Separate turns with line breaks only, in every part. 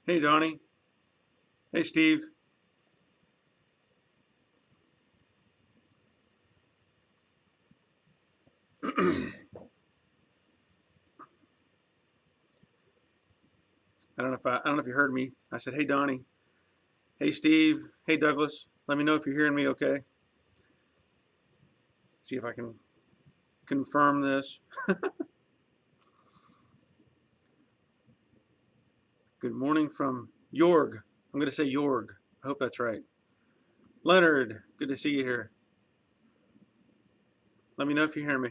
Hey, Donnie. Hey, Steve. I don't know if you heard me. I said, "Hey, Donnie. Hey, Steve. Hey, Douglas. Let me know if you're hearing me. Okay. See if I can confirm this. Good morning from Jorg. I'm going to say Jorg. I hope that's right. Leonard. Good to see you here. Let me know if you hear me.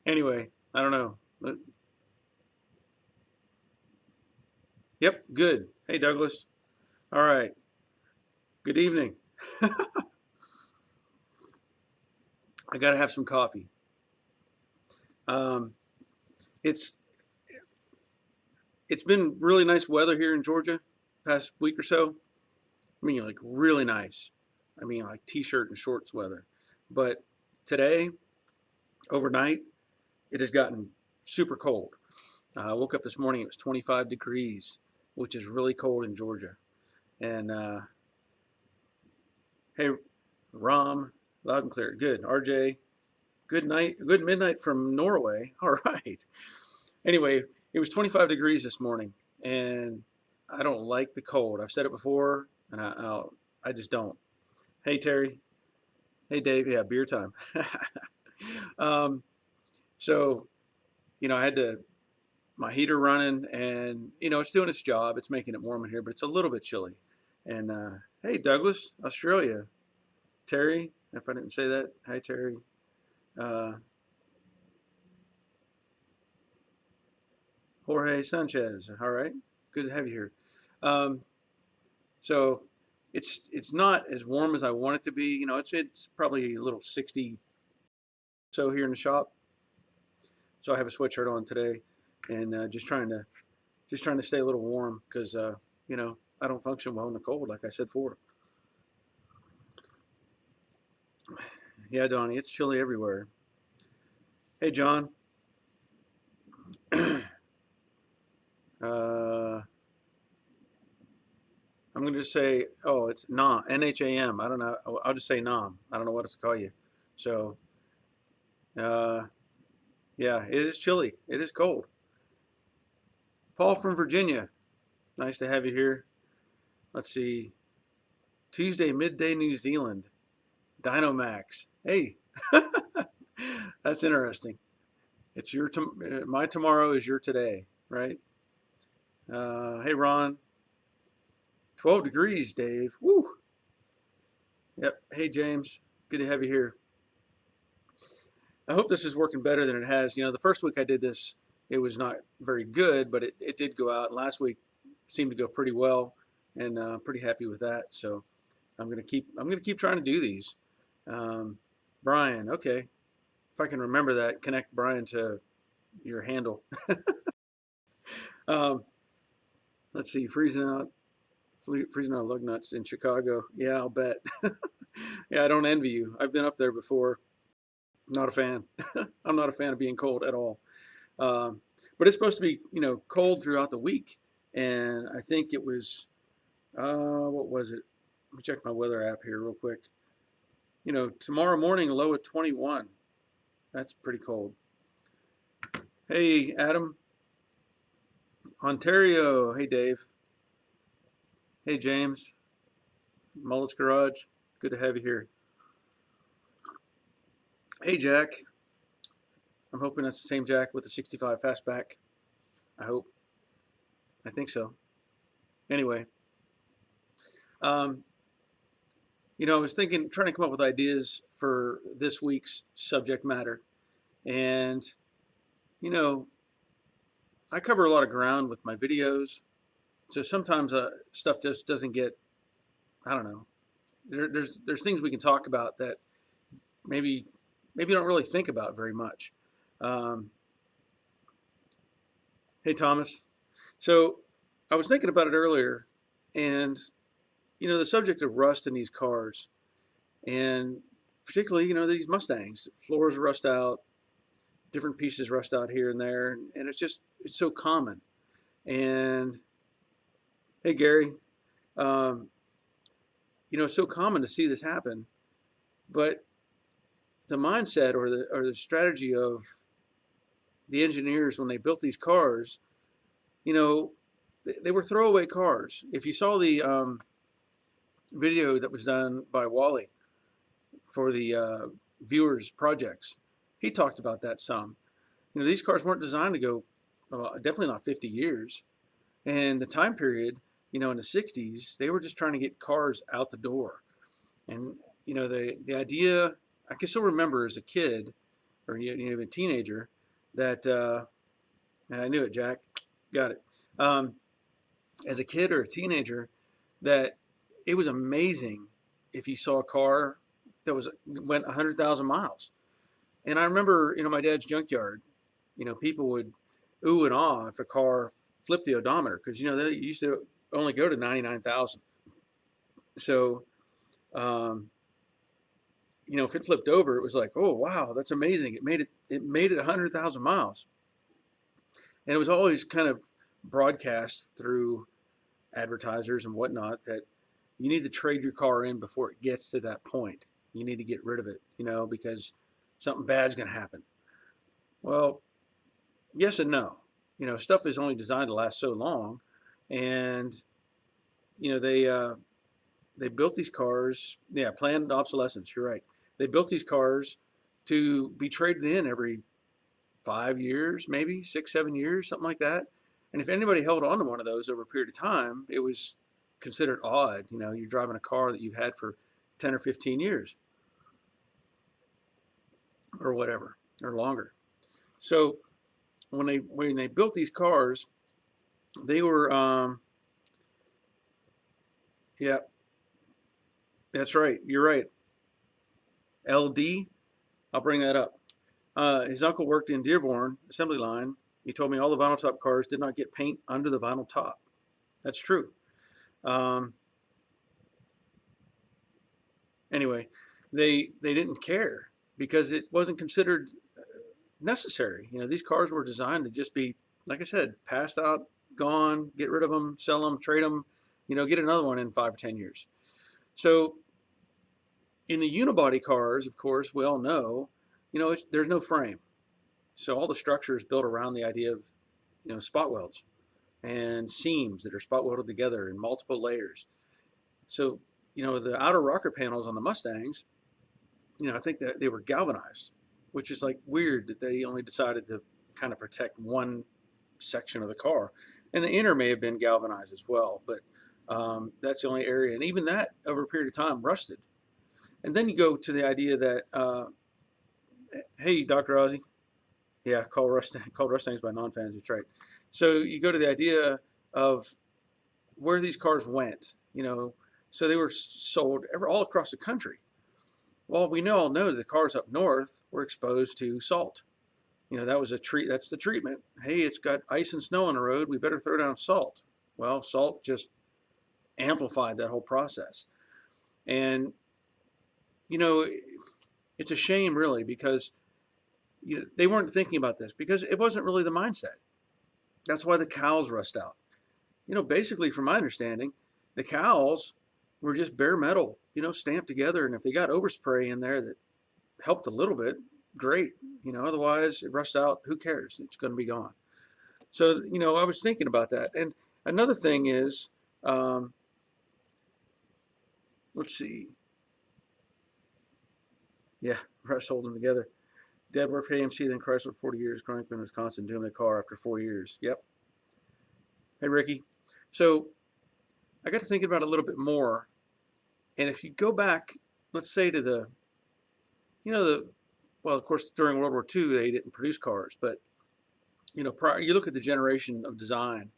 Anyway, I don't know. Yep. Good. Hey, Douglas. All right. Good evening. I got to have some coffee. Um, it's it's been really nice weather here in Georgia past week or so. I mean, like really nice. I mean, like t-shirt and shorts weather. But today, overnight, it has gotten super cold. I woke up this morning, it was 25 degrees, which is really cold in Georgia. And hey, Rom, loud and clear. Good. RJ, good night, good midnight from Norway. All right. Anyway, it was 25 degrees this morning, and I don't like the cold. I've said it before, and I just don't. Hey, Terry. Hey, Dave. Yeah, beer time. um, so, I had my heater running, and, it's doing its job. It's making it warm in here, but it's a little bit chilly. And, hey, Douglas, Australia. Terry, if I didn't say that, hi, Terry. Uh, Jorge Sanchez. All right. Good to have you here. Um, so, it's not as warm as I want it to be. It's probably a little 60 so here in the shop. So I have a sweatshirt on today, and just trying to stay a little warm because I don't function well in the cold, like I said before. Yeah, Donnie, it's chilly everywhere. Hey, John. uh, I'm gonna just say, oh, it's Nam, NHAM. I don't know. I'll just say Nam. I don't know what else to call you. So, uh, yeah, it is chilly. It is cold. Paul from Virginia. Nice to have you here. Let's see. Tuesday midday New Zealand. Dynamax. Hey, that's interesting. It's my tomorrow is your today, right? Hey, Ron. 12 degrees, Dave. Woo. Yep. Hey, James. Good to have you here. I hope this is working better than it has. The first week I did this, it was not very good, but it did go out. Last week seemed to go pretty well, and pretty happy with that. So I'm gonna keep trying to do these. Um, Brian, okay. If I can remember that, connect Brian to your handle. Um, let's see, freezing out lug nuts in Chicago. Yeah, I'll bet. Yeah, I don't envy you. I've been up there before. Not a fan. I'm not a fan of being cold at all. Um, but it's supposed to be, cold throughout the week. And I think it was, what was it? Let me check my weather app here real quick. Tomorrow morning, low at 21. That's pretty cold. Hey, Adam. Ontario. Hey, Dave. Hey, James. Mullet's Garage. Good to have you here. Hey, Jack. I'm hoping that's the same Jack with the 65 fastback. I hope. I think so. Anyway, um, I was trying to come up with ideas for this week's subject matter. And, you know, I cover a lot of ground with my videos. So sometimes stuff just doesn't get, I don't know. There's things we can talk about that maybe maybe don't really think about very much. Um, hey, Thomas. So I was thinking about it earlier, and the subject of rust in these cars, and particularly, these Mustangs, floors rust out, different pieces rust out here and there, and it's so common. And hey, Gary, um, it's so common to see this happen, but the mindset or the strategy of the engineers when they built these cars, you know, they were throwaway cars. If you saw the video that was done by Wally for the viewers projects, he talked about that some. These cars weren't designed to go, definitely not 50 years. And the time period, in the 60s, they were just trying to get cars out the door. And, the idea, I can still remember as a kid or a teenager that, I knew it, Jack, got it. As a kid or a teenager, that it was amazing if you saw a car that went 100,000 miles. And I remember, my dad's junkyard, people would ooh and ah if a car flipped the odometer because, they used to only go to 99,000. So, if it flipped over, it was like, oh, wow, that's amazing. It made it 100,000 miles. And it was always kind of broadcast through advertisers and whatnot that you need to trade your car in before it gets to that point. You need to get rid of it, because something bad's going to happen. Well, yes and no. Stuff is only designed to last so long, and they built these cars. Yeah, planned obsolescence. You're right. They built these cars to be traded in every 5 years, maybe 6, 7 years, something like that. And if anybody held on to one of those over a period of time, it was considered odd. You're driving a car that you've had for 10 or 15 years or whatever, or longer. So when they built these cars, they were, yeah, that's right. You're right. LD, I'll bring that up. His uncle worked in Dearborn assembly line. He told me all the vinyl top cars did not get paint under the vinyl top. That's true. Anyway, they didn't care because it wasn't considered necessary. These cars were designed to just be, like I said, passed out, gone, get rid of them, sell them, trade them, get another one in 5 or 10 years. So in the unibody cars, of course, we all know, there's no frame. So all the structure is built around the idea of, spot welds and seams that are spot welded together in multiple layers. So, the outer rocker panels on the Mustangs, I think that they were galvanized, which is like weird that they only decided to kind of protect one section of the car. And the inner may have been galvanized as well, but that's the only area. And even that, over a period of time, rusted. And then you go to the idea that, hey, Dr. Ozzy, yeah, called Mustangs by non-fans, that's right. So you go to the idea of where these cars went, so they were sold all across the country. Well, we all know the cars up north were exposed to salt. That was that's the treatment. Hey, it's got ice and snow on the road, we better throw down salt. Well, salt just amplified that whole process. And, it's a shame really because they weren't thinking about this because it wasn't really the mindset. That's why the cowls rust out. Basically, from my understanding, the cowls were just bare metal, stamped together. And if they got overspray in there that helped a little bit, great. Otherwise it rusts out. Who cares? It's going to be gone. So, I was thinking about that. And another thing is, let's see. Yeah, rust holding them together. Dad worked for AMC, then Chrysler for 40 years, growing up in Wisconsin, doing the car after 4 years. Yep. Hey, Ricky. So I got to thinking about it a little bit more. And if you go back, let's say to well, of course, during World War II, they didn't produce cars. But, prior, you look at the generation of design.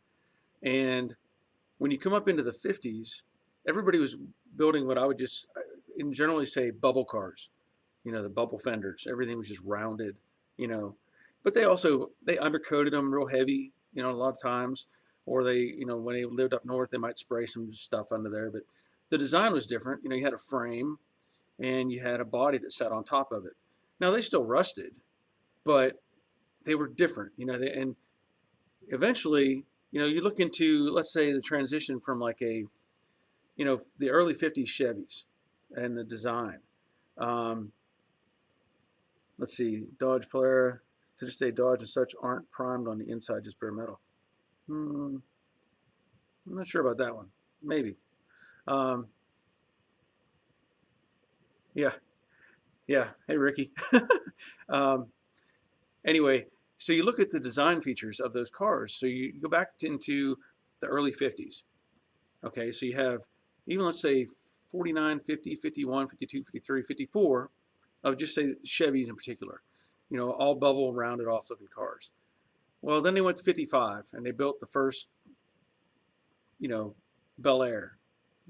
And when you come up into the 50s, everybody was building what I would just generally say bubble cars. The bubble fenders, everything was just rounded, but they undercoated them real heavy, a lot of times, or they, when they lived up north, they might spray some stuff under there, but the design was different. You had a frame, and you had a body that sat on top of it. Now they still rusted, but they were different, and eventually, you look into, let's say, the transition from like the early 50s Chevys and the design. Um, let's see, Dodge Polara, to this day, Dodge and such aren't primed on the inside, just bare metal. I'm not sure about that one. Maybe. Um, yeah, yeah. Hey, Ricky. um, anyway, so you look at the design features of those cars. So you go back into the early 50s. Okay, so you have even, let's say, 49, 50, 51, 52, 53, 54 of, just say, Chevys in particular, all bubble rounded off looking cars. Well, then they went to 55 and they built the first, Bel Air,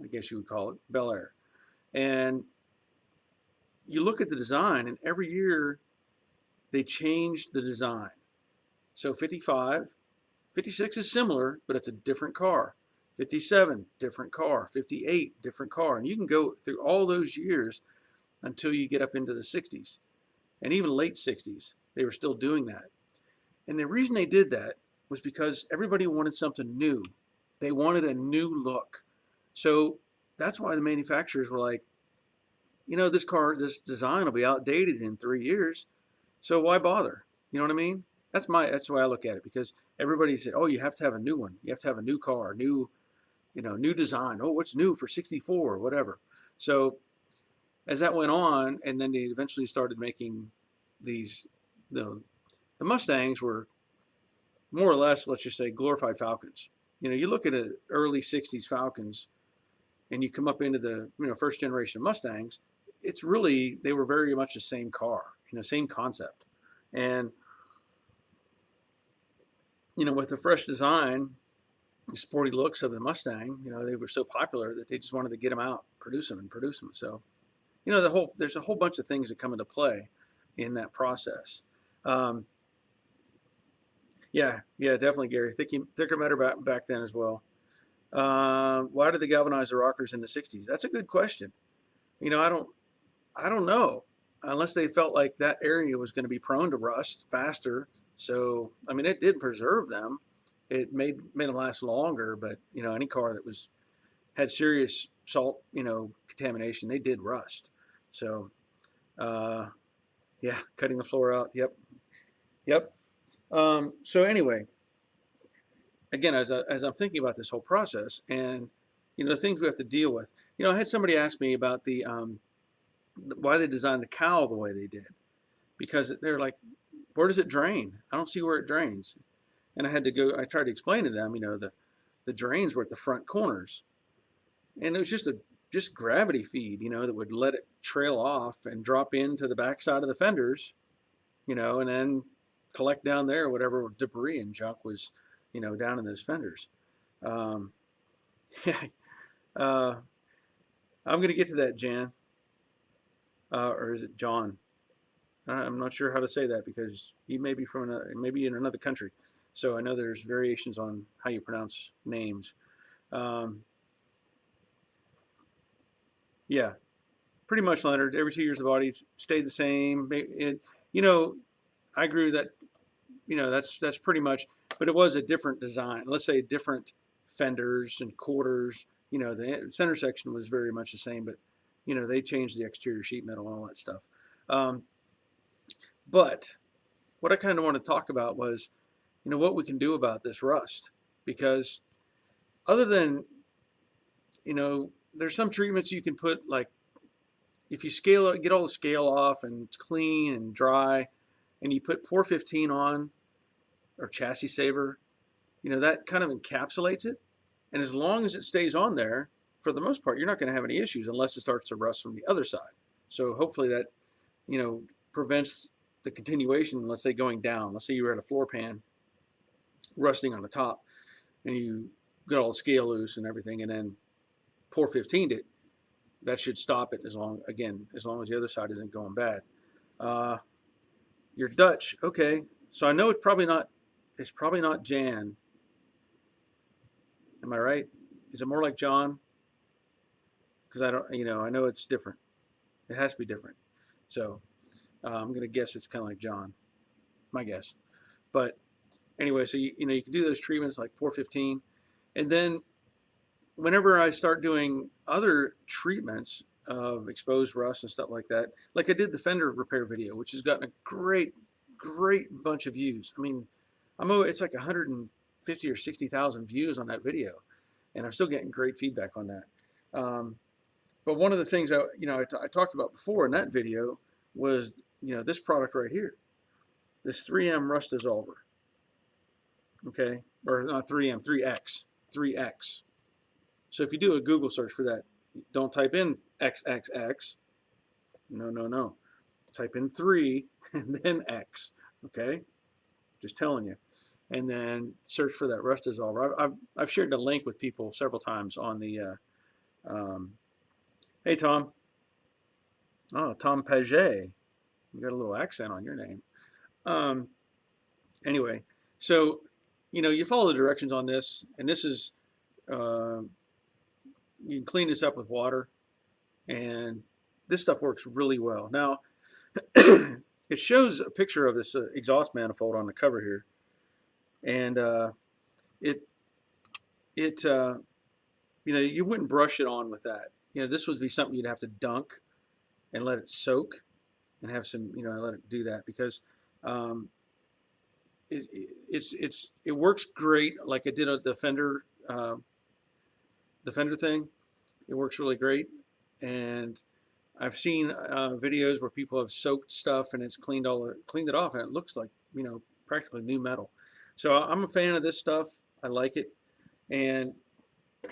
I guess you would call it Bel Air. And you look at the design, and every year they changed the design. So 55, 56 is similar, but it's a different car. 57, different car. 58, different car. And you can go through all those years until you get up into the 60s and even late 60s. They were still doing that. And the reason they did that was because everybody wanted something new. They wanted a new look. So that's why the manufacturers were like, this design will be outdated in 3 years. So why bother? You know what I mean? That's the way I look at it, because everybody said, oh, you have to have a new one. You have to have a new car, new design. Oh, what's new for 64 or whatever. So as that went on, and then they eventually started making these, the Mustangs were more or less, let's just say, glorified Falcons. You look at the early 60s Falcons and you come up into the first generation Mustangs, they were very much the same car, same concept. And with the fresh design, the sporty looks of the Mustang, they were so popular that they just wanted to get them out, produce them. So, there's a whole bunch of things that come into play in that process. Yeah, definitely, Gary. Thicker matter back then as well. Why did they galvanize the rockers in the 60s? That's a good question. I don't know, unless they felt like that area was going to be prone to rust faster. So, I mean, it did preserve them. It made them last longer, but any car that had serious salt, contamination, they did rust. So, yeah, cutting the floor out. Yep. So anyway, again, as I'm thinking about this whole process and the things we have to deal with, I had somebody ask me about why they designed the cowl the way they did, because they're like, where does it drain? I don't see where it drains. And I tried to explain to them, the drains were at the front corners, and it was just gravity feed, that would let it trail off and drop into the backside of the fenders, and then collect down there whatever debris and junk was, down in those fenders. Yeah, I'm going to get to that, Jan, or is it John? I'm not sure how to say that, because he may be maybe in another country. So I know there's variations on how you pronounce names. Yeah, pretty much, Leonard. Every 2 years the body stayed the same. I agree with that. That's pretty much. But it was a different design. Let's say different fenders and quarters. The center section was very much the same, but they changed the exterior sheet metal and all that stuff. But what I kind of want to talk about was, what we can do about this rust, because other than, there's some treatments you can put, like if you get all the scale off and it's clean and dry, and you put Por 15 on, or chassis saver, that kind of encapsulates it. And as long as it stays on there, for the most part, you're not going to have any issues unless it starts to rust from the other side. So hopefully that, prevents the continuation, let's say, going down. Let's say you were at a floor pan rusting on the top, and you got all the scale loose and everything, and then Por 15'd it. That should stop it as long as the other side isn't going bad. You're Dutch, okay? So I know it's probably not Jan. Am I right? Is it more like John? Because I don't, I know it's different. It has to be different. So I'm gonna guess it's kind of like John, my guess. But anyway, so you can do those treatments like 415, and then whenever I start doing other treatments of exposed rust and stuff like that, like I did the fender repair video, which has gotten a great bunch of views. I mean, it's like 150 or 60,000 views on that video, and I'm still getting great feedback on that. But one of the things I talked about before in that video was this product right here, this 3M rust dissolver. Okay, or not 3M, 3X. So if you do a Google search for that, don't type in XXX. No. Type in 3 and then X. Okay, just telling you. And then search for that rust dissolver. I've shared the link with people several times on the. Hey Tom. Oh, Tom Paget. You got a little accent on your name. Anyway, so you follow the directions on this, and this is. You can clean this up with water, and this stuff works really well. Now, it shows a picture of this exhaust manifold on the cover here, and you wouldn't brush it on with that. This would be something you'd have to dunk and let it soak, and have some, let it do that, because it works great, like it did the fender thing. It works really great, and I've seen videos where people have soaked stuff and it's cleaned it off, and it looks like practically new metal. So I'm a fan of this stuff. I like it, and I've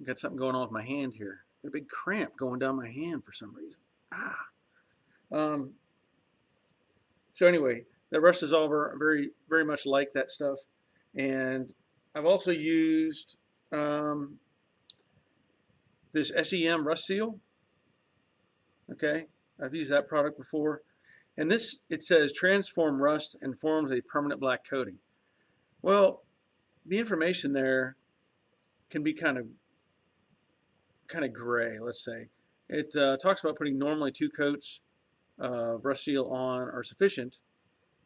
got something going on with my hand here. Got a big cramp going down my hand for some reason. So anyway, that rust dissolver, very much like that stuff, and I've also used this SEM rust seal. Okay, I've used that product before, and it says transform rust and forms a permanent black coating. Well, the information there can be kind of gray, let's say. It talks about putting normally 2 coats of rust seal on are sufficient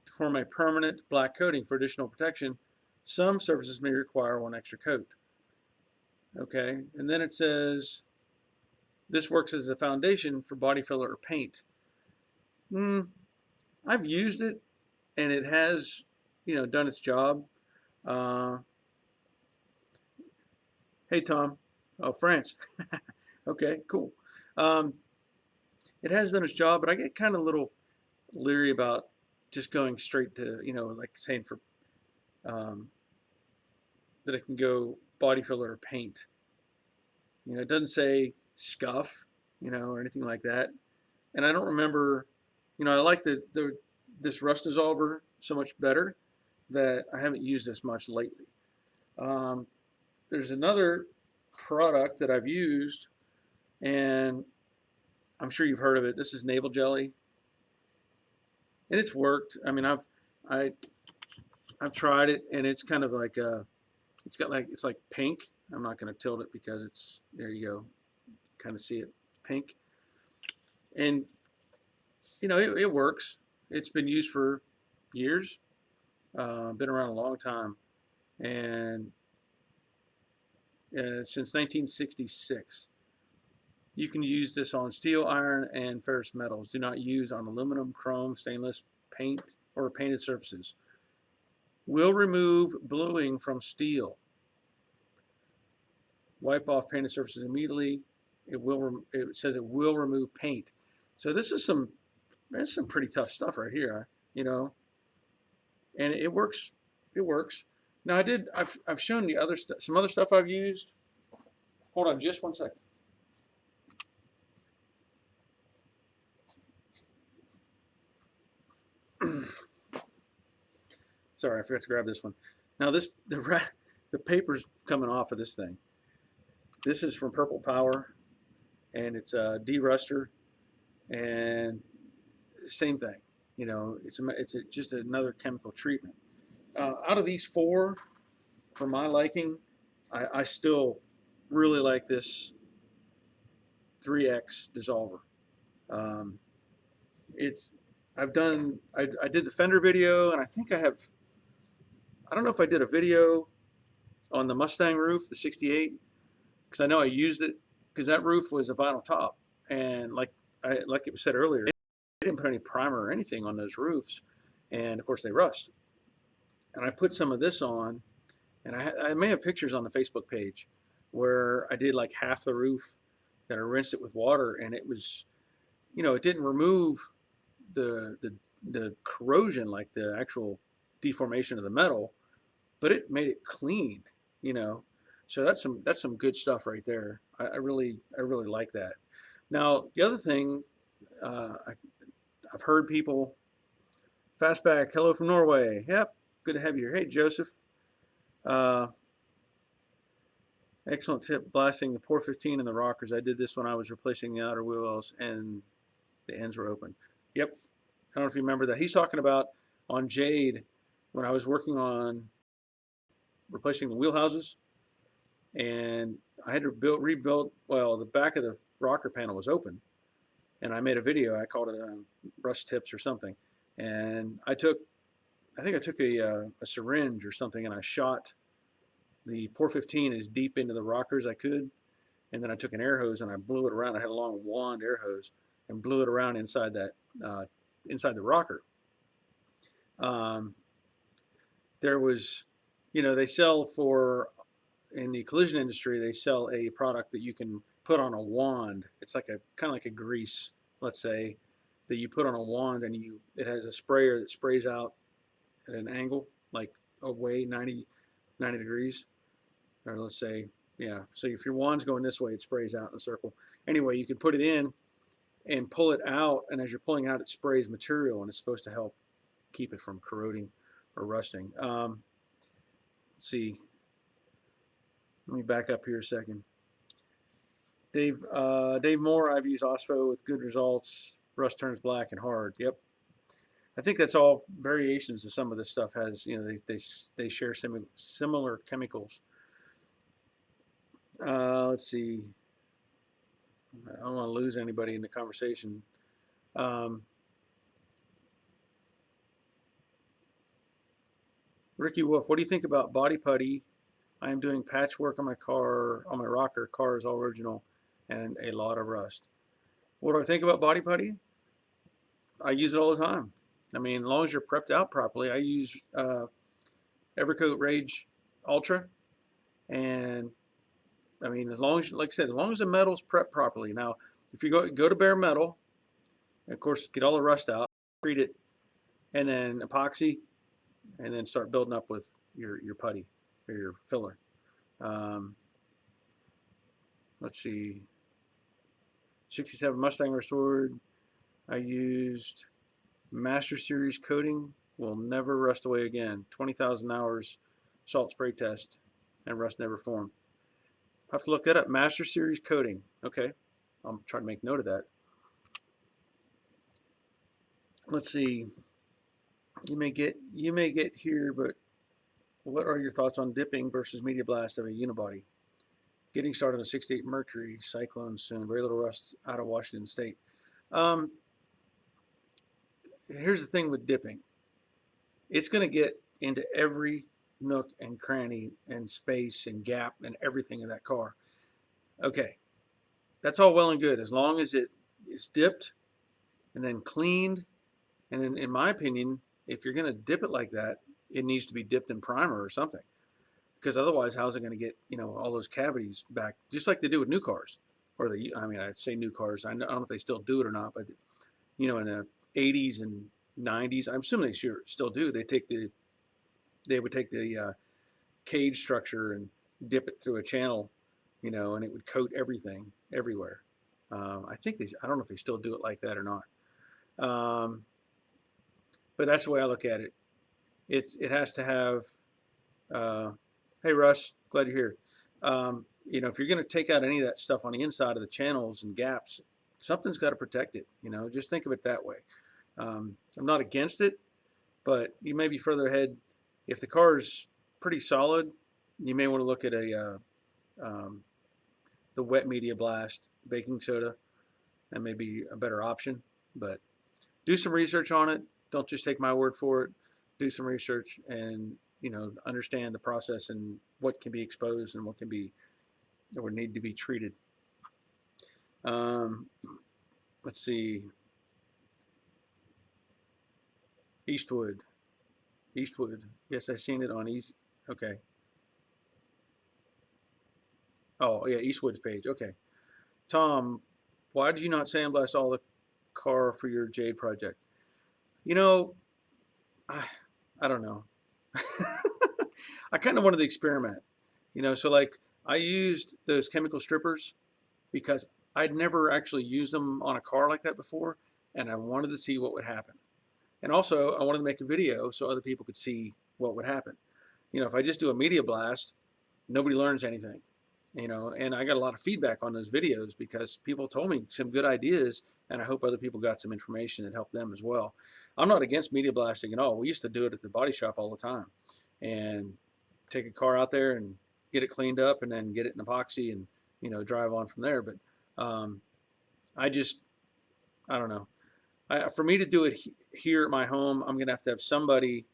to form a permanent black coating for additional protection. Some surfaces may require 1 extra coat. Okay, and then it says this works as a foundation for body filler or paint. I've used it, and it has done its job. Hey Tom. Oh, France. Okay, cool. It has done its job, but I get kind of a little leery about just going straight to, like saying for that it can go body filler or paint. It doesn't say scuff, or anything like that. And I don't remember, I like this rust dissolver so much better that I haven't used this much lately. There's another product that I've used, and I'm sure you've heard of it. This is navel jelly, and it's worked. I mean, I've tried it, and it's kind of like it's like pink. I'm not going to tilt it because there you go, kind of see it, pink. And it works. It's been used for years, been around a long time, and since 1966. You can use this on steel, iron, and ferrous metals. Do not use on aluminum, chrome, stainless, paint, or painted surfaces. Will remove bluing from steel. Wipe off painted surfaces immediately. It says it will remove paint. So there's some pretty tough stuff right here, and it works. It works. Now I've shown you some other stuff I've used. Hold on just 1 second. Sorry, I forgot to grab this one. Now the paper's coming off of this thing. This is from Purple Power, and it's a de-ruster, and same thing. It's just another chemical treatment. Out of these 4, for my liking, I still really like this 3X dissolver. Um, it's I did the fender video, and I think I don't know if I did a video on the Mustang roof, the 68, because I know I used it because that roof was a vinyl top, and like it was said earlier, I didn't put any primer or anything on those roofs, and of course they rust. And I put some of this on, and I may have pictures on the Facebook page where I did like half the roof, that I rinsed it with water, and it was, it didn't remove the corrosion, like the actual deformation of the metal, but it made it clean. So that's some good stuff right there. I really like that. Now the other thing, I've heard people, Fastback, hello from Norway. Yep, good to have you here. Hey Joseph, uh, excellent tip, blasting the pour 15 in the rockers. I did this when I was replacing the outer wheel wells and the ends were open. Yep, I don't know if you remember that. He's talking about on Jade when I was working on replacing the wheel houses, and I had to rebuild. Well, the back of the rocker panel was open, and I made a video. I called it rust tips or something, and I think I took a syringe or something, and I shot the pour 15 as deep into the rocker as I could, and then I took an air hose and I blew it around. I had a long wand air hose and blew it around inside that inside the rocker. There was, they sell in the collision industry, they sell a product that you can put on a wand. It's like kind of like a grease, let's say, that you put on a wand, and it has a sprayer that sprays out at an angle, like away 90 degrees, or let's say, yeah. So if your wand's going this way, it sprays out in a circle. Anyway, you can put it in and pull it out, and as you're pulling out, it sprays material, and it's supposed to help keep it from corroding or rusting. Let's see. Let me back up here a second. Dave Moore, I've used OSFO with good results. Rust turns black and hard. Yep. I think that's all variations of some of this stuff has, they share similar chemicals. Let's see. I don't want to lose anybody in the conversation. Ricky Wolf, what do you think about body putty? I am doing patchwork on my rocker. Car is all original and a lot of rust. What do I think about body putty? I use it all the time. I mean, as long as you're prepped out properly. I use Evercoat Rage Ultra, and I mean, as long as, like I said, as long as the metal's prepped properly. Now, if you go to bare metal, of course, get all the rust out, treat it, and then epoxy, and then start building up with your putty or your filler. Let's see. 67 Mustang restored. I used Master Series coating. Will never rust away again. 20,000 hours salt spray test, and rust never formed. I have to look that up. Master Series coating. Okay, I'll try to make note of that. Let's see. You may get here, but what are your thoughts on dipping versus media blast of a unibody? Getting started on 68 Mercury Cyclone soon. Very little rust out of Washington State. Here's the thing with dipping. It's going to get into every nook and cranny and space and gap and everything in that car. Okay, that's all well and good as long as it is dipped and then cleaned. And then, in my opinion, if you're going to dip it like that, it needs to be dipped in primer or something, because otherwise, how's it going to get all those cavities back? Just like they do with new cars, or I'd say new cars. I don't know if they still do it or not, but in the 80s and 90s, I'm assuming they still do. They would take the cage structure and dip it through a channel, and it would coat everything everywhere. I don't know if they still do it like that or not. But that's the way I look at it. It has to have. Hey Russ, glad you're here. If you're going to take out any of that stuff on the inside of the channels and gaps, something's got to protect it. Just think of it that way. I'm not against it, but you may be further ahead. If the car is pretty solid, you may want to look at the wet media blast, baking soda. That may be a better option, but do some research on it. Don't just take my word for it. Do some research and understand the process and what can be exposed and what can be or need to be treated. Um, let's see. Eastwood. Eastwood. Yes, I've seen it on East. Okay. Oh, yeah, Eastwood's page. Okay. Tom, why did you not sandblast all the car for your Jade project? You know, I, I don't know. I kind of wanted to experiment. So like I used those chemical strippers because I'd never actually used them on a car like that before, and I wanted to see what would happen. And also, I wanted to make a video so other people could see what would happen. If I just do a media blast, nobody learns anything. And I got a lot of feedback on those videos because people told me some good ideas, and I hope other people got some information that helped them as well. I'm not against media blasting at all. We used to do it at the body shop all the time, and take a car out there and get it cleaned up, and then get it in epoxy, and drive on from there. But um, I just I don't know. For me to do it here at my home, I'm gonna have to have somebody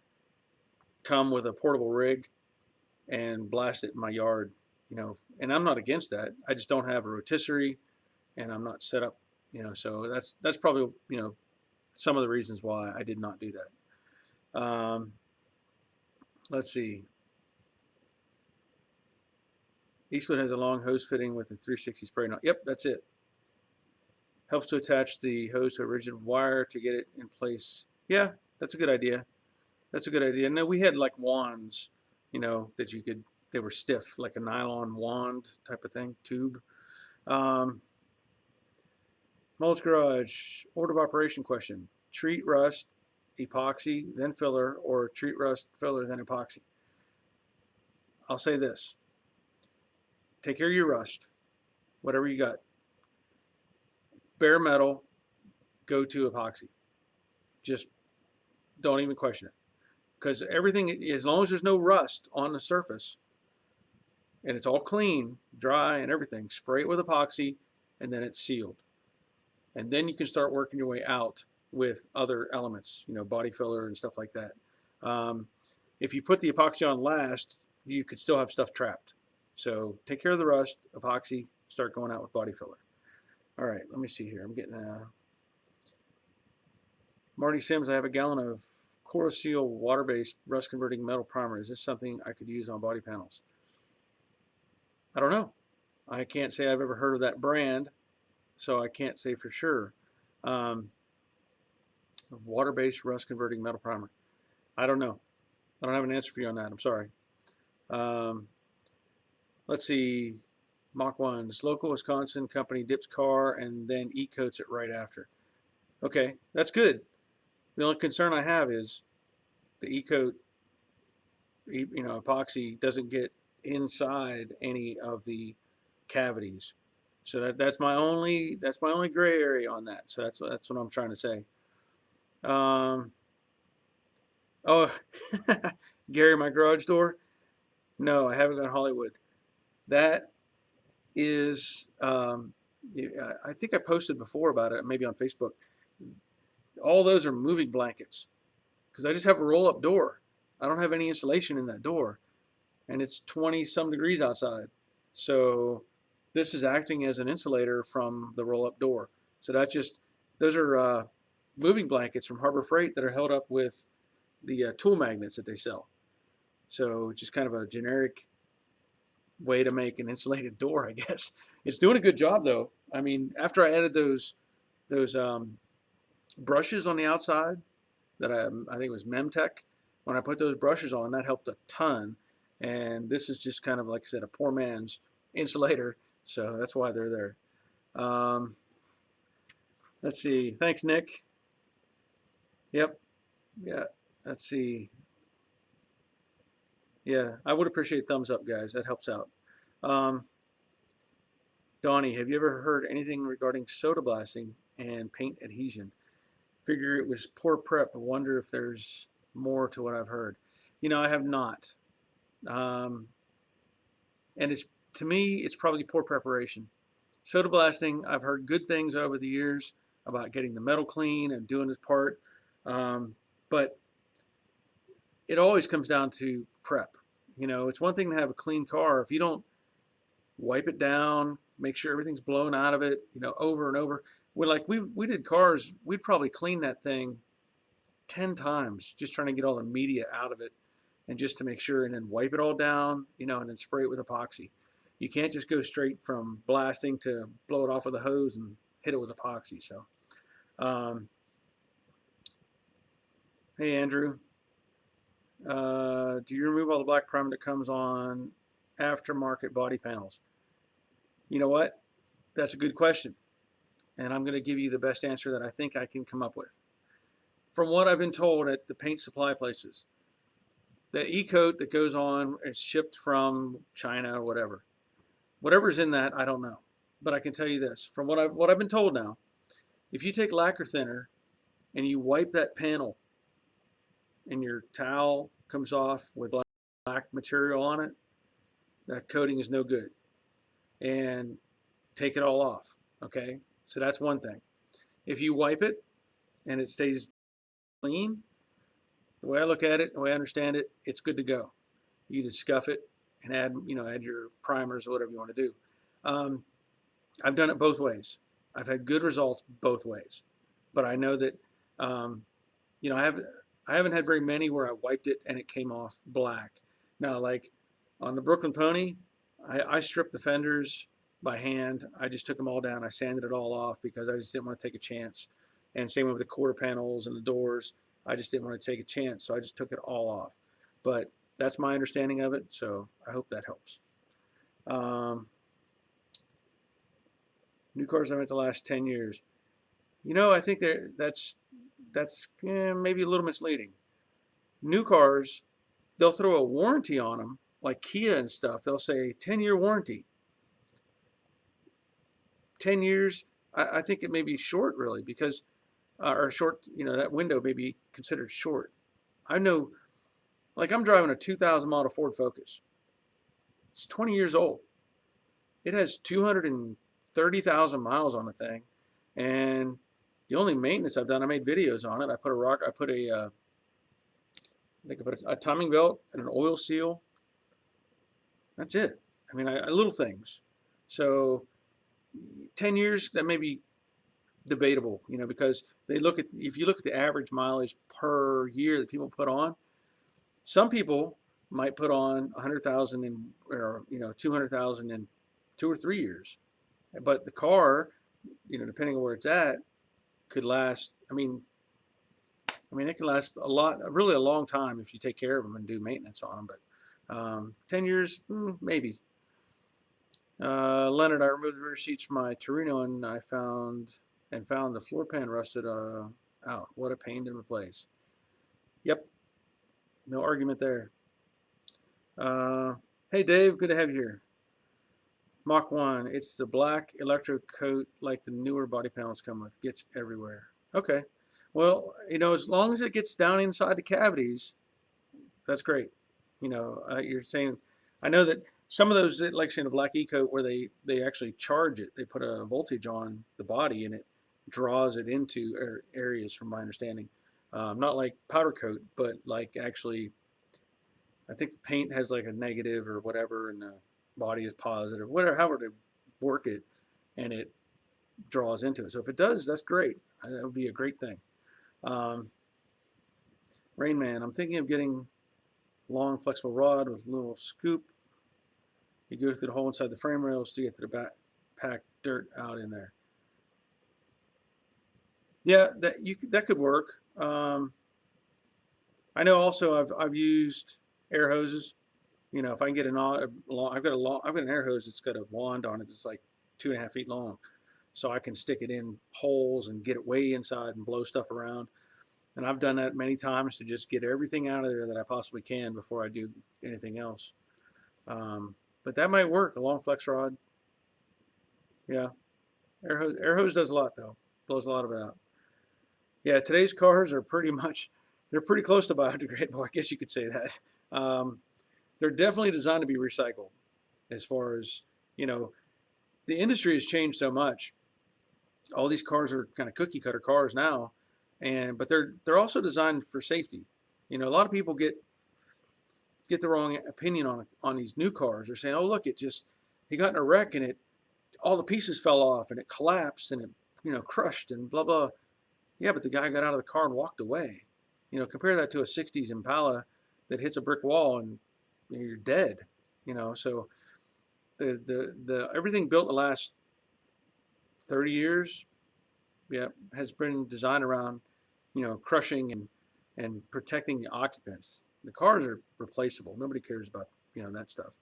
come with a portable rig and blast it in my yard. And I'm not against that. I just don't have a rotisserie, and I'm not set up. So that's probably some of the reasons why I did not do that. Let's see. Eastwood has a long hose fitting with a 360 spray knot. Yep, that's it. Helps to attach the hose to a rigid wire to get it in place. Yeah, that's a good idea. That's a good idea. And then we had like wands, that you could, they were stiff, like a nylon wand type of thing, tube. Mullet's Garage, order of operation question. Treat rust, epoxy, then filler, or treat rust, filler, then epoxy. I'll say this. Take care of your rust, whatever you got. Bare metal, go to epoxy. Just don't even question it. Because everything, as long as there's no rust on the surface, and it's all clean, dry, and everything, spray it with epoxy, and then it's sealed. And then you can start working your way out with other elements, body filler and stuff like that. If you put the epoxy on last, you could still have stuff trapped. So take care of the rust, epoxy, start going out with body filler. All right, let me see here. I'm getting Marty Sims, I have a gallon of Corosil water-based rust-converting metal primer. Is this something I could use on body panels? I don't know. I can't say I've ever heard of that brand, so I can't say for sure. Water-based rust-converting metal primer. I don't know. I don't have an answer for you on that. I'm sorry. Let's see. Mach 1's local Wisconsin company dips car and then e-coats it right after. Okay, that's good. The only concern I have is the e-coat, epoxy doesn't get inside any of the cavities. So that's my only gray area on that. So that's what I'm trying to say. Oh, Gary, my garage door. No, I haven't got Hollywood. That is, I think I posted before about it, maybe on Facebook. All those are moving blankets because I just have a roll-up door. I don't have any insulation in that door, and it's 20-some degrees outside. So this is acting as an insulator from the roll-up door. So those are moving blankets from Harbor Freight that are held up with the tool magnets that they sell. So just kind of a generic way to make an insulated door, I guess. It's doing a good job though. I mean, after I added those brushes on the outside that I think it was Memtech, when I put those brushes on, that helped a ton. And this is just kind of, like I said, a poor man's insulator, so that's why they're there. Let's see. Thanks, Nick. Yep. Yeah. Let's see. Yeah, I would appreciate thumbs up, guys. That helps out. Donnie, have you ever heard anything regarding soda blasting and paint adhesion? Figure it was poor prep. I wonder if there's more to what I've heard. I have not. And to me, it's probably poor preparation. Soda blasting, I've heard good things over the years about getting the metal clean and doing its part, but it always comes down to prep. It's one thing to have a clean car. If you don't wipe it down, make sure everything's blown out of it, over and over. We did cars, we'd probably clean that thing 10 times just trying to get all the media out of it and just to make sure, and then wipe it all down, and then spray it with epoxy. You can't just go straight from blasting to blow it off with a hose and hit it with epoxy. So, hey Andrew, do you remove all the black primer that comes on aftermarket body panels? You know what? That's a good question. And I'm going to give you the best answer that I think I can come up with. From what I've been told at the paint supply places, the e-coat that goes on is shipped from China or whatever. Whatever's in that, I don't know. But I can tell you this, from what I've been told now, if you take lacquer thinner and you wipe that panel and your towel comes off with black material on it, that coating is no good. And take it all off, okay? So that's one thing. If you wipe it and it stays clean, the way I look at it, the way I understand it, it's good to go. You just scuff it and add your primers or whatever you want to do. I've done it both ways. I've had good results both ways, but I know that I haven't had very many where I wiped it and it came off black. Now, like on the Brooklyn Pony, I stripped the fenders by hand. I just took them all down. I sanded it all off because I just didn't want to take a chance. And same with the quarter panels and the doors. I just didn't want to take a chance, so I just took it all off. But that's my understanding of it, so I hope that helps. New cars I've had the last 10 years. I think that's maybe a little misleading. New cars, they'll throw a warranty on them, like Kia and stuff. They'll say 10-year warranty. 10 years, I think it may be short, really, because, or short, that window may be considered short. I know, like I'm driving a 2000 model Ford Focus. It's 20 years old. It has 230,000 miles on the thing, and the only maintenance I've done, I made videos on it. I put a timing belt and an oil seal. That's it. I mean, little things. So 10 years, that may be debatable, because if you look at the average mileage per year that people put on, some people might put on 100,000 or 200,000 in 2 or 3 years, but the car, depending on where it's at, could last. I mean, it can last really a long time if you take care of them and do maintenance on them. But 10 years, maybe. Leonard, I removed the rear seats from my Torino and I found the floor pan rusted out. What a pain to replace. Yep, no argument there. Hey Dave, good to have you here. Mach 1, it's the black electro coat like the newer body panels come with. Gets everywhere. Okay, well, as long as it gets down inside the cavities, that's great. You're saying, I know that some of those, like saying a black e-coat where they actually charge it. They put a voltage on the body and it draws it into areas, from my understanding. Not like powder coat, but like actually, I think the paint has like a negative or whatever, and the body is positive, whatever, however they work it, and it draws into it. So if it does, that's great. That would be a great thing. Rain Man, I'm thinking of getting long flexible rod with a little scoop. You go through the hole inside the frame rails to get to the back, pack dirt out in there. Yeah, that could work. I know also I've used air hoses. If I can get I've got an air hose that's got a wand on it that's like 2.5 feet long, so I can stick it in holes and get it way inside and blow stuff around. And I've done that many times to just get everything out of there that I possibly can before I do anything else. But that might work, a long flex rod. Yeah, air hose does a lot though, blows a lot of it out. Yeah, today's cars are they're pretty close to biodegradable. I guess you could say that. They're definitely designed to be recycled. as far as, the industry has changed so much. All these cars are kind of cookie cutter cars now, but they're also designed for safety. A lot of people get the wrong opinion on these new cars. They're saying, "Oh, look, he got in a wreck and all the pieces fell off and it collapsed and it crushed and blah blah." Yeah, but the guy got out of the car and walked away. Compare that to a '60s Impala that hits a brick wall and you're dead. So the everything built the last 30 years, yeah, has been designed around, crushing and protecting the occupants. The cars are replaceable. Nobody cares about, that stuff.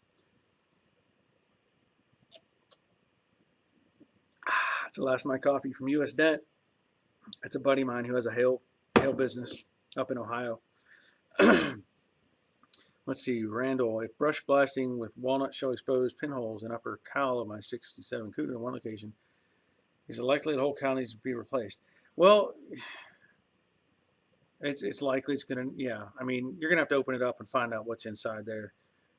That's the last of my coffee from US Dent. That's a buddy of mine who has a hail business up in Ohio. Let's see, Randall. If brush blasting with walnut shell exposed pinholes in upper cowl of my 67 Cougar on one location, is it likely the whole cowl needs to be replaced? Well, it's likely it's gonna. Yeah, I mean, you're gonna have to open it up and find out what's inside there.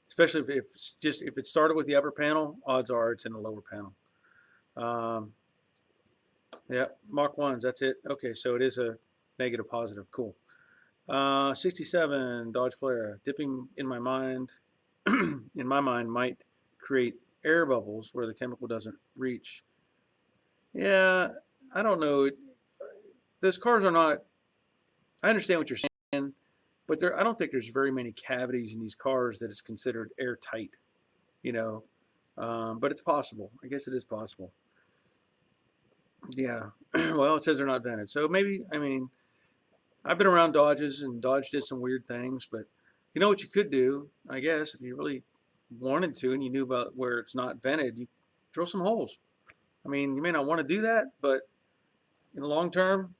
Especially if it started with the upper panel, odds are it's in the lower panel. Yeah, Mach 1s, that's it. Okay, so it is a negative positive. Cool. 67 Dodge Polara. Dipping in my mind might create air bubbles where the chemical doesn't reach. Yeah, I don't know. Those cars are not. I understand what you're saying, but I don't think there's very many cavities in these cars that is considered airtight. But it's possible. I guess it is possible. Yeah. Well, it says they're not vented, so maybe. I mean, I've been around Dodges, and Dodge did some weird things, but you know what you could do, I guess, if you really wanted to and you knew about where it's not vented, you drill some holes. I mean, you may not want to do that, but in the long term,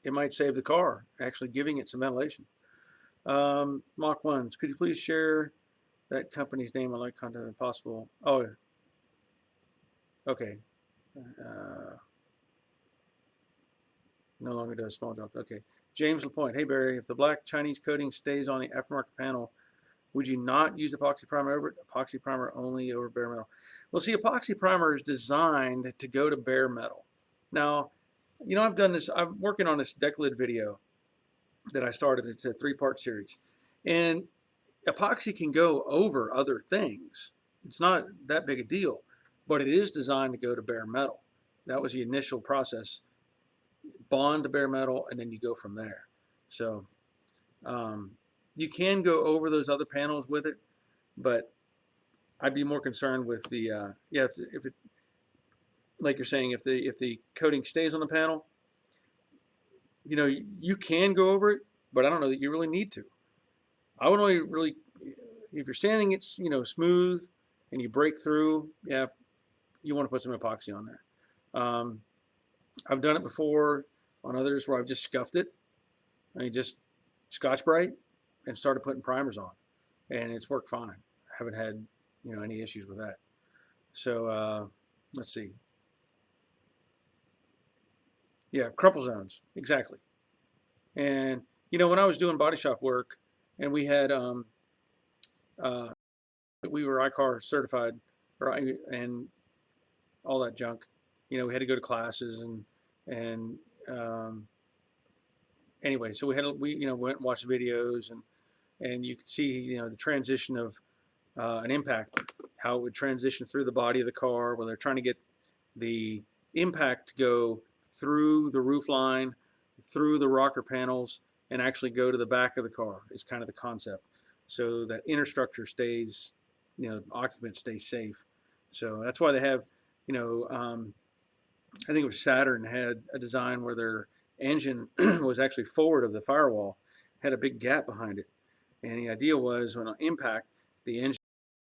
it might save the car, actually giving it some ventilation. Mach 1s, could you please share that company's name? I like content if possible. Oh, okay. No longer does small jobs. Okay. James LaPointe. Hey, Barry, if the black Chinese coating stays on the aftermarket panel, would you not use epoxy primer over it? Epoxy primer only over bare metal. Well, see, epoxy primer is designed to go to bare metal. Now, I've done this. I'm working on this deck lid video that I started. It's a 3-part series. And epoxy can go over other things. It's not that big a deal, but it is designed to go to bare metal. That was the initial process. Bond to bare metal, and then you go from there. So you can go over those other panels with it, but I'd be more concerned with the if it, like you're saying, if the coating stays on the panel, you can go over it, but I don't know that you really need to. I would only really, if you're sanding it, smooth, and you break through, yeah, you want to put some epoxy on there. I've done it before on others where I've just scuffed it. I mean, just Scotch-Brite and started putting primers on, and it's worked fine. I haven't had any issues with that. So let's see. Yeah, crumple zones, exactly. And when I was doing body shop work, and we had we were ICAR certified, and all that junk. We had to go to classes and anyway, so we went and watched videos, and you could see the transition of an impact, how it would transition through the body of the car when they're trying to get the impact to go through the roof line, through the rocker panels, and actually go to the back of the car is kind of the concept. So that inner structure stays, occupants stay safe. So that's why they have, I think it was Saturn had a design where their engine was actually forward of the firewall, had a big gap behind it. And the idea was when on impact, the engine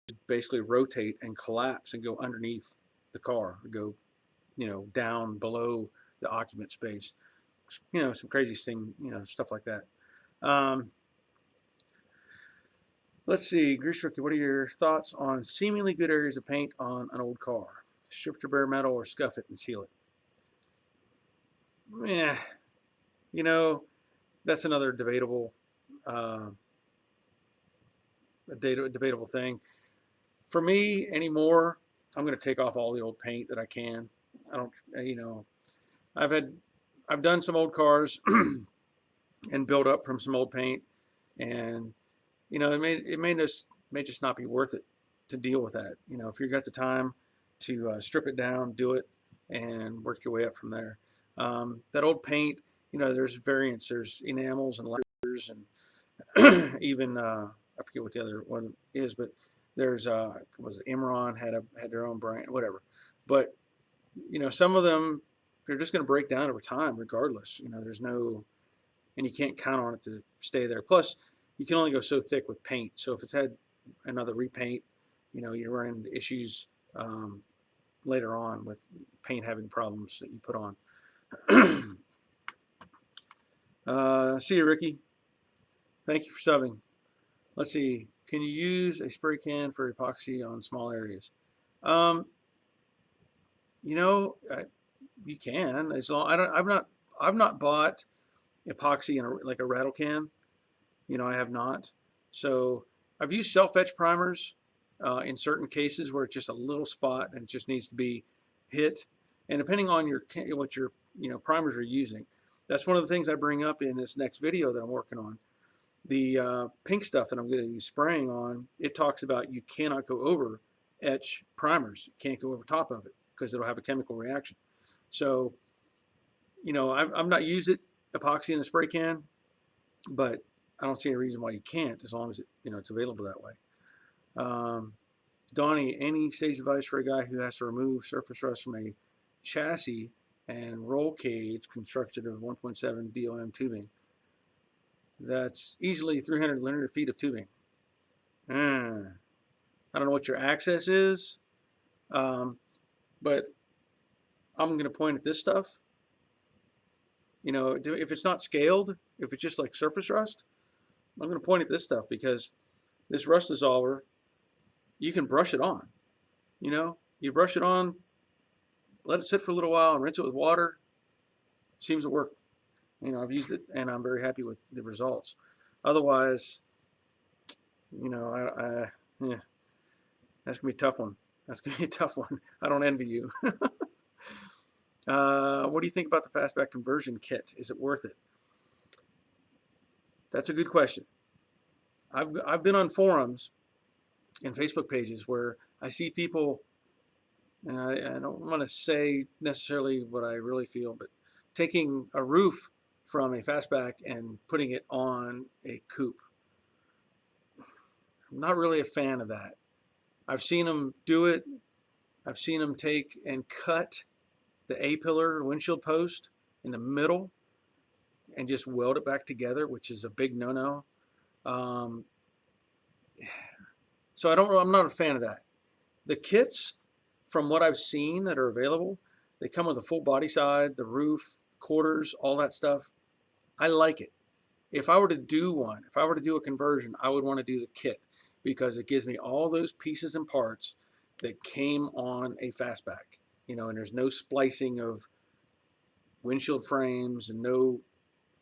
would basically rotate and collapse and go underneath the car, go, down below the occupant space. Some crazy thing, stuff like that. Let's see, Grease Rookie, what are your thoughts on seemingly good areas of paint on an old car? Strip to bare metal or scuff it and seal it? Yeah, that's another debatable, debatable thing. For me anymore, I'm going to take off all the old paint that I can. I don't, I've had, I've done some old cars and built up from some old paint, and it may just not be worth it to deal with that. If you've got the time to strip it down, do it, and work your way up from there. That old paint, there's variants. There's enamels and leathers, and even I forget what the other one is, but there's was it Imron had their own brand, whatever. But some of them, they're just going to break down over time, regardless. There's no, and you can't count on it to stay there. Plus, you can only go so thick with paint. So if it's had another repaint, you're running into issues later on with paint having problems that you put on. See you, Ricky. Thank you for subbing. Let's see. Can you use a spray can for epoxy on small areas? You can. As long I've not bought epoxy in like a rattle can. I have not. So I've used self-etch primers in certain cases where it's just a little spot and it just needs to be hit. And depending on what your primers are using, that's one of the things I bring up in this next video that I'm working on. The pink stuff that I'm going to be spraying on, it talks about you cannot go over etch primers. You can't go over top of it because it'll have a chemical reaction. So, I've not used epoxy in a spray can, but I don't see any reason why you can't, as long as it's available that way. Donnie, any sage advice for a guy who has to remove surface rust from a chassis and roll cage constructed of 1.7 DOM tubing? That's easily 300 linear feet of tubing. I don't know what your access is, but I'm going to point at this stuff. If it's not scaled, if it's just like surface rust, I'm going to point at this stuff, because this rust dissolver, you can brush it on. You brush it on, let it sit for a little while, and rinse it with water. Seems to work. I've used it, and I'm very happy with the results. Otherwise, yeah, that's gonna be a tough one. That's gonna be a tough one. I don't envy you. What do you think about the fastback conversion kit? Is it worth it? That's a good question. I've been on forums and Facebook pages where I see people, and I don't want to say necessarily what I really feel, but taking a roof from a fastback and putting it on a coupe. I'm not really a fan of that. I've seen them do it. I've seen them take and cut the A-pillar windshield post in the middle and just weld it back together, which is a big no-no. So I'm not a fan of that. The kits, from what I've seen that are available, they come with a full body side, the roof, quarters, all that stuff. I like it. If I were to do one, if I were to do a conversion, I would want to do the kit, because it gives me all those pieces and parts that came on a fastback, and there's no splicing of windshield frames and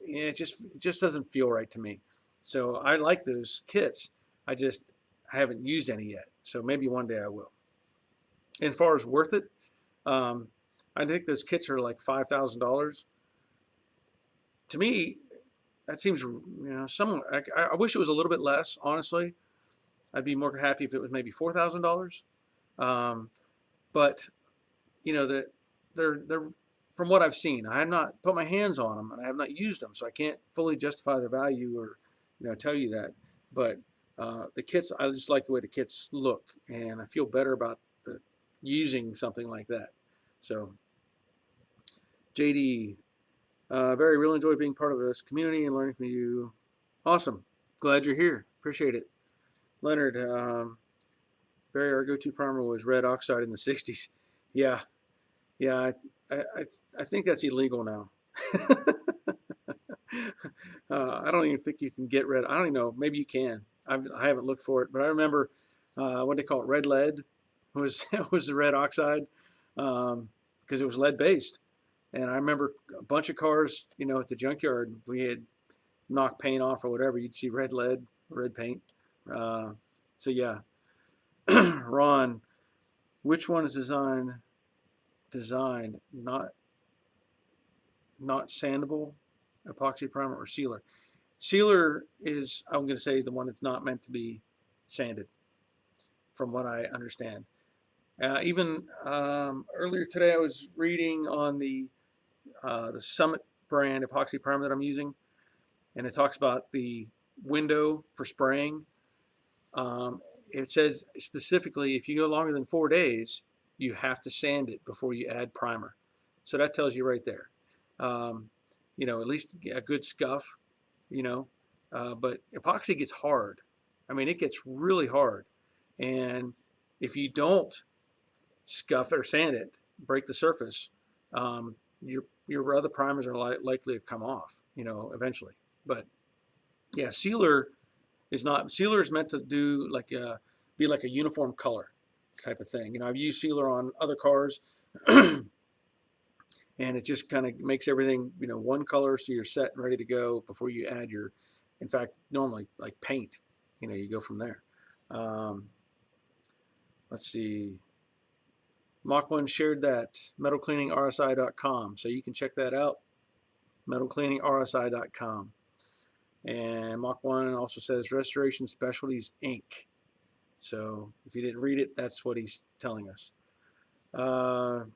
it just doesn't feel right to me. So I like those kits. I haven't used any yet. So maybe one day I will. And as far as worth it, I think those kits are like $5,000. To me, that seems, I wish it was a little bit less, honestly. I'd be more happy if it was maybe $4,000. But, they're from what I've seen. I have not put my hands on them, and I have not used them, so I can't fully justify their value or, tell you that. But the kits, I just like the way the kits look, and I feel better about using something like that. So, JD, Barry, really enjoy being part of this community and learning from you. Awesome. Glad you're here. Appreciate it. Leonard, Barry, our go-to primer was red oxide in the 60s. Yeah. I think that's illegal now. I don't even think you can get red. I don't even know. Maybe you can. I haven't looked for it, but I remember what they call it, red lead was the red oxide, because it was lead based. And I remember a bunch of cars, at the junkyard, we had knocked paint off or whatever, you'd see red lead, red paint. So yeah. Ron, which one is designed not sandable, epoxy primer or sealer? Sealer is, I'm going to say, the one that's not meant to be sanded, from what I understand. Even earlier today, I was reading on the Summit brand epoxy primer that I'm using, and it talks about the window for spraying. It says specifically if you go longer than 4 days, you have to sand it before you add primer. So that tells you right there. At least a good scuff, but epoxy gets hard. I mean, it gets really hard. And if you don't scuff it or sand it, break the surface, your other primers are likely to come off, eventually. But yeah, sealer is meant to do be like a uniform color type of thing. I've used sealer on other cars, and it just kind of makes everything one color, so you're set and ready to go before you add your. In fact, normally like paint, you go from there. Let's see. Mach 1 shared that, metalcleaningrsi.com, so you can check that out, metalcleaningrsi.com. And Mach 1 also says Restoration Specialties Inc. So if you didn't read it, that's what he's telling us. I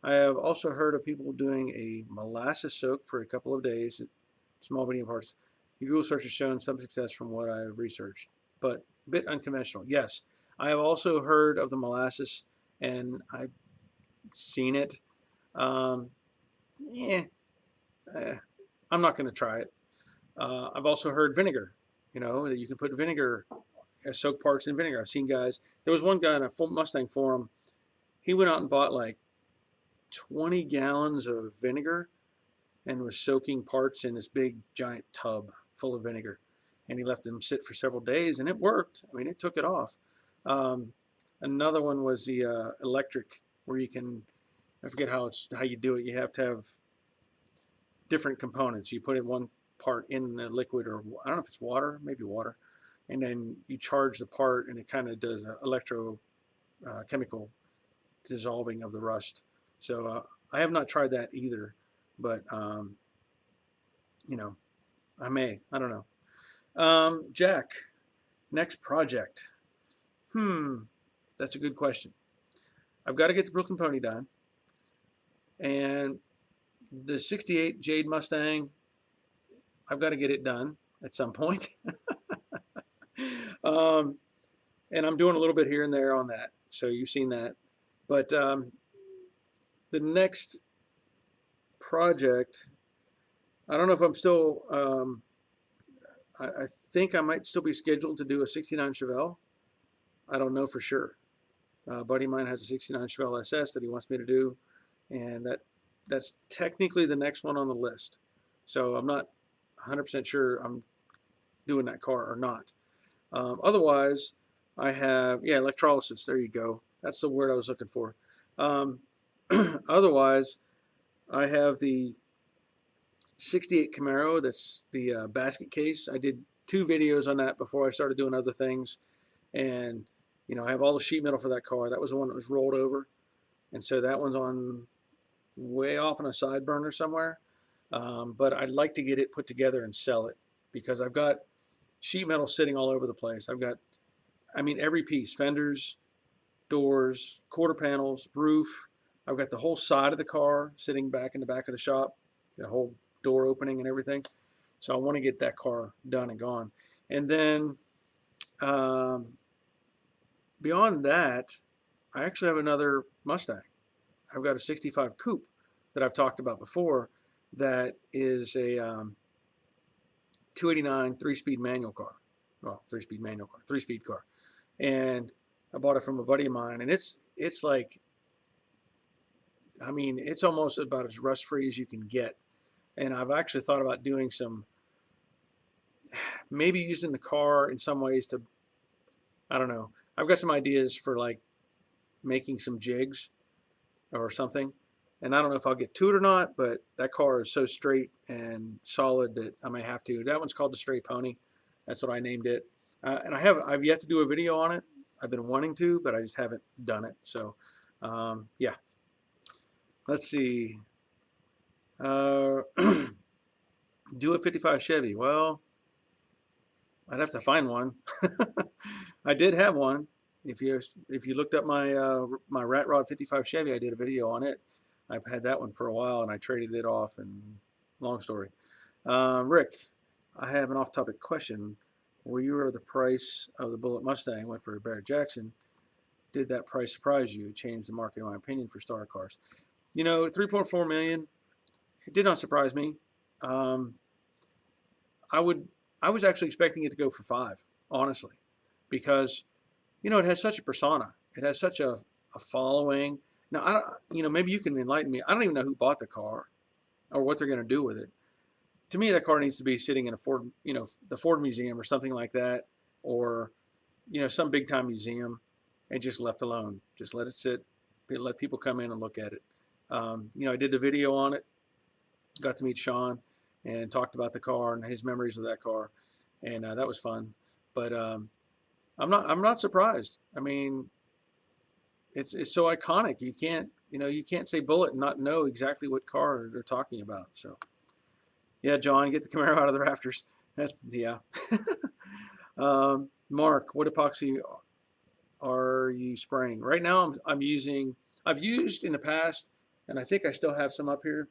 have also heard of people doing a molasses soak for a couple of days at small medium parts. The Google search has shown some success from what I have researched, but a bit unconventional. Yes, I have also heard of the molasses, and I've seen it. I'm not going to try it. I've also heard vinegar, that you can put vinegar, soak parts in vinegar. I've seen guys. There was one guy in a Mustang forum. He went out and bought like 20 gallons of vinegar and was soaking parts in this big giant tub full of vinegar. And he left them sit for several days, and it worked. I mean, it took it off. Another one was the electric, where you can, I forget how you do it. You have to have different components. You put in one part in the liquid, or I don't know if it's water, maybe water, and then you charge the part, and it kind of does an chemical dissolving of the rust. So I have not tried that either, but I don't know. Jack, next project. That's a good question. I've got to get the Brooklyn Pony done, and the '68 Jade Mustang, I've got to get it done at some point. And I'm doing a little bit here and there on that, so you've seen that. But the next project, I don't know if I'm still, I think I might still be scheduled to do a '69 Chevelle. I don't know for sure. A buddy of mine has a '69 Chevelle SS that he wants me to do, and that's technically the next one on the list. So I'm not 100% sure I'm doing that car or not. Otherwise, I have, electrolysis. There you go. That's the word I was looking for. Otherwise, I have the '68 Camaro. That's the basket case. I did 2 videos on that before I started doing other things. And, I have all the sheet metal for that car. That was the one that was rolled over. And so that one's on way off on a side burner somewhere. But I'd like to get it put together and sell it, because I've got sheet metal sitting all over the place. I've got, every piece, fenders, doors, quarter panels, roof. I've got the whole side of the car sitting back in the back of the shop, the whole door opening and everything. So I want to get that car done and gone. And then beyond that, I actually have another Mustang. I've got a '65 Coupe that I've talked about before that is a 289 3-speed manual car. Well, 3-speed manual car, 3-speed car. And I bought it from a buddy of mine, and it's like, it's almost about as rust-free as you can get. And I've actually thought about doing maybe using the car in some ways to, I don't know. I've got some ideas for like making some jigs or something. And I don't know if I'll get to it or not, but that car is so straight and solid that I may have to. That one's called the Stray Pony. That's what I named it. And I've yet to do a video on it. I've been wanting to, but I just haven't done it. So, yeah. Let's see. Uh, do a 55 Chevy. Well, I'd have to find one. I did have one. If you looked up my Rat Rod 55 Chevy, I did a video on it. I've had that one for a while, and I traded it off. And long story. Rick, I have an off-topic question. Were you or the price of the Bullitt Mustang went for Barrett Jackson? Did that price surprise you? It changed the market, in my opinion, for star cars. 3.4 million. It did not surprise me. Um, I would. I was actually expecting it to go for 5, honestly, because it has such a persona. It has such a following. Now, I don't. Maybe you can enlighten me. I don't even know who bought the car or what they're going to do with it. To me, that car needs to be sitting in a Ford, the Ford Museum or something like that, or some big time museum, and just left alone. Just let it sit. Let people come in and look at it. I did the video on it. Got to meet Sean and talked about the car and his memories of that car, and that was fun. But I'm not surprised. I mean, it's so iconic. You can't say Bullitt and not know exactly what car they're talking about. So yeah, John, get the Camaro out of the rafters. Yeah. Mark, what epoxy are you spraying right now? I've used in the past, and I think I still have some up here.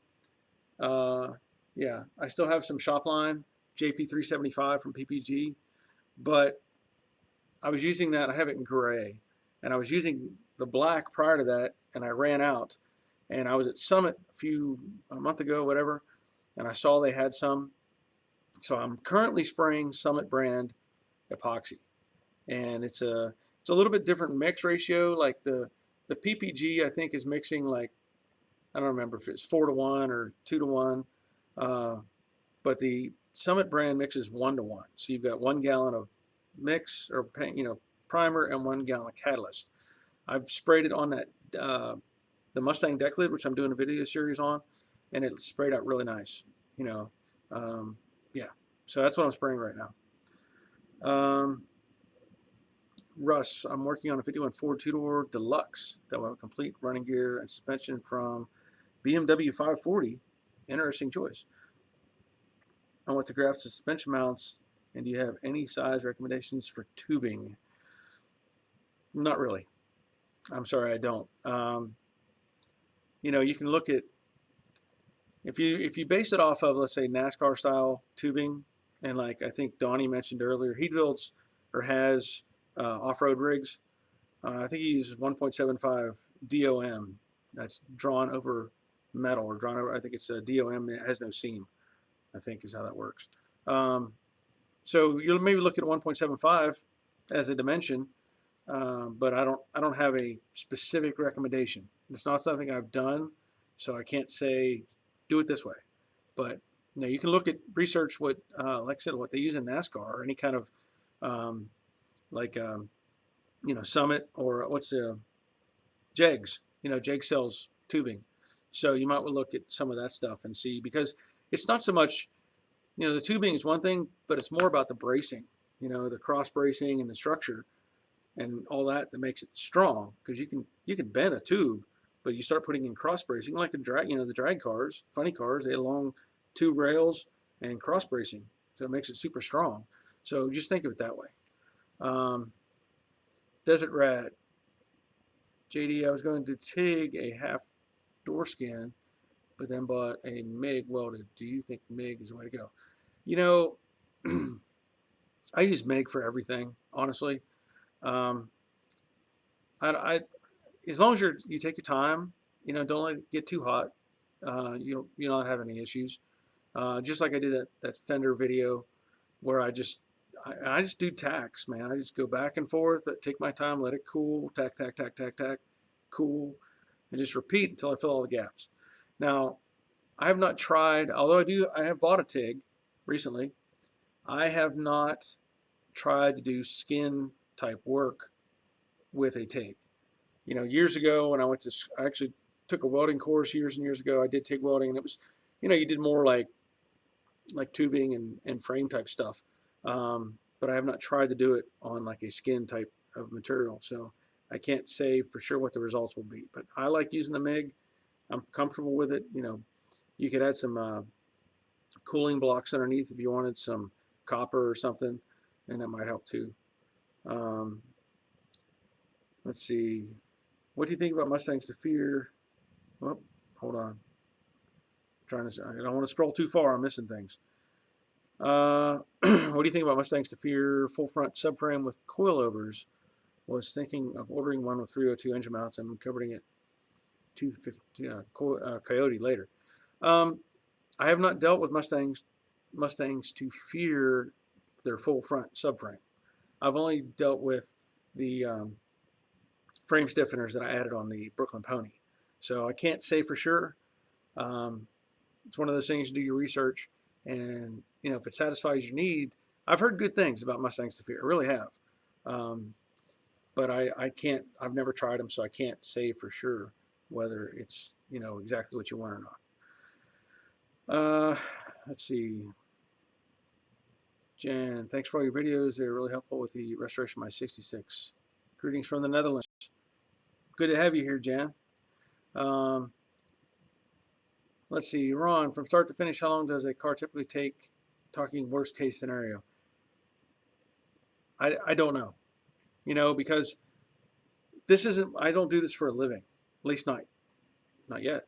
Yeah, I still have some Shopline JP375 from PPG, but I was using that. I have it in gray, and I was using the black prior to that, and I ran out. And I was at Summit a month ago, whatever, and I saw they had some. So I'm currently spraying Summit brand epoxy, and it's a little bit different mix ratio. Like the PPG, I think, is mixing like, I don't remember if it's 4-to-1 or 2-to-1, but the Summit brand mixes 1-to-1. So you've got 1 gallon of mix or primer and 1 gallon of catalyst. I've sprayed it on that the Mustang deck lid, which I'm doing a video series on, and it sprayed out really nice. Yeah. So that's what I'm spraying right now. Russ, I'm working on a 51 Ford 2-door Deluxe that will have complete running gear and suspension from BMW 540. Interesting choice. I want to graph suspension mounts, and do you have any size recommendations for tubing? Not really. I'm sorry, I don't. You can look at, if you base it off of, let's say, NASCAR style tubing, and like I think Donnie mentioned earlier, he builds or has off-road rigs. I think he uses 1.75 DOM. That's drawn over metal, or drawn over, I think it's a DOM. It has no seam, I think is how that works. So you'll maybe look at 1.75 as a dimension, but I don't have a specific recommendation. It's not something I've done, so I can't say do it this way. But you can look at research what, like I said, what they use in NASCAR, or any kind of Summit, or what's the Jegs. Jeg sells tubing, so you might look at some of that stuff and see, because it's not so much, the tubing is one thing, but it's more about the bracing, the cross bracing and the structure and all that makes it strong. Because you can bend a tube, but you start putting in cross bracing, like a drag, the drag cars, funny cars, they had long tube rails and cross bracing, so it makes it super strong. So just think of it that way. Desert Rat, JD, I was going to TIG a half door skin, but then bought a MIG welded. Do you think MIG is the way to go? I use MIG for everything, honestly. As long as you take your time, don't let it get too hot. You'll not have any issues. Just like I did that fender video, where I just do tacks, man. I just go back and forth, take my time, let it cool, tack, tack, tack, tack, tack, cool, and just repeat until I fill all the gaps. Now, I have not tried, although I have bought a TIG recently. I have not tried to do skin type work with a TIG. Years ago when I actually took a welding course years and years ago, I did TIG welding, and it was, you did more like tubing and frame type stuff. But I have not tried to do it on like a skin type of material. So I can't say for sure what the results will be. But I like using the MIG. I'm comfortable with it. You could add some cooling blocks underneath if you wanted some copper or something, and that might help too. Let's see. What do you think about Mustangs to fear? Well, hold on. I don't want to scroll too far. I'm missing things. What do you think about Mustangs to fear full front subframe with coilovers? Was thinking of ordering one with 302 engine mounts and converting it to Coyote later. I have not dealt with Mustangs to fear their full front subframe. I've only dealt with the frame stiffeners that I added on the Brooklyn Pony. So I can't say for sure. It's one of those things, you do your research, and if it satisfies your need. I've heard good things about Mustangs to fear. I really have. But I can't, I've never tried them, so I can't say for sure whether it's, exactly what you want or not. Let's see. Jan, thanks for all your videos. They're really helpful with the restoration of my 66. Greetings from the Netherlands. Good to have you here, Jan. Let's see, Ron, from start to finish, how long does a car typically take, talking worst case scenario? I don't know, because this isn't, I don't do this for a living, at least not yet.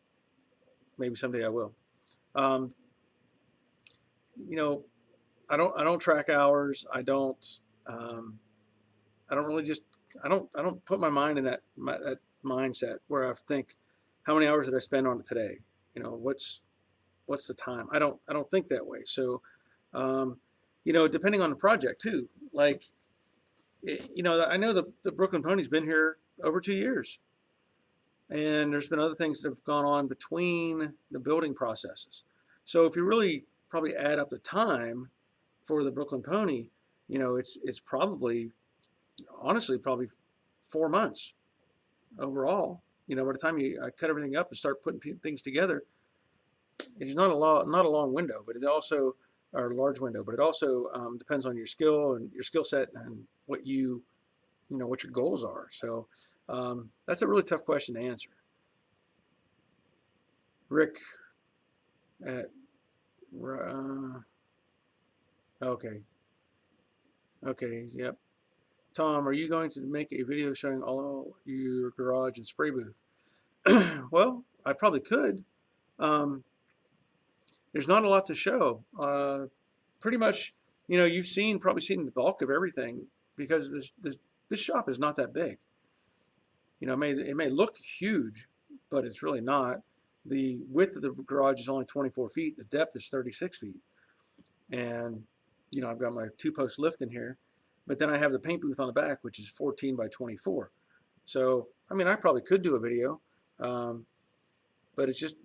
Maybe someday I will. I don't track hours. I don't really I don't put my mind in that mindset where I think, how many hours did I spend on it today? What's the time? I don't think that way. So, depending on the project too, like, I know the Brooklyn Pony's been here over 2 years, and there's been other things that have gone on between the building processes. So if you really probably add up the time for the Brooklyn Pony, it's probably, honestly, probably 4 months overall. By the time I cut everything up and start putting things together, it's not a long window, but it also, or a large window, but it also depends on your skill and your skill set and what what your goals are. So that's a really tough question to answer. Rick at okay, yep. Tom, are you going to make a video showing all your garage and spray booth? Well, I probably could. There's not a lot to show. Pretty much, you've probably seen the bulk of everything, because this shop is not that big. It may look huge, but it's really not. The width of the garage is only 24 feet. The depth is 36 feet. And, I've got my 2-post lift in here, but then I have the paint booth on the back, which is 14 by 24. So, I probably could do a video, but it's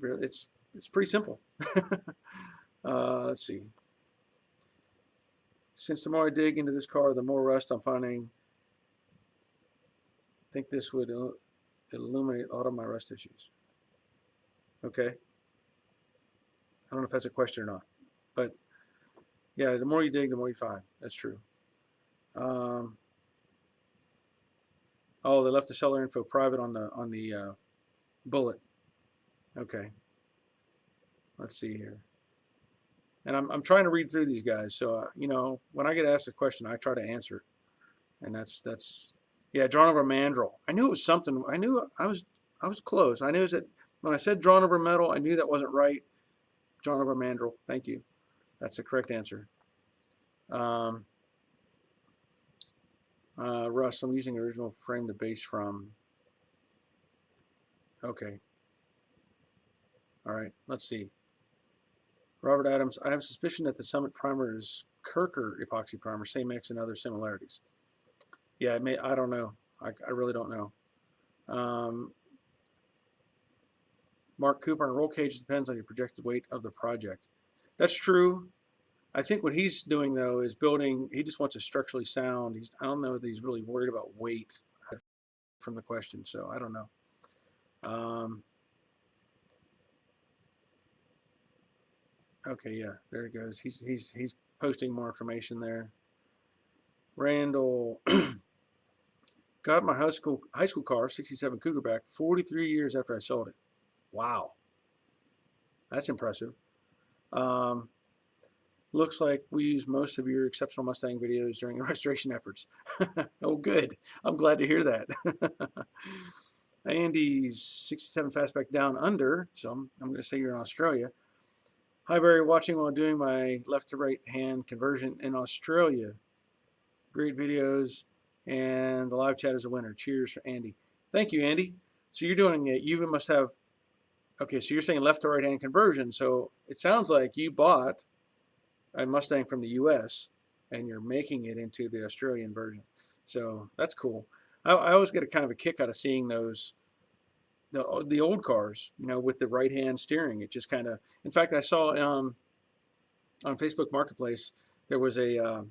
pretty simple. Let's see. Since the more I dig into this car, the more rust I'm finding. I think this would illuminate all of my rust issues. Okay. I don't know if that's a question or not, but yeah, the more you dig, the more you find. That's true. Oh, they left the seller info private on the bullet. Okay. Let's see here. And I'm trying to read through these guys, so when I get asked a question, I try to answer it. And that's yeah, drawn over mandrel. I knew it was something. I knew I was close. I knew that when I said drawn over metal, I knew that wasn't right. Drawn over mandrel. Thank you. That's the correct answer. Russ, I'm using original frame to base from. Okay. All right. Let's see. Robert Adams, I have suspicion that the Summit primer is Kirker epoxy primer, same mix and other similarities. Yeah, I don't know. I really don't know. Mark Cooper, on roll cage depends on your projected weight of the project. That's true. I think what he's doing, though, is building, he just wants a structurally sound. I don't know that he's really worried about weight from the question, so I don't know. Okay, yeah, there he goes. He's posting more information there. Randall, Got my high school car, 67 Cougar back 43 years after I sold it. Wow, that's impressive. Um, Looks like we used most of your exceptional Mustang videos during the restoration efforts. Oh, good. I'm glad to hear that. Andy's 67 Fastback Down Under, so I'm going to say you're in Australia. Hi, Barry, watching while doing my left to right hand conversion in Australia. Great videos, and the live chat is a winner. Cheers for Andy. Thank you, Andy. So you're doing it. You must have, okay, so you're saying left to right hand conversion. So it sounds like you bought a Mustang from the US and you're making it into the Australian version. So that's cool. I always get a kind of a kick out of seeing those, the old cars, with the right hand steering. It just kind of, in fact, I saw on Facebook Marketplace, there was a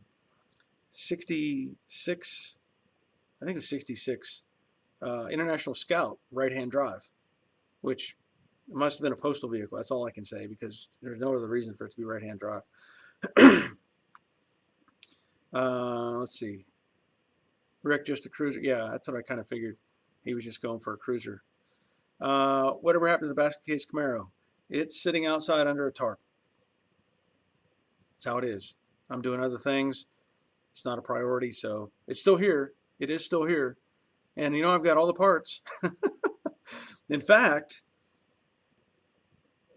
66, I think it was 66, International Scout right hand drive, which must have been a postal vehicle. That's all I can say because there's no other reason for it to be right hand drive. Let's see. Rick, just a cruiser. Yeah, that's what I kind of figured. He was just going for a cruiser. Whatever happened to the basket case Camaro? It's sitting outside under a tarp. That's how it is. I'm doing other things. It's not a priority, so it's still here. It is still here. And I've got all the parts. In fact,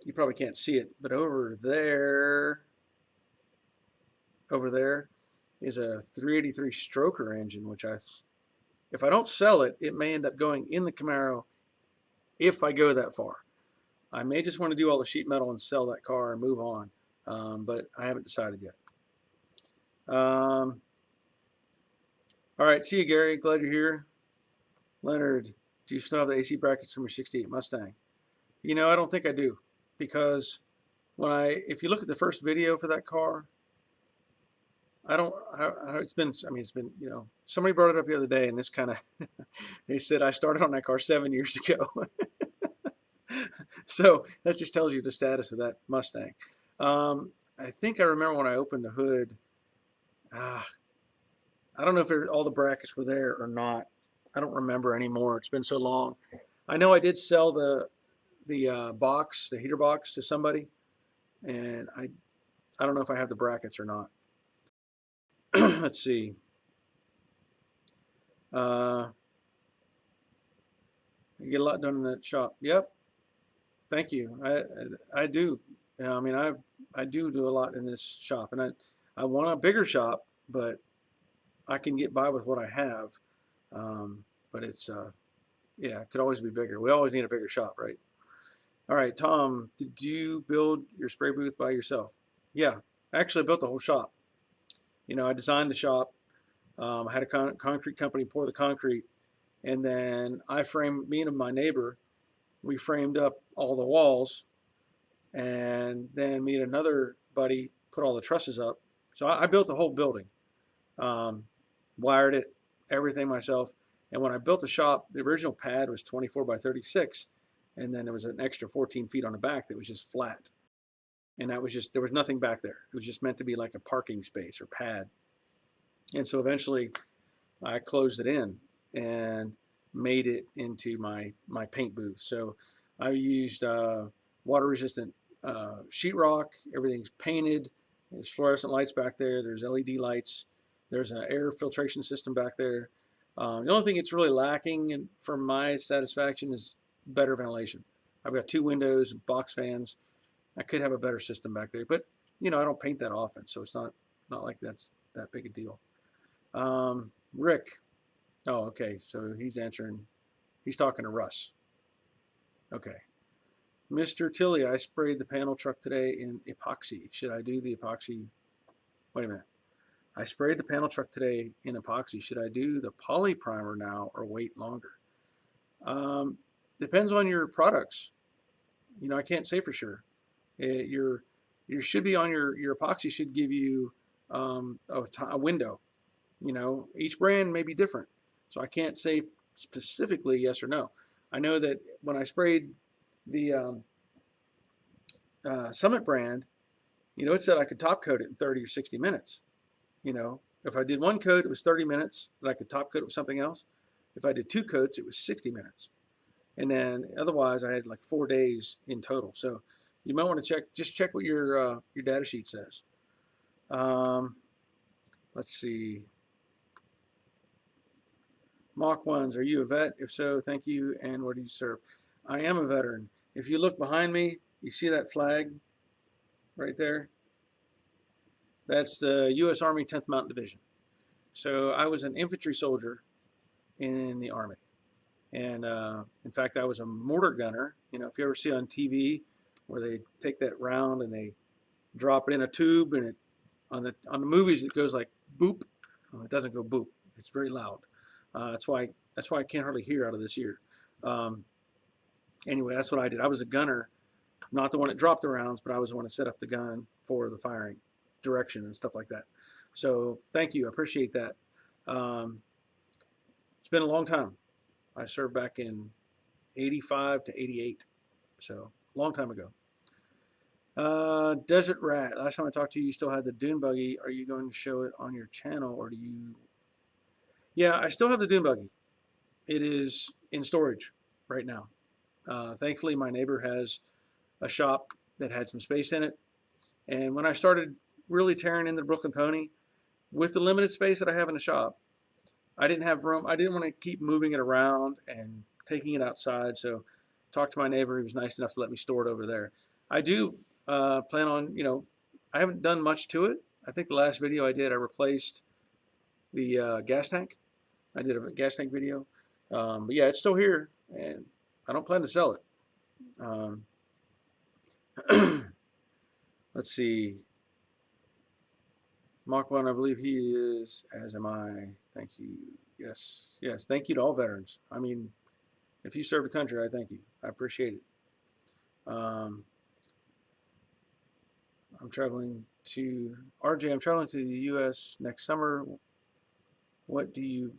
you probably can't see it, but over there is a 383 stroker engine, which if I don't sell it, it may end up going in the Camaro if I go that far. I may just want to do all the sheet metal and sell that car and move on, but I haven't decided yet. All right, see you, Gary. Glad you're here. Leonard, do you still have the AC brackets from your 68 Mustang? I don't think I do, because if you look at the first video for that car, it's been, somebody brought it up the other day, and this kind of, they said I started on that car 7 years ago. So that just tells you the status of that Mustang. I think I remember when I opened the hood, I don't know if all the brackets were there or not. I don't remember anymore. It's been so long. I know I did sell the box, the heater box, to somebody, and I don't know if I have the brackets or not. Let's see. You get a lot done in that shop. Yep. Thank you. I do. I do a lot in this shop, and I want a bigger shop, but I can get by with what I have. But it's yeah, it could always be bigger. We always need a bigger shop, right? All right, Tom, did you build your spray booth by yourself? Yeah, actually I built the whole shop. I designed the shop. I had a concrete company pour the concrete, and then me and my neighbor, we framed up all the walls, and then me and another buddy put all the trusses up. So I built the whole building, wired it, everything myself. And when I built the shop, the original pad was 24 by 36, and then there was an extra 14 feet on the back that was just flat. And that was there was nothing back there. It was just meant to be like a parking space or pad. And so eventually I closed it in and made it into my paint booth. So I used water resistant sheetrock. Everything's painted. There's fluorescent lights back there. There's LED lights. There's an air filtration system back there. The only thing it's really lacking, for my satisfaction, is better ventilation. I've got 2 windows, box fans. I could have a better system back there, but I don't paint that often, so it's not like that's that big a deal. Rick, oh, okay, so he's talking to Russ. Okay. Mr. Tilly, I sprayed the panel truck today in epoxy. Should I do the epoxy? Wait a minute. I sprayed the panel truck today in epoxy. Should I do the poly primer now or wait longer? Depends on your products. I can't say for sure. You should be on your epoxy should give you a window. Each brand may be different, so I can't say specifically yes or no. I know that when I sprayed the Summit brand, it said I could top coat it in 30 or 60 minutes. If I did one coat, it was 30 minutes that I could top coat it with something else. If I did 2 coats, it was 60 minutes. And then otherwise I had like 4 days in total. So you might want to just check what your data sheet says. Let's see. Mach 1s, are you a vet? If so, thank you. And where do you serve? I am a veteran. If you look behind me, you see that flag right there? That's the U.S. Army 10th Mountain Division. So I was an infantry soldier in the Army. And in fact, I was a mortar gunner. You know, if you ever see on TV where they take that round and they drop it in a tube, and it on the movies it goes like boop. Well, it doesn't go boop. It's very loud. That's why I can't hardly hear out of this ear. Anyway, that's what I did. I was a gunner, not the one that dropped the rounds, but I was the one that set up the gun for the firing direction and stuff like that. So thank you. I appreciate that. It's been a long time. I served back in 85 to 88. So long time ago. Desert Rat. Last time I talked to you, you still had the dune buggy. Are you going to show it on your channel, or do you? Yeah, I still have the dune buggy. It is in storage right now. Thankfully, my neighbor has a shop that had some space in it. And when I started really tearing in the Brooklyn Pony, with the limited space that I have in the shop, I didn't have room. I didn't want to keep moving it around and taking it outside. So talked to my neighbor. He was nice enough to let me store it over there. I do plan on, I haven't done much to it. I think the last video I did, I replaced the gas tank. I did a gas tank video. But yeah, it's still here, and I don't plan to sell it. Let's see. Mach 1, I believe he is, as am I. Thank you. Yes, yes. Thank you to all veterans. I mean, if you serve the country, I thank you. I appreciate it. I'm traveling to, RJ, I'm traveling to the U.S. next summer. What do you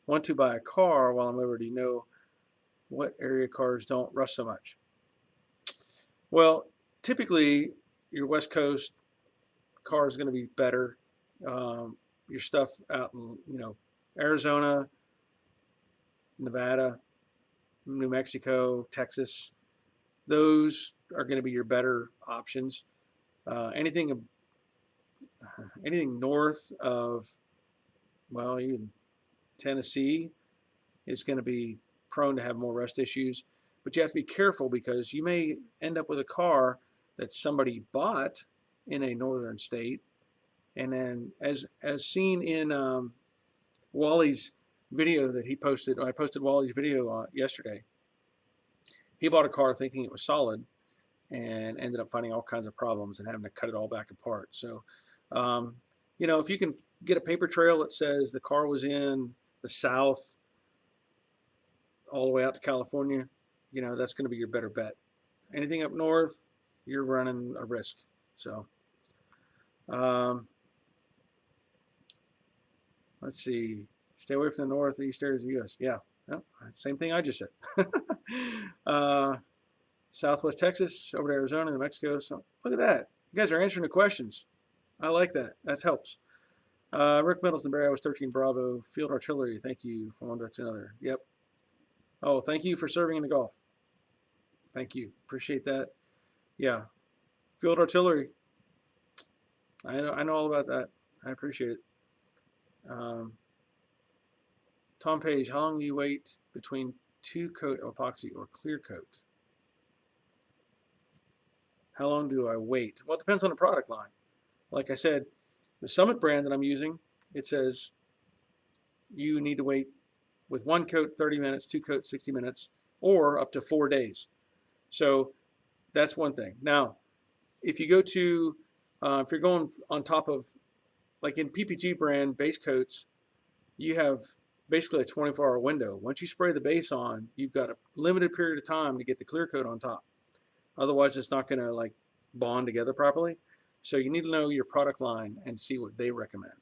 want to buy a car while I'm over? Do you know what area cars don't rust so much? Well, typically, your West Coast car is going to be better. Your stuff out in, Arizona, Nevada, New Mexico, Texas, those are going to be your better options. Anything north of, well, even Tennessee is going to be prone to have more rust issues. But you have to be careful, because you may end up with a car that somebody bought in a northern state, and then as seen in Wally's video that he posted, I posted Wally's video yesterday. He bought a car thinking it was solid, and ended up finding all kinds of problems and having to cut it all back apart. So, if you can get a paper trail that says the car was in the South all the way out to California, that's going to be your better bet. Anything up north, you're running a risk. So, let's see. Stay away from the northeast areas of the U.S. Yeah, same thing I just said. Southwest Texas, over to Arizona, New Mexico. So look at that. You guys are answering the questions. I like that. That helps. Rick Middleton, Barry, I was 13 Bravo, Field Artillery. Thank you from one to another. Yep. Oh, thank you for serving in the Gulf. Thank you. Appreciate that. Yeah. Field Artillery. I know all about that. I appreciate it. Tom Page, how long do you wait between 2-coat epoxy or clear coat? How long do I wait? Well, it depends on the product line. Like I said, the Summit brand that I'm using, it says you need to wait with 1 coat 30 minutes, 2 coats 60 minutes, or up to 4 days. So that's one thing. Now, if you go to, if you're going on top of, like in PPG brand base coats, you have basically a 24-hour window. Once you spray the base on, you've got a limited period of time to get the clear coat on top. Otherwise, it's not going to bond together properly. So you need to know your product line and see what they recommend.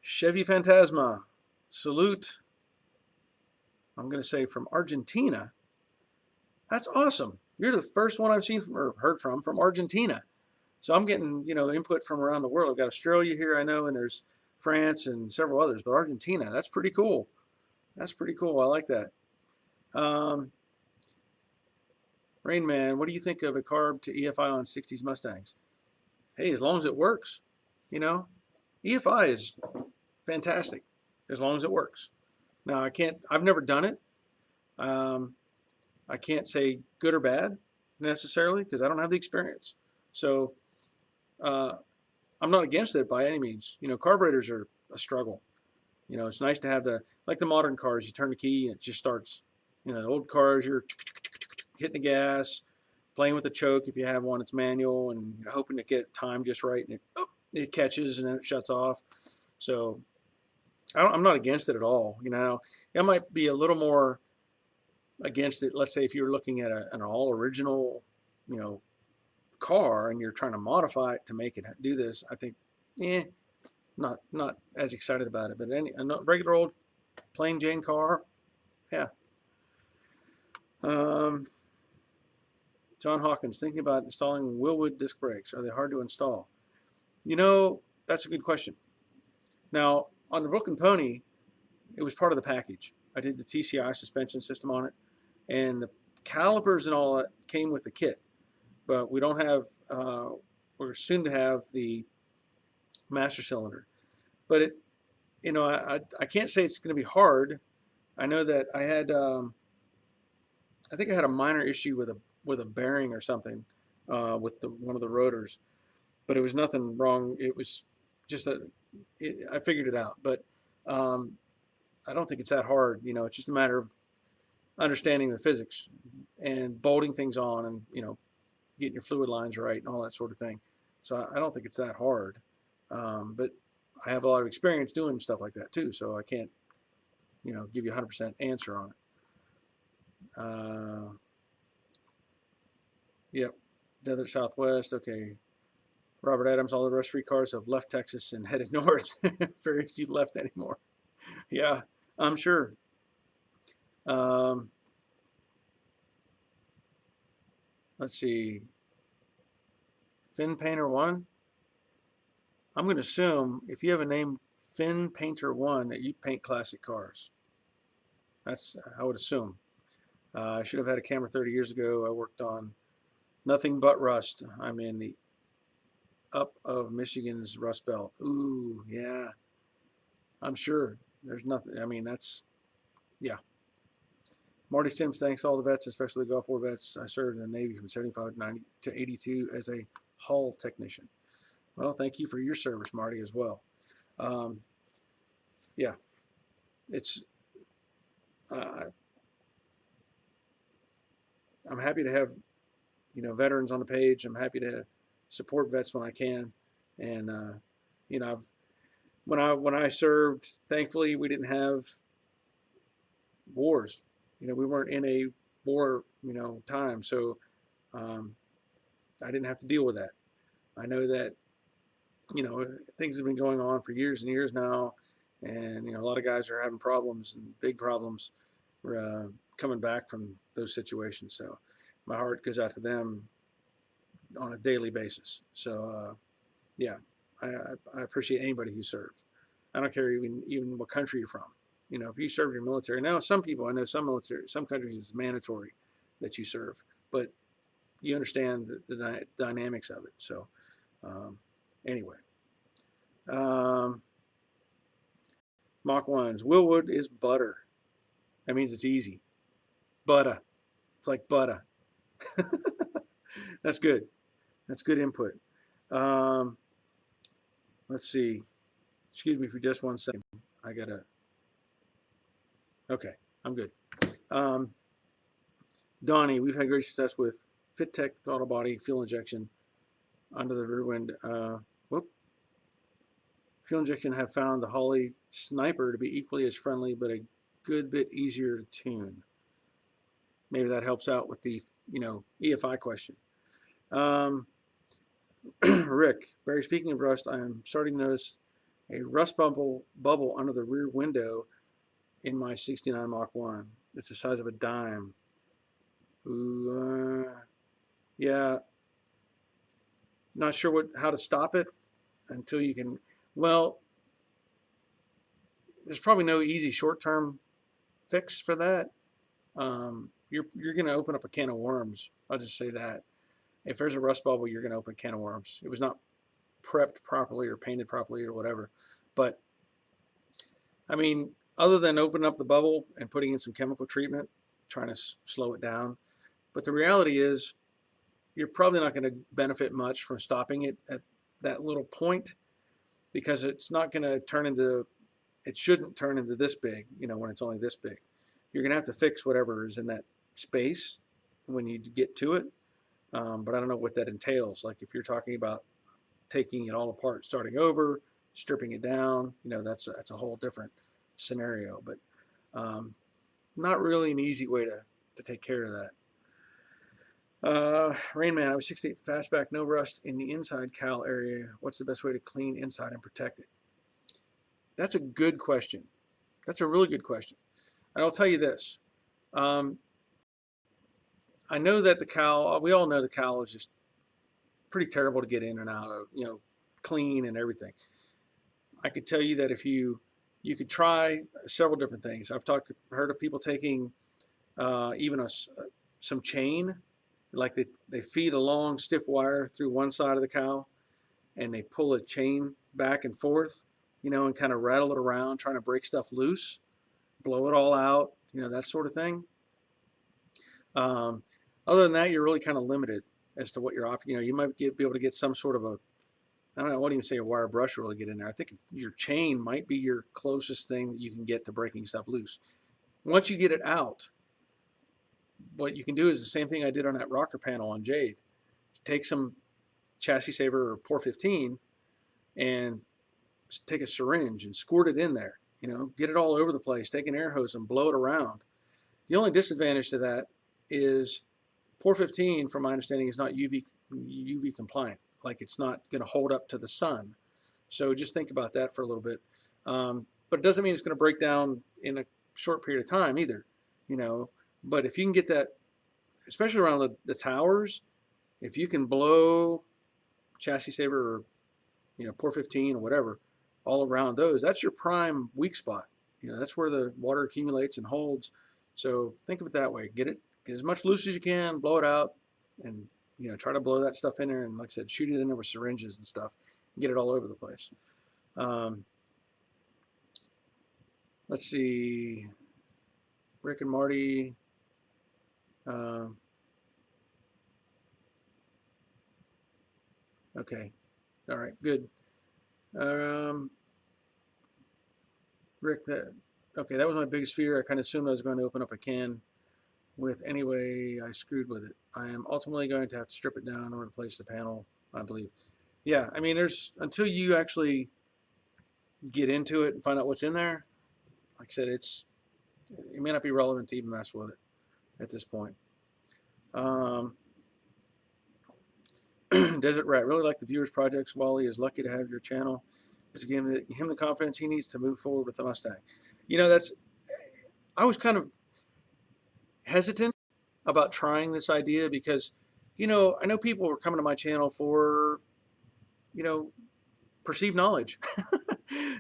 Chevy Fantasma, salute. I'm going to say from Argentina. That's awesome. You're the first one I've seen or heard from Argentina. So I'm getting, input from around the world. I've got Australia here, I know, and there's France and several others, but Argentina, that's pretty cool. That's pretty cool. I like that. Um, Rain Man, what do you think of a carb to EFI on 60s Mustangs? Hey, as long as it works, you know, EFI is fantastic as long as it works. Now, I've never done it. Um, I can't say good or bad necessarily because I don't have the experience. So uh, I'm not against it by any means. Carburetors are a struggle. It's nice to have like the modern cars, you turn the key and it just starts. The old cars, you're hitting the gas, playing with the choke if you have one, it's manual, and you're hoping to get time just right, and it catches and then it shuts off. So I'm not against it at all. I might be a little more against it. Let's say if you were looking at an all original, car, and you're trying to modify it to make it do this. I think, not as excited about it. But a regular old plain Jane car, yeah. John Hawkins, thinking about installing Willwood disc brakes. Are they hard to install? That's a good question. Now, on the Broken Pony, it was part of the package. I did the TCI suspension system on it, and the calipers and all that came with the kit. But we don't have, we're soon to have the master cylinder. But I can't say it's going to be hard. I know that I think I had a minor issue with a bearing or something with one of the rotors, but it was nothing wrong. It was just I figured it out. But I don't think it's that hard. It's just a matter of understanding the physics and bolting things on, and getting your fluid lines right and all that sort of thing. So I don't think it's that hard. But I have a lot of experience doing stuff like that too, so I can't give you a 100% answer on it. Yep, Desert Southwest. Okay, Robert Adams. All the rust-free cars have left Texas and headed north. Very few left anymore. Yeah, I'm sure. Let's see. Finn Painter 1. I'm going to assume if you have a name Finn Painter 1 that you paint classic cars. That's, I would assume. I should have had a camera 30 years ago. I worked on nothing but rust. I'm in the up of Michigan's Rust Belt. Ooh, yeah. I'm sure. There's nothing. I mean, yeah. Marty Sims, thanks all the vets, especially the Gulf War vets. I served in the Navy from 75 to 82 as a hull technician. Well, thank you for your service, Marty, as well. Yeah, it's. I'm happy to have, veterans on the page. I'm happy to support vets when I can, and when I served, thankfully we didn't have wars. We weren't in a war, time, so I didn't have to deal with that. I know that, things have been going on for years and years now, and a lot of guys are having problems and big problems coming back from those situations. So my heart goes out to them on a daily basis. So yeah, I appreciate anybody who served. I don't care even what country you're from. If you serve your military. Now, some people, I know some countries it's mandatory that you serve, but you understand the dynamics of it. So anyway, Mach 1s. Willwood is butter. That means it's easy. Butter. It's like butter. That's good. That's good input. Let's see. Excuse me for just 1 second. I gotta. Okay, I'm good. Donnie, we've had great success with FitTech throttle body fuel injection under the rear wind. Fuel injection have found the Holley Sniper to be equally as friendly, but a good bit easier to tune. Maybe that helps out with the EFI question. Rick, Barry, speaking of rust, I'm starting to notice a rust bubble under the rear window in my 69 Mach 1. It's the size of a dime. Ooh, yeah. Not sure how to stop it until you can. Well, there's probably no easy short-term fix for that. You're going to open up a can of worms. I'll just say that. If there's a rust bubble, you're going to open a can of worms. It was not prepped properly or painted properly or whatever. But I mean, other than opening up the bubble and putting in some chemical treatment, trying to slow it down. But the reality is, you're probably not going to benefit much from stopping it at that little point, because it's not going to turn into, it shouldn't turn into this big, when it's only this big. You're going to have to fix whatever is in that space when you get to it. But I don't know what that entails. Like if you're talking about taking it all apart, starting over, stripping it down, that's a whole different scenario. But not really an easy way to take care of that. Rain Man, I was 68 fastback, no rust in the inside cowl area. What's the best way to clean inside and protect it? That's a good question. That's a really good question. And I'll tell you this. I know that the cowl, we all know the cowl is just pretty terrible to get in and out of, clean and everything. I could tell you that if you could try several different things. I've heard of people taking even some chain, like they feed a long stiff wire through one side of the cowl and they pull a chain back and forth, and kind of rattle it around, trying to break stuff loose, blow it all out, that sort of thing. Other than that, you're really kind of limited as to what your option. You might be able to get some sort of I don't know, I wouldn't even say a wire brush will really get in there. I think your chain might be your closest thing that you can get to breaking stuff loose. Once you get it out, what you can do is the same thing I did on that rocker panel on Jade. Take some chassis saver or Pour 15 and take a syringe and squirt it in there. Get it all over the place. Take an air hose and blow it around. The only disadvantage to that is Pour 15, from my understanding, is not UV compliant. Like it's not going to hold up to the sun. So just think about that for a little bit. But it doesn't mean it's going to break down in a short period of time either. But if you can get that, especially around the towers, if you can blow chassis saver or Pour 15 or whatever all around those, that's your prime weak spot. That's where the water accumulates and holds. So think of it that way. Get as much loose as you can, blow it out, and try to blow that stuff in there. And like I said, shoot it in there with syringes and stuff, and get it all over the place. Let's see, Rick and Marty. Okay, all right, good. Rick, that was my biggest fear. I kind of assumed I was going to open up a can with anyway. I screwed with it. I am ultimately going to have to strip it down and replace the panel, I believe. Yeah, I mean, until you actually get into it and find out what's in there, like I said, it may not be relevant to even mess with it at this point. Desert Rat, really like the viewers' projects. Wally is lucky to have your channel. It's giving him the confidence he needs to move forward with the Mustang. I was kind of hesitant about trying this idea because, I know people were coming to my channel for, perceived knowledge.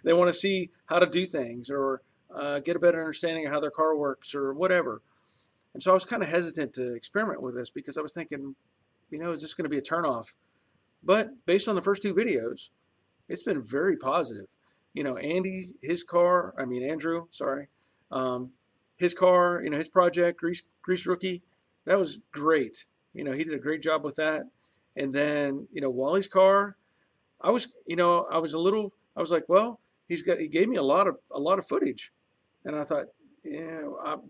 They want to see how to do things or get a better understanding of how their car works or whatever. And so I was kind of hesitant to experiment with this because I was thinking, is this going to be a turnoff? But based on the first two videos, it's been very positive. Andrew, sorry. His car, his project, Grease Rookie, that was great. He did a great job with that. And then, Wally's car, I was like, well, he gave me a lot of footage. And I thought,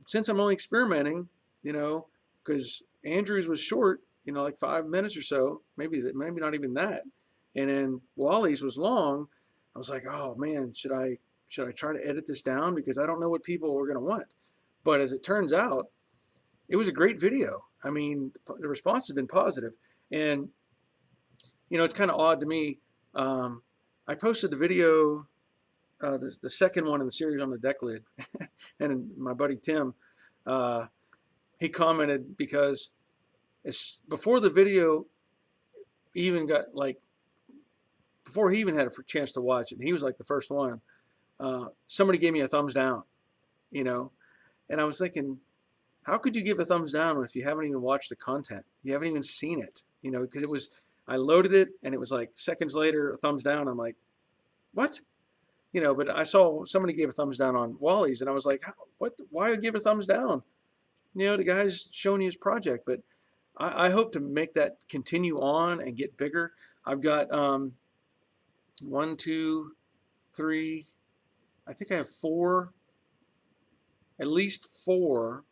since I'm only experimenting, because Andrew's was short, like 5 minutes or so, maybe not even that. And then Wally's was long. I was like, oh man, should I try to edit this down? Because I don't know what people are going to want. But as it turns out, it was a great video. I mean, the response has been positive. And, it's kind of odd to me. I posted the video, the second one in the series on the deck lid. And my buddy Tim, he commented because before the video even got like, before he even had a chance to watch it, he was like the first one. Somebody gave me a thumbs down, you know, and I was thinking, how could you give a thumbs down if you haven't even watched the content? You haven't even seen it, you know, because it was, I loaded it and it was like seconds later, a thumbs down. I'm like, what? You know, but I saw somebody gave a thumbs down on Wally's and I was like, what? Why give a thumbs down? You know, the guy's showing you his project, but I hope to make that continue on and get bigger. I've got one, two, three, I think I have four, at least four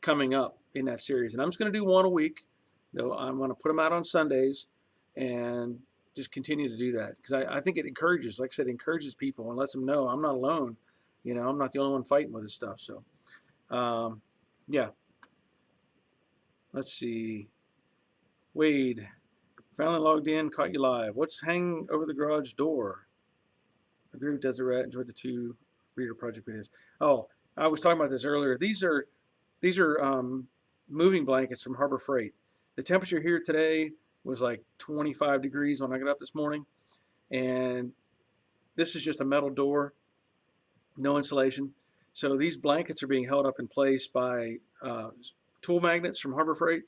coming up in that series. And I'm just going to do one a week, though I'm going to put them out on Sundays and just continue to do that. Because I think it encourages, like I said, encourages people and lets them know I'm not alone. You know, I'm not the only one fighting with this stuff. So, yeah. Let's see. Wade, finally logged in, caught you live. What's hanging over the garage door? Agree with Deseret, enjoyed the 2 reader project videos. Oh, I was talking about this earlier. These are moving blankets from Harbor Freight. The temperature here today was like 25 degrees when I got up this morning. And this is just a metal door, no insulation. So these blankets are being held up in place by tool magnets from Harbor Freight,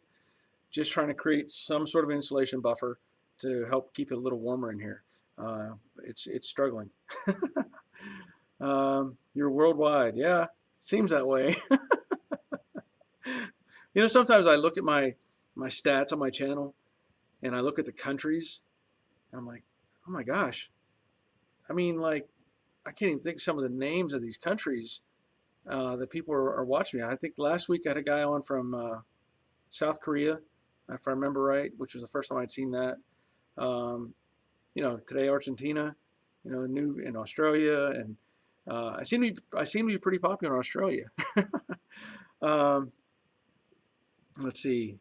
just trying to create some sort of insulation buffer to help keep it a little warmer in here. It's struggling. You're worldwide. Yeah, seems that way. You know, sometimes I look at my stats on my channel and I look at the countries and I'm like, oh my gosh. I mean, like, I can't even think of some of the names of these countries that people are watching me. I think last week I had a guy on from South Korea, if I remember right, which was the first time I'd seen that. You know, today Argentina, you know, new in Australia, and I seem to be pretty popular in Australia. Let's see.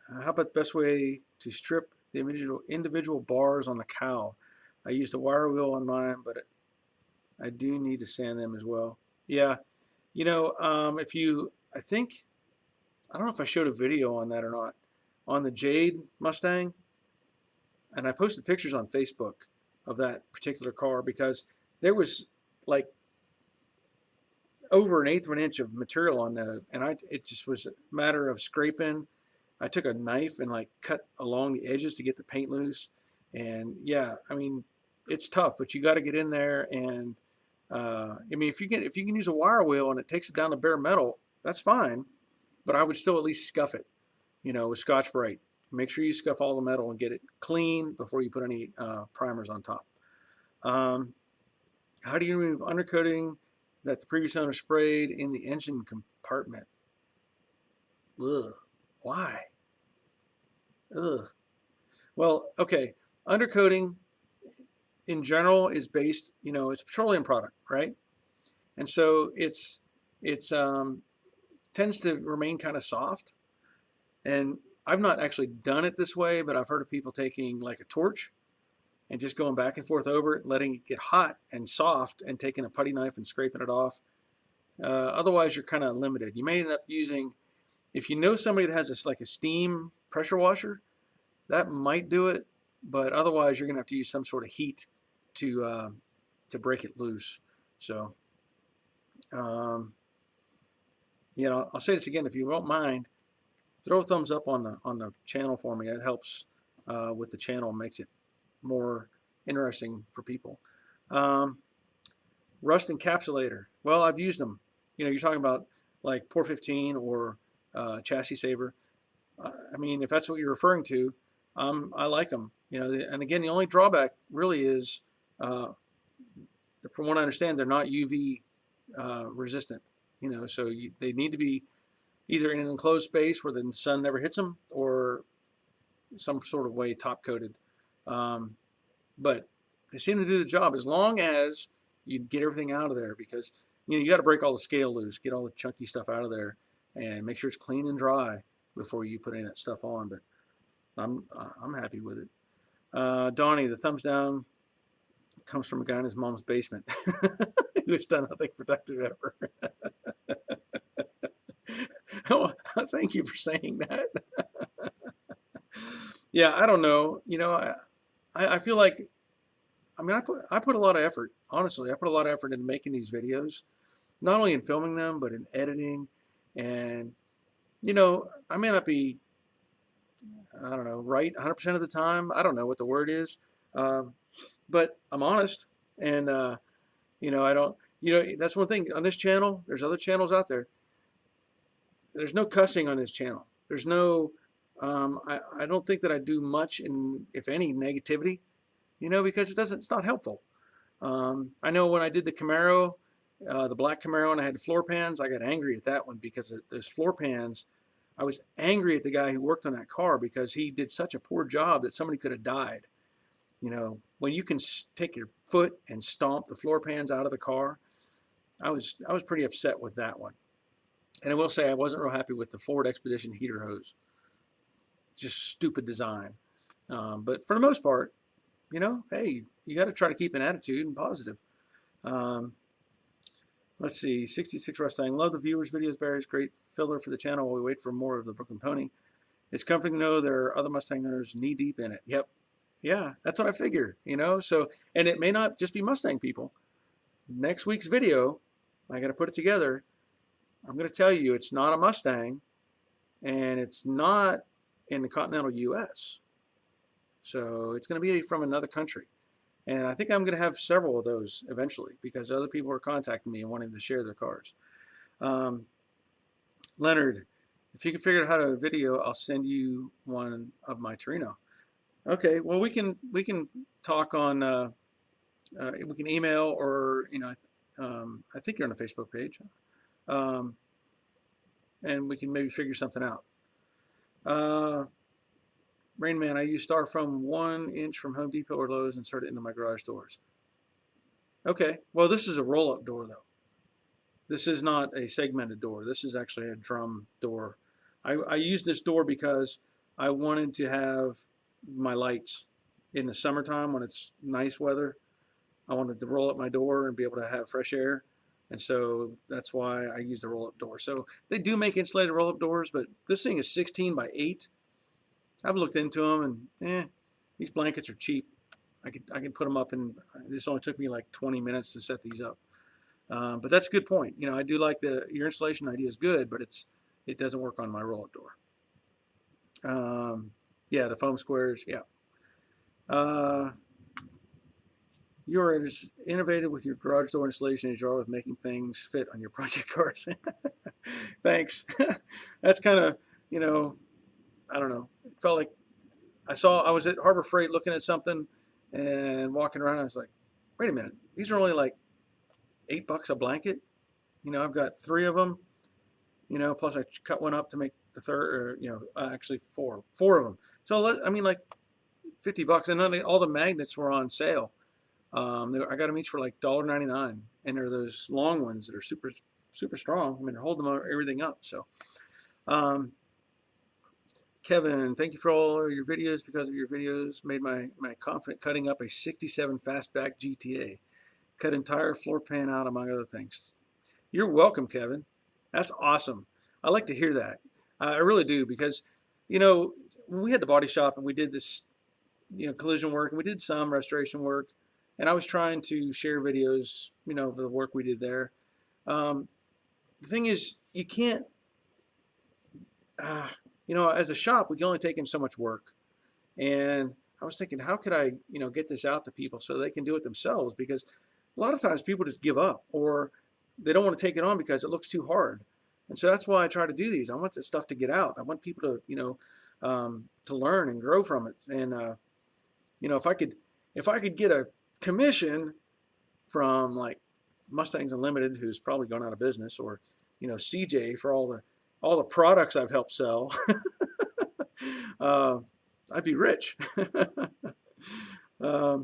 How about the best way to strip the individual bars on the cow? I used a wire wheel on mine, but I do need to sand them as well. Yeah, you know, if you, I don't know if I showed a video on that or not, on the Jade Mustang, and I posted pictures on Facebook of that particular car because there was like over 1/8 of an inch of material on the, and it just was a matter of scraping. I took a knife and like cut along the edges to get the paint loose, and yeah, I mean, it's tough, but you got to get in there and I mean, if you can use a wire wheel and it takes it down to bare metal, that's fine, but I would still at least scuff it, you know, with Scotch-Brite. Make sure you scuff all the metal and get it clean before you put any primers on top. How do you remove undercoating that the previous owner sprayed in the engine compartment? Ugh. Why? Ugh. Well, okay. Undercoating in general is based, you know, it's a petroleum product, right? And so it's tends to remain kind of soft. And I've not actually done it this way, but I've heard of people taking like a torch and just going back and forth over it, letting it get hot and soft, and taking a putty knife and scraping it off. Otherwise, you're kind of limited. You may end up using, if you know somebody that has this like a steam pressure washer, that might do it, but otherwise you're going to have to use some sort of heat to break it loose. So, you know, I'll say this again, if you don't mind, throw a thumbs up on the channel for me. That helps with the channel, makes it more interesting for people. Rust encapsulator. Well, I've used them. You know, you're talking about like Pore 15 or Chassis Saver. I mean, if that's what you're referring to, I like them. You know, and again, the only drawback really is, from what I understand, they're not UV resistant. You know, so they need to be either in an enclosed space where the sun never hits them, or some sort of way top coated. But they seem to do the job as long as you get everything out of there, because you know you got to break all the scale loose, get all the chunky stuff out of there, and make sure it's clean and dry before you put any of that stuff on. But I'm happy with it. Donnie, the thumbs down comes from a guy in his mom's basement who's done nothing productive ever. Oh, thank you for saying that. Yeah, I don't know. You know, I feel like, I mean, I put a lot of effort. Honestly, I put a lot of effort into making these videos, not only in filming them, but in editing. And, you know, I may not be, I don't know, right 100% of the time. I don't know what the word is. Um, but I'm honest. And, you know, I don't, you know, that's one thing on this channel. There's other channels out there. There's no cussing on this channel. There's no, I don't think that I do much in, if any, negativity, you know, because it's not helpful. I know when I did the Camaro, the black Camaro, and I had the floor pans, I got angry at that one because those floor pans, I was angry at the guy who worked on that car because he did such a poor job that somebody could have died. You know, when you can take your foot and stomp the floor pans out of the car, I was pretty upset with that one. And I will say I wasn't real happy with the Ford Expedition heater hose. Just stupid design. But for the most part, you know, hey, you got to try to keep an attitude and positive. Um, let's see, 66 Mustang. Love the viewers' videos, Barry's great filler for the channel while we wait for more of the Brooklyn Pony. It's comforting to know there are other Mustang owners knee deep in it. Yep. Yeah, that's what I figure, you know. So, and it may not just be Mustang people. Next week's video, I got to put it together. I'm going to tell you it's not a Mustang and it's not in the continental US. So it's going to be from another country. And I think I'm going to have several of those eventually because other people are contacting me and wanting to share their cars. Leonard, if you can figure out how to video, I'll send you one of my Torino. Okay, well we can talk on we can email or you know I think you're on the Facebook page, um, and we can maybe figure something out. Rain Man, I use styrofoam 1 inch from Home Depot or Lowe's and insert it into my garage doors. Okay, well this is a roll-up door though. This is not a segmented door. This is actually a drum door. I use this door because I wanted to have my lights in the summertime when it's nice weather. I wanted to roll up my door and be able to have fresh air. And so that's why I use the roll-up door. So they do make insulated roll-up doors, but this thing is 16 by 8. I've looked into them and these blankets are cheap. I can put them up and this only took me like 20 minutes to set these up. But that's a good point. You know, I do like your installation idea is good, but it doesn't work on my roll-up door. Yeah, the foam squares. Yeah. You're as innovative with your garage door installation as you are with making things fit on your project cars. Thanks. That's kind of, you know, I don't know. It felt like I was at Harbor Freight looking at something and walking around. I was like, wait a minute. These are only like $8 a blanket. You know, I've got 3 of them, you know, plus I cut one up to make the third, or, you know, actually four of them. So, I mean, like $50. And then all the magnets were on sale. I got them each for like $1.99, and they're those long ones that are super, super strong. I mean, they're holding everything up. So, Kevin, thank you for all your videos. Because of your videos, made my confident cutting up a '67 fastback GTA. Cut entire floor pan out, among other things. You're welcome, Kevin. That's awesome. I like to hear that. I really do because, you know, when we had the body shop and we did this, you know, collision work and we did some restoration work. And I was trying to share videos, you know, of the work we did there. The thing is, you can't, you know, as a shop, we can only take in so much work. And I was thinking, how could I, you know, get this out to people so they can do it themselves? Because a lot of times people just give up or they don't want to take it on because it looks too hard. And so that's why I try to do these. I want this stuff to get out. I want people to, you know, to learn and grow from it. And, you know, if I could get a commission from like Mustangs Unlimited, who's probably gone out of business, or you know CJ for all the products I've helped sell, I'd be rich. LD,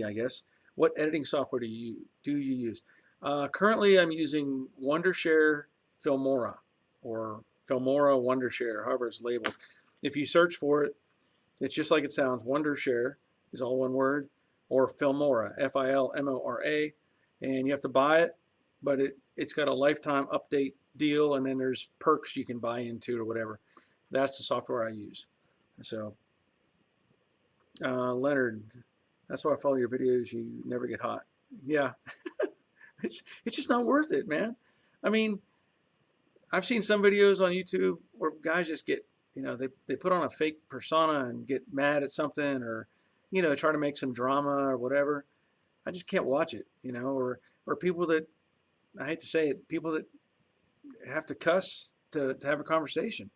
I guess. What editing software do you use? Currently, I'm using Wondershare Filmora or Filmora Wondershare, however it's labeled. If you search for it, it's just like it sounds. Wondershare is all one word, or Filmora, Filmora, and you have to buy it. but it's got a lifetime update deal, and then there's perks you can buy into or whatever. That's the software I use. So, Leonard, that's why I follow your videos. You never get hot. Yeah, it's just not worth it, man. I mean, I've seen some videos on YouTube where guys just get, they put on a fake persona and get mad at something, or, try to make some drama or whatever. I just can't watch it, or people that, I hate to say it, people that have to cuss to have a conversation.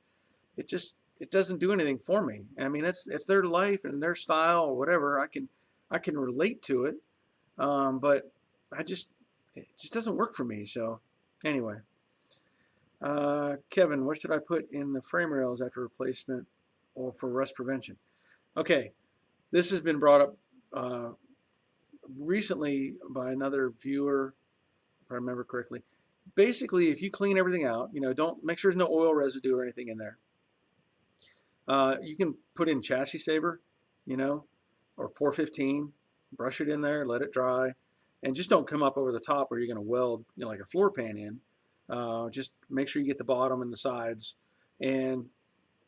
It doesn't do anything for me. I mean, it's their life and their style or whatever. I can relate to it, but it just doesn't work for me. So anyway, Kevin, what should I put in the frame rails after replacement or for rust prevention? Okay, this has been brought up recently by another viewer, if I remember correctly. Basically, if you clean everything out, don't make sure there's no oil residue or anything in there. You can put in chassis saver, or pour 15, brush it in there, let it dry, and just don't come up over the top where you're going to weld, like a floor pan in. Just make sure you get the bottom and the sides, and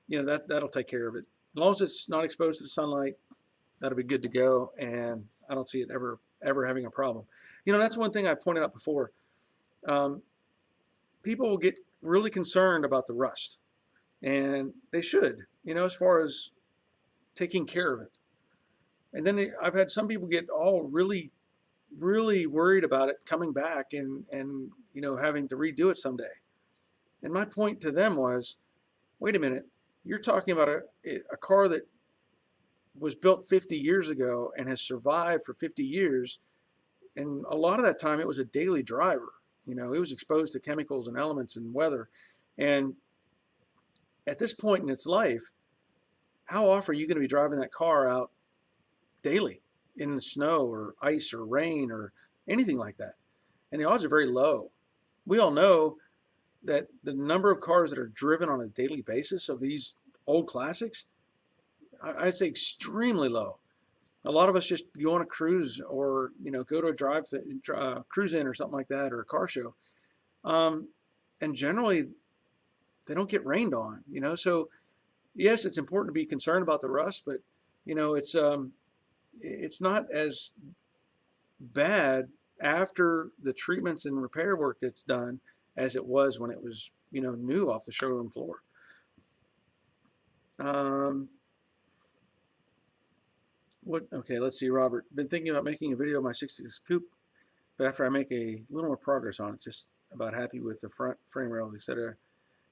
that'll take care of it. As long as it's not exposed to the sunlight, that'll be good to go, and I don't see it ever having a problem. That's one thing I pointed out before. People will get really concerned about the rust, and they should, as far as taking care of it. And then I've had some people get all really, really worried about it coming back and having to redo it someday. And my point to them was, wait a minute, you're talking about a car that was built 50 years ago and has survived for 50 years. And a lot of that time it was a daily driver. It was exposed to chemicals and elements and weather. And at this point in its life, how often are you going to be driving that car out daily in the snow or ice or rain or anything like that? And the odds are very low. We all know that the number of cars that are driven on a daily basis of these old classics, I'd say extremely low. A lot of us just go on a cruise or, go to a cruise in or something like that, or a car show. And generally they don't get rained on, so yes, it's important to be concerned about the rust, but it's not as bad after the treatments and repair work that's done as it was when it was, new off the showroom floor. Okay, let's see, Robert. Been thinking about making a video of my 66 coupe, but after I make a little more progress on it, just about happy with the front frame rails, etc.,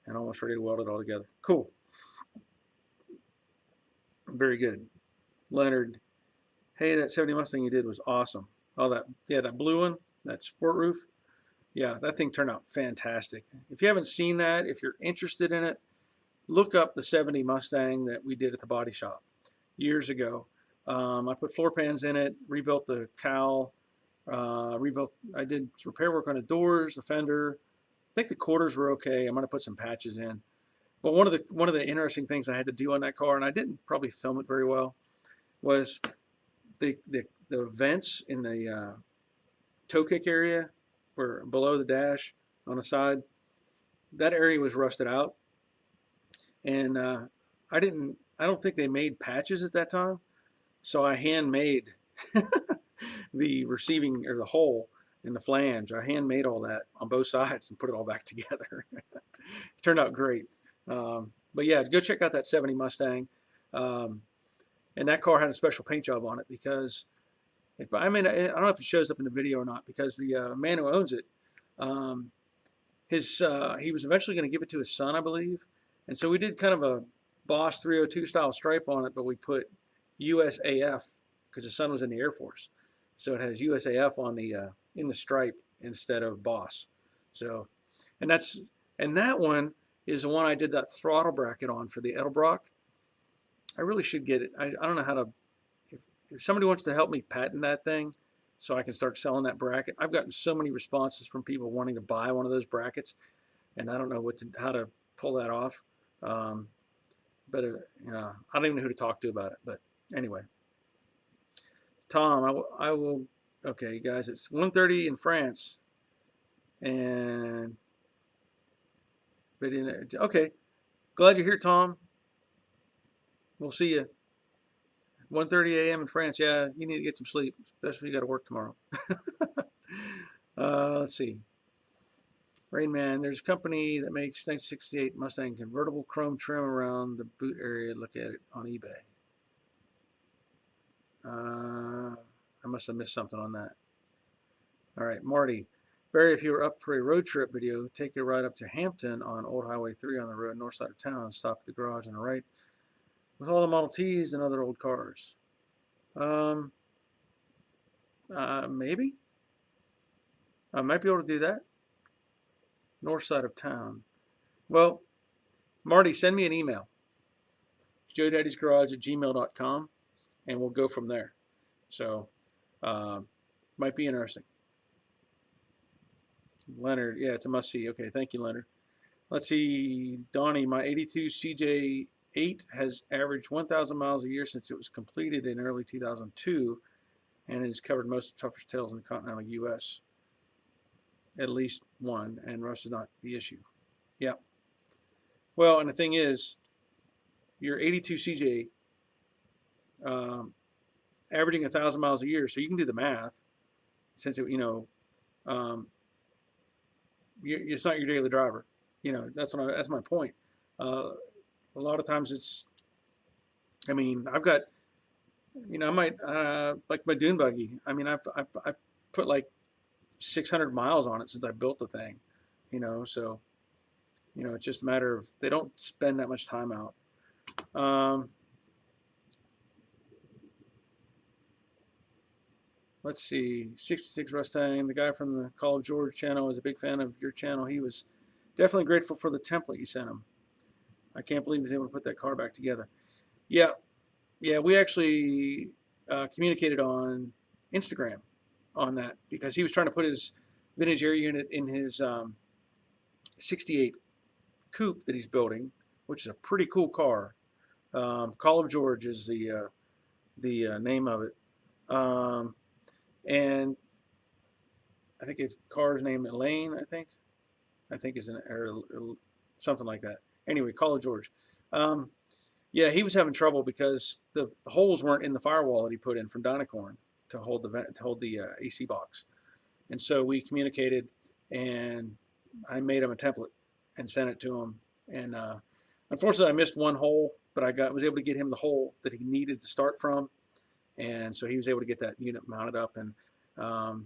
and almost ready to weld it all together. Cool. Very good. Leonard, hey, that 70 Mustang you did was awesome. Oh, that blue one, that sport roof. Yeah, that thing turned out fantastic. If you haven't seen that, if you're interested in it, look up the 70 Mustang that we did at the body shop years ago. I put floor pans in it, rebuilt the cowl, I did repair work on the doors, the fender. I think the quarters were okay. I'm going to put some patches in. But one of the interesting things I had to do on that car, and I didn't probably film it very well, was the vents in the toe kick area, were below the dash on the side. That area was rusted out, and I don't think they made patches at that time, so I handmade the receiving, or the hole in the flange. I handmade all that on both sides and put it all back together. It turned out great. But yeah, go check out that 70 Mustang. And that car had a special paint job on it because, I don't know if it shows up in the video or not, because the man who owns it, he was eventually going to give it to his son, I believe. And so we did kind of a Boss 302 style stripe on it, but we put USAF because his son was in the Air Force. So it has USAF on the in the stripe instead of Boss. So, and that one is the one I did that throttle bracket on for the Edelbrock. I really should get it. I don't know how to, if somebody wants to help me patent that thing so I can start selling that bracket. I've gotten so many responses from people wanting to buy one of those brackets, and I don't know how to pull that off. But I don't even know who to talk to about it. But anyway, Tom, I will. Okay, guys, it's 1:30 in France, And okay, glad you're here, Tom. We'll see you. 1:30 a.m. in France. Yeah, you need to get some sleep, especially if you got to work tomorrow. Let's see. Rain Man, there's a company that makes 1968 Mustang convertible chrome trim around the boot area. Look at it on eBay. I must have missed something on that. All right, Marty. Barry, if you were up for a road trip video, take a ride up to Hampton on Old Highway 3 on the road north side of town and stop at the garage on the right with all the Model Ts and other old cars. Maybe. I might be able to do that. North side of town. Well, Marty, send me an email. joedaddysgarage@gmail.com, and we'll go from there. So, might be interesting. Leonard, yeah, it's a must-see. Okay, thank you, Leonard. Let's see, Donnie, my 82 CJ8 has averaged 1,000 miles a year since it was completed in early 2002, and it has covered most of toughest trails in the continental U.S. At least one, and rust is not the issue. Yeah. Well, and the thing is, your 82 CJ averaging 1,000 miles a year, so you can do the math. Since it, it's not your daily driver. That's my point. A lot of times it's, I've got, I might like my dune buggy. I've put like 600 miles on it since I built the thing. So it's just a matter of they don't spend that much time out. Let's see, 66 Mustang. The guy from the Call of George channel is a big fan of your channel. He was definitely grateful for the template you sent him. I can't believe he was able to put that car back together. Yeah, we actually communicated on Instagram on that because he was trying to put his vintage air unit in his 68 coupe that he's building, which is a pretty cool car. Call of George is the name of it. And I think his car's named Elaine, I think is or something like that. Anyway, Call of George. Yeah, he was having trouble because the holes weren't in the firewall that he put in from Dynacorn to hold the AC box. And so we communicated, and I made him a template and sent it to him. And unfortunately, I missed one hole, but I was able to get him the hole that he needed to start from. And so he was able to get that unit mounted up, and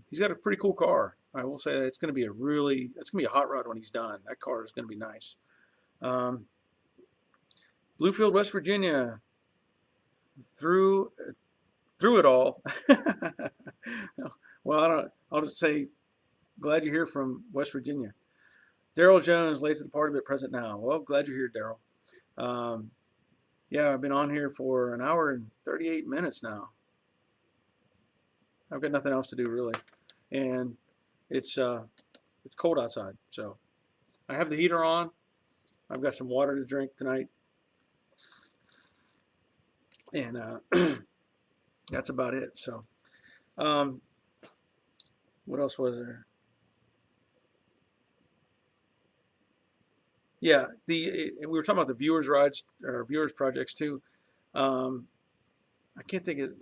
he's got a pretty cool car. I will say it's going to be a hot rod when he's done. That car is going to be nice. Bluefield, West Virginia, through it all. Well, I'll just say, glad you're here from West Virginia. Daryl Jones, late to the party but present now. Well, glad you're here, Daryl. Yeah, I've been on here for an hour and 38 minutes now. I've got nothing else to do really, and it's cold outside, so I have the heater on. I've got some water to drink tonight, and that's about it. So, what else was there? Yeah, we were talking about the viewers rides or viewers projects too. I can't think of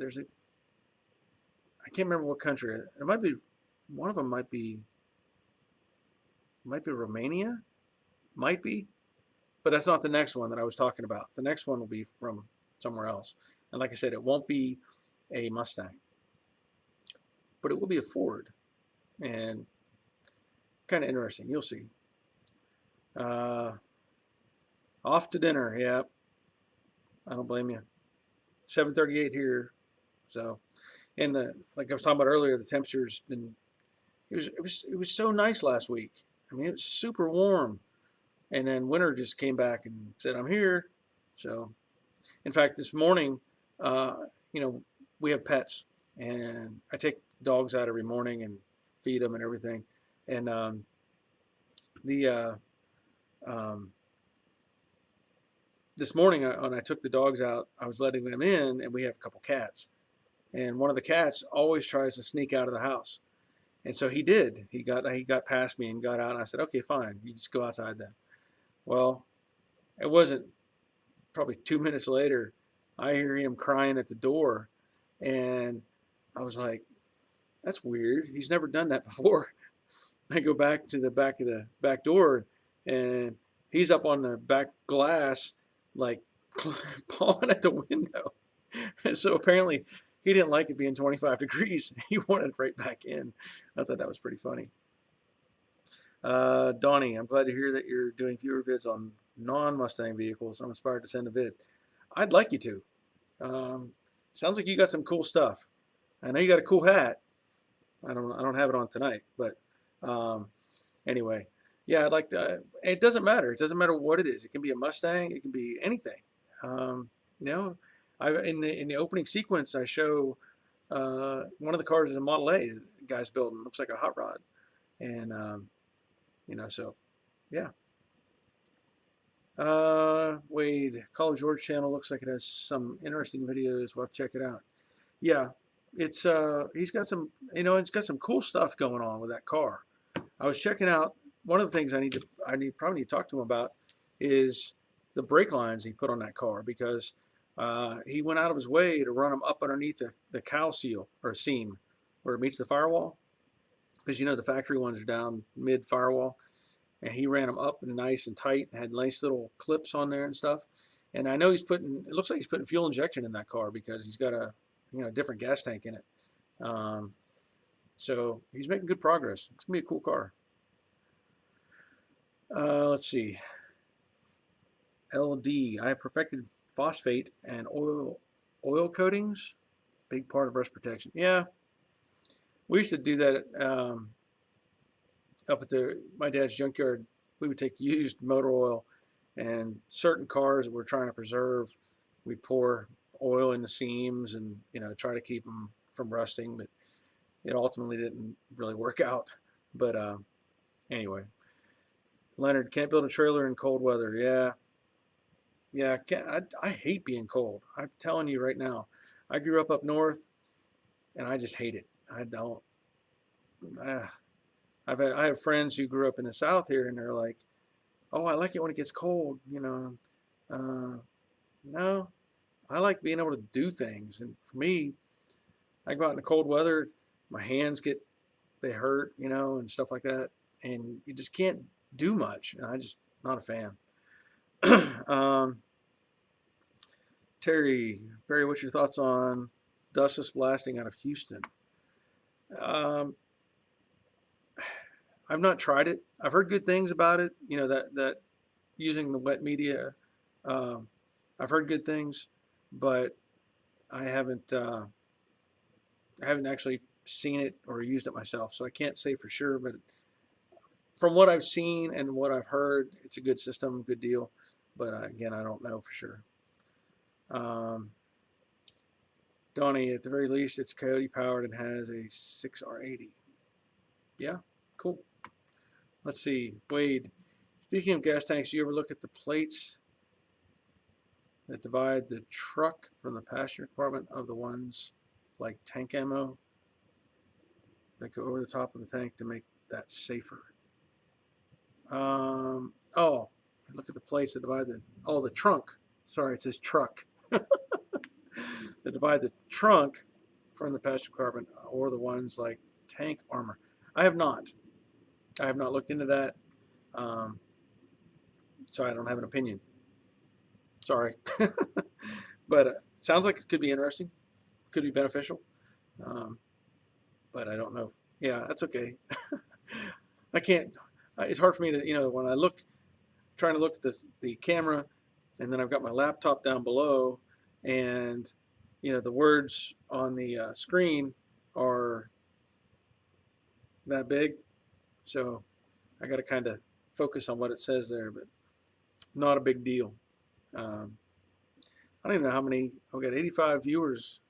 I can't remember what country. It might be one of them. Might be Romania, might be, but that's not the next one that I was talking about. The next one will be from somewhere else, and like I said, it won't be a Mustang, but it will be a Ford, and kind of interesting. You'll see. Off to dinner. Yeah, I don't blame you. 7:38 here, so. And like I was talking about earlier, the temperature's been it was so nice last week. It was super warm, and then winter just came back and said, "I'm here." So, in fact, this morning, we have pets, and I take dogs out every morning and feed them and everything. And this morning, when I took the dogs out, I was letting them in, and we have a couple cats. And one of the cats always tries to sneak out of the house. And so he did. He got past me and got out. And I said, okay, fine. You just go outside then. Well, it wasn't probably 2 minutes later, I hear him crying at the door. And I was like, that's weird. He's never done that before. I go back to the back of the back door, and he's up on the back glass, like pawing at the window. And so apparently he didn't like it being 25 degrees. He wanted right back in. I thought that was pretty funny. Donnie, I'm glad to hear that you're doing fewer vids on non-Mustang vehicles. I'm inspired to send a vid. I'd like you to. Sounds like you got some cool stuff. I know you got a cool hat. I don't have it on tonight, but um, anyway, yeah, I'd like to. It doesn't matter. It doesn't matter what it is. It can be a Mustang. It can be anything. You know, in the opening sequence, I show one of the cars is a Model A. The guy's building. Looks like a hot rod, and so yeah. Wade, Call of George channel looks like it has some interesting videos. We'll have to check it out. Yeah, it's he's got some, it's got some cool stuff going on with that car. I was checking out one of the things probably need to talk to him about is the brake lines he put on that car, because he went out of his way to run them up underneath the cowl seal or seam where it meets the firewall, because the factory ones are down mid firewall, and he ran them up and nice and tight and had nice little clips on there and stuff. And I know it looks like he's putting fuel injection in that car because he's got a different gas tank in it. So he's making good progress. It's gonna be a cool car. Let's see. LD, I have perfected phosphate and oil coatings. Big part of rust protection. Yeah, we used to do that up at my dad's junkyard. We would take used motor oil, and certain cars that we're trying to preserve, we'd pour oil in the seams and try to keep them from rusting. But it ultimately didn't really work out. But anyway, Leonard, can't build a trailer in cold weather. Yeah. I hate being cold. I'm telling you right now. I grew up north, and I just hate it. I don't. I have friends who grew up in the South here, and they're like, "Oh, I like it when it gets cold." No, I like being able to do things. And for me, I go out in the cold weather, my hands they hurt, and stuff like that, and you just can't do much. And I just not a fan. Barry, what's your thoughts on dustless blasting out of Houston? I've not tried it. I've heard good things about it. That using the wet media, I've heard good things, but I haven't actually seen it or used it myself, so I can't say for sure. But from what I've seen and what I've heard, it's a good system, good deal. But again, I don't know for sure. Donnie, at the very least, it's Coyote powered and has a 6R80. Yeah, cool. Let's see, Wade. Speaking of gas tanks, do you ever look at the plates that divide the truck from the passenger compartment of the ones like tank ammo that go over the top of the tank to make that safer? Look at the plates that divide the trunk. Sorry, it says truck. That divide the trunk from the passenger compartment, or the ones like tank armor. I have not looked into that. So I don't have an opinion. Sorry. But sounds like it could be interesting, could be beneficial. But I don't know. Yeah, that's okay. I can't. It's hard for me to, when I trying to look at the camera, and then I've got my laptop down below, and the words on the screen are that big, so I got to kind of focus on what it says there, but not a big deal. I don't even know how many. I've got 85 viewers.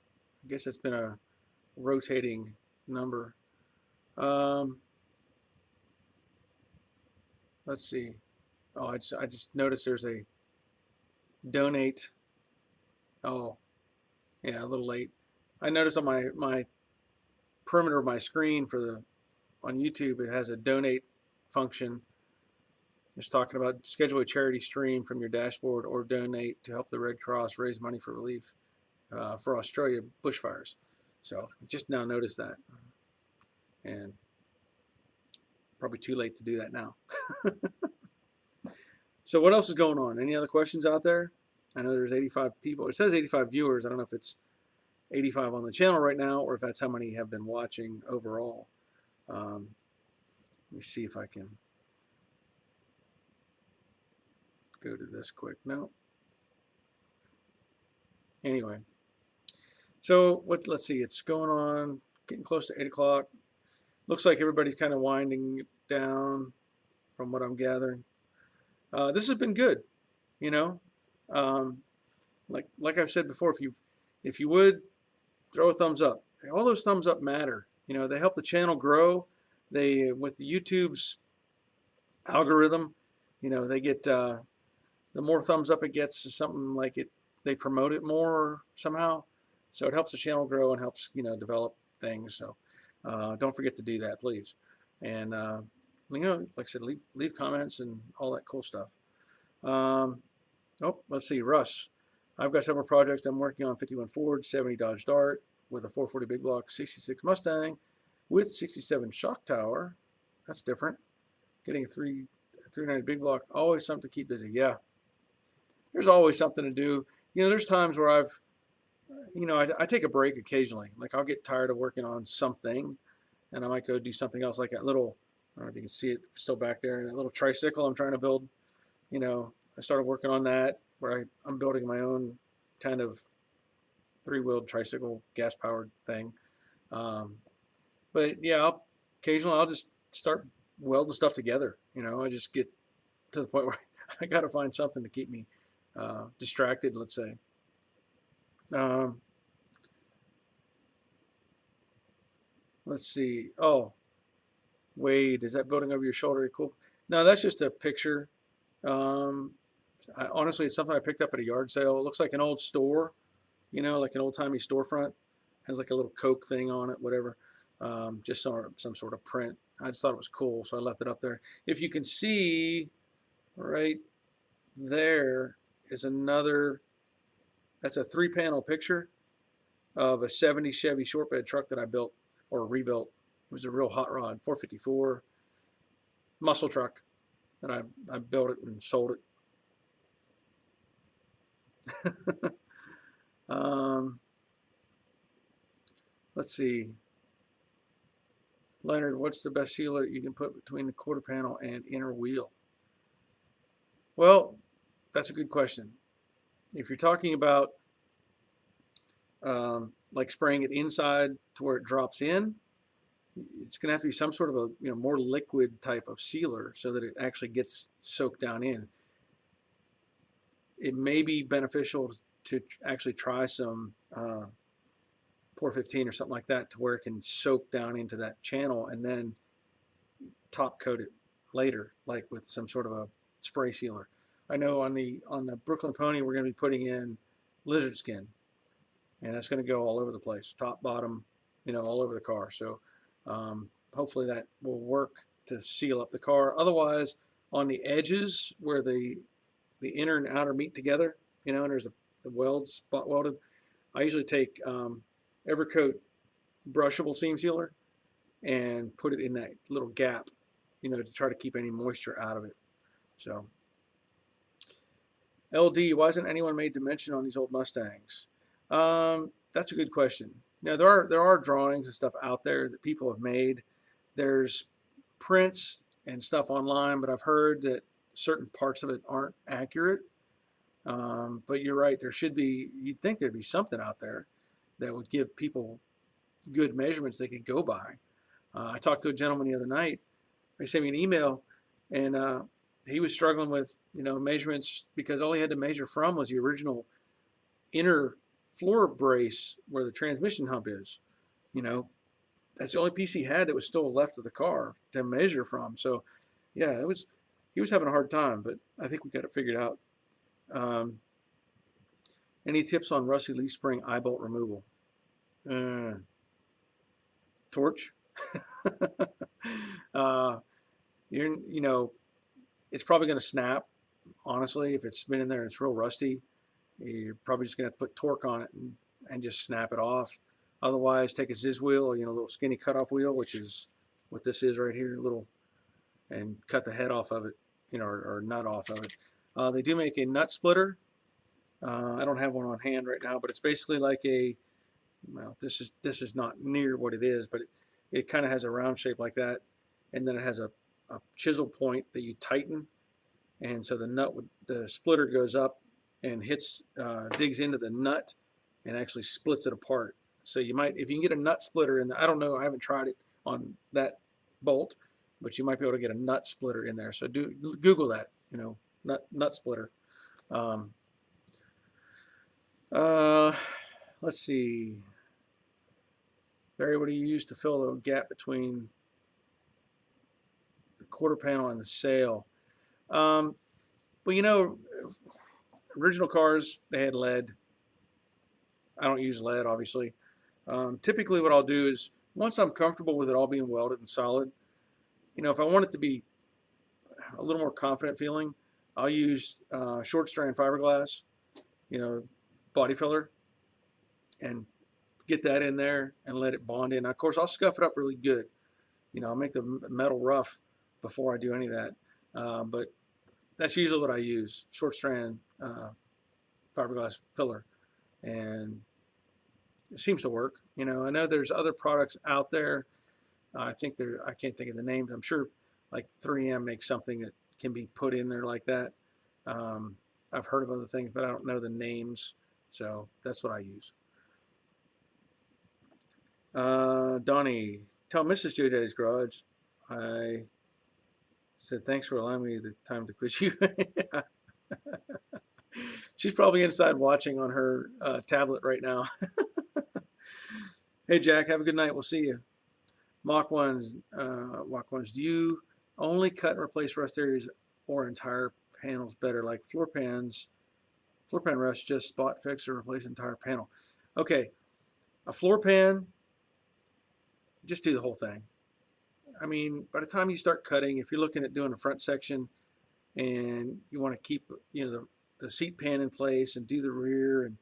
I guess it's been a rotating number. Let's see. Oh, I just noticed there's a donate. Oh, yeah, a little late. I noticed on my perimeter of my screen for on YouTube, it has a donate function. It's talking about schedule a charity stream from your dashboard or donate to help the Red Cross raise money for relief for Australia bushfires. So just now noticed that, and probably too late to do that now. So what else is going on? Any other questions out there? I know there's 85 people. It says 85 viewers. I don't know if it's 85 on the channel right now or if that's how many have been watching overall. Let me see if I can go to this quick. No. Anyway, so let's see. It's going on, getting close to 8 o'clock. Looks like everybody's kind of winding down from what I'm gathering. This has been good, you know. Like I've said before, if you would throw a thumbs up, all those thumbs up matter. You know, they help the channel grow. They, with YouTube's algorithm, you know, they get the more thumbs up it gets, something like it, they promote it more somehow. So it helps the channel grow and helps, you know, develop things. So don't forget to do that, please. And you know, like I said, leave comments and all that cool stuff. Oh, let's see, Russ. I've got several projects I'm working on: 51 Ford, 70 Dodge Dart with a 440 big block, 66 Mustang with 67 shock tower. That's different. Getting a 390 big block. Always something to keep busy. Yeah, there's always something to do. You know, there's times where I take a break occasionally. Like I'll get tired of working on something, and I might go do something else, like that little, I don't know if you can see it still back there, that little tricycle I'm trying to build. You know, I started working on that where I'm building my own kind of three-wheeled tricycle, gas-powered thing. But yeah, occasionally I'll just start welding stuff together. You know, I just get to the point where I got to find something to keep me distracted, let's say. Let's see. Oh, Wade, is that building over your shoulder? Cool. No, that's just a picture. Honestly, it's something I picked up at a yard sale. It looks like an old store, you know, like an old-timey storefront. Has like a little Coke thing on it, whatever. Just some sort of print. I just thought it was cool, so I left it up there. If you can see, right there is another, that's a 3-panel picture of a 70 Chevy short bed truck that I built or rebuilt. It was a real hot rod, 454 muscle truck, and I built it and sold it. Let's see. Leonard, what's the best sealer you can put between the quarter panel and inner wheel? Well, that's a good question. If you're talking about like spraying it inside to where it drops in, it's going to have to be some sort of a more liquid type of sealer so that it actually gets soaked down in. It may be beneficial to actually try some Pour 15 or something like that to where it can soak down into that channel and then top coat it later, like with some sort of a spray sealer. I know on the Brooklyn Pony we're going to be putting in lizard skin, and that's going to go all over the place, top, bottom, all over the car. So hopefully that will work to seal up the car. Otherwise, on the edges where the inner and outer meet together, and there's the weld spot welded, I usually take Evercoat brushable seam sealer and put it in that little gap, to try to keep any moisture out of it. So, LD, why hasn't anyone made dimension on these old Mustangs? That's a good question. Now there are drawings and stuff out there that people have made. There's prints and stuff online, but I've heard that certain parts of it aren't accurate. But you're right, there should be, you'd think there'd be something out there that would give people good measurements they could go by. I talked to a gentleman the other night. He sent me an email, and he was struggling with measurements because all he had to measure from was the original inner floor brace where the transmission hump is. That's the only piece he had that was still left of the car to measure from. So yeah, he was having a hard time, but I think we got it figured out. Any tips on rusty leaf spring eye bolt removal? Torch. uh, you know, it's probably going to snap. Honestly, if it's been in there and it's real rusty, you're probably just going to put torque on it and just snap it off. Otherwise, take a Ziz wheel, a little skinny cutoff wheel, which is what this is right here, little, and cut the head off of it, or nut off of it. They do make a nut splitter. I don't have one on hand right now, but it's basically like well, this is not near what it is, but it kind of has a round shape like that, and then it has a chisel point that you tighten, and so the splitter goes up and digs into the nut and actually splits it apart. So if you can get a nut splitter in there, I don't know, I haven't tried it on that bolt, but you might be able to get a nut splitter in there. So Google that, nut splitter. Um, uh, let's see. Barry, what do you use to fill the gap between the quarter panel and the sail? Well, original cars, they had lead. I don't use lead, obviously. Typically what I'll do is, once I'm comfortable with it all being welded and solid, if I want it to be a little more confident feeling, I'll use short strand fiberglass, body filler, and get that in there and let it bond in. Now, of course, I'll scuff it up really good. I'll make the metal rough before I do any of that. But that's usually what I use, short strand fiberglass filler. And it seems to work. I know there's other products out there. I can't think of the names. I'm sure like 3M makes something that can be put in there like that. I've heard of other things, but I don't know the names. So that's what I use. Donnie, tell Mrs. J Daddy's Garage I said thanks for allowing me the time to quiz you. She's probably inside watching on her tablet right now. Hey Jack, have a good night. We'll see you. Mach 1s, do you only cut and replace rust areas or entire panels better? Like floor pan rust, just spot fix or replace entire panel. Okay, a floor pan, just do the whole thing. I mean, by the time you start cutting, if you're looking at doing a front section and you want to keep, the seat pan in place and do the rear, and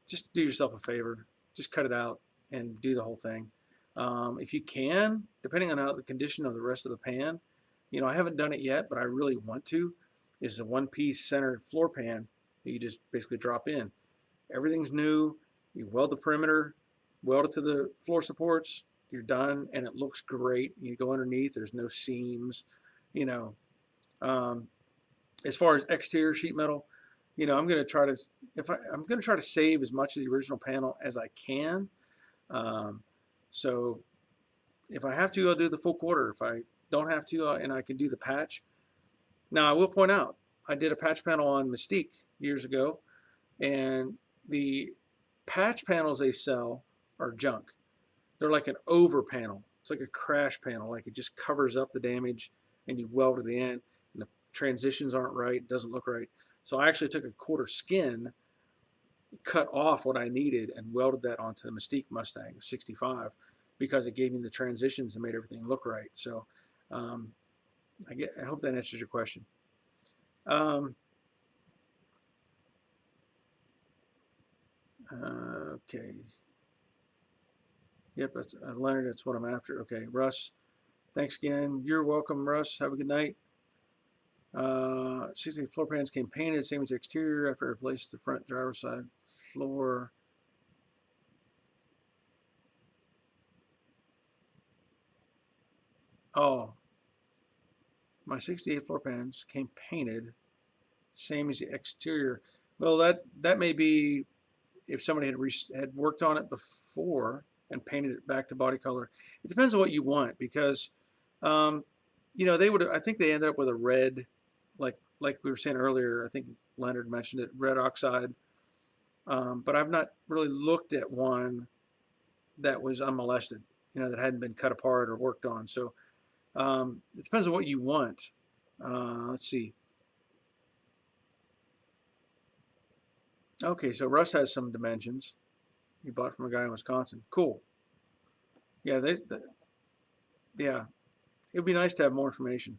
just do yourself a favor, just cut it out and do the whole thing. If you can, depending on the condition of the rest of the pan, I haven't done it yet, but I really want to, is a one-piece center floor pan that you just basically drop in. Everything's new. You weld the perimeter, weld it to the floor supports, you're done, and it looks great. You go underneath, there's no seams. As far as exterior sheet metal, I'm going to try to save as much of the original panel as I can. So if I have to, I'll do the full quarter. If I don't have to, and I can do the patch. Now, I will point out, I did a patch panel on Mystique years ago, and the patch panels they sell are junk. They're like an over panel. It's like a crash panel, like it just covers up the damage and you weld it in, and the transitions aren't right, it doesn't look right. So I actually took a quarter skin, cut off what I needed, and welded that onto the Mystique Mustang 65 because it gave me the transitions and made everything look right. So I hope that answers your question. Okay. Yep, that's Leonard. That's what I'm after. Okay, Russ. Thanks again. You're welcome, Russ. Have a good night. 60 floor pans came painted, same as the exterior after I replaced the front driver's side floor. Oh, my 68 floor pans came painted, same as the exterior. Well, that may be if somebody had worked on it before and painted it back to body color. It depends on what you want, because I think they ended up with a red, like we were saying earlier. I think Leonard mentioned it, red oxide. But I've not really looked at one that was unmolested, that hadn't been cut apart or worked on. So it depends on what you want. Let's see. Okay, so Russ has some dimensions he bought from a guy in Wisconsin. Cool. Yeah, Yeah, it would be nice to have more information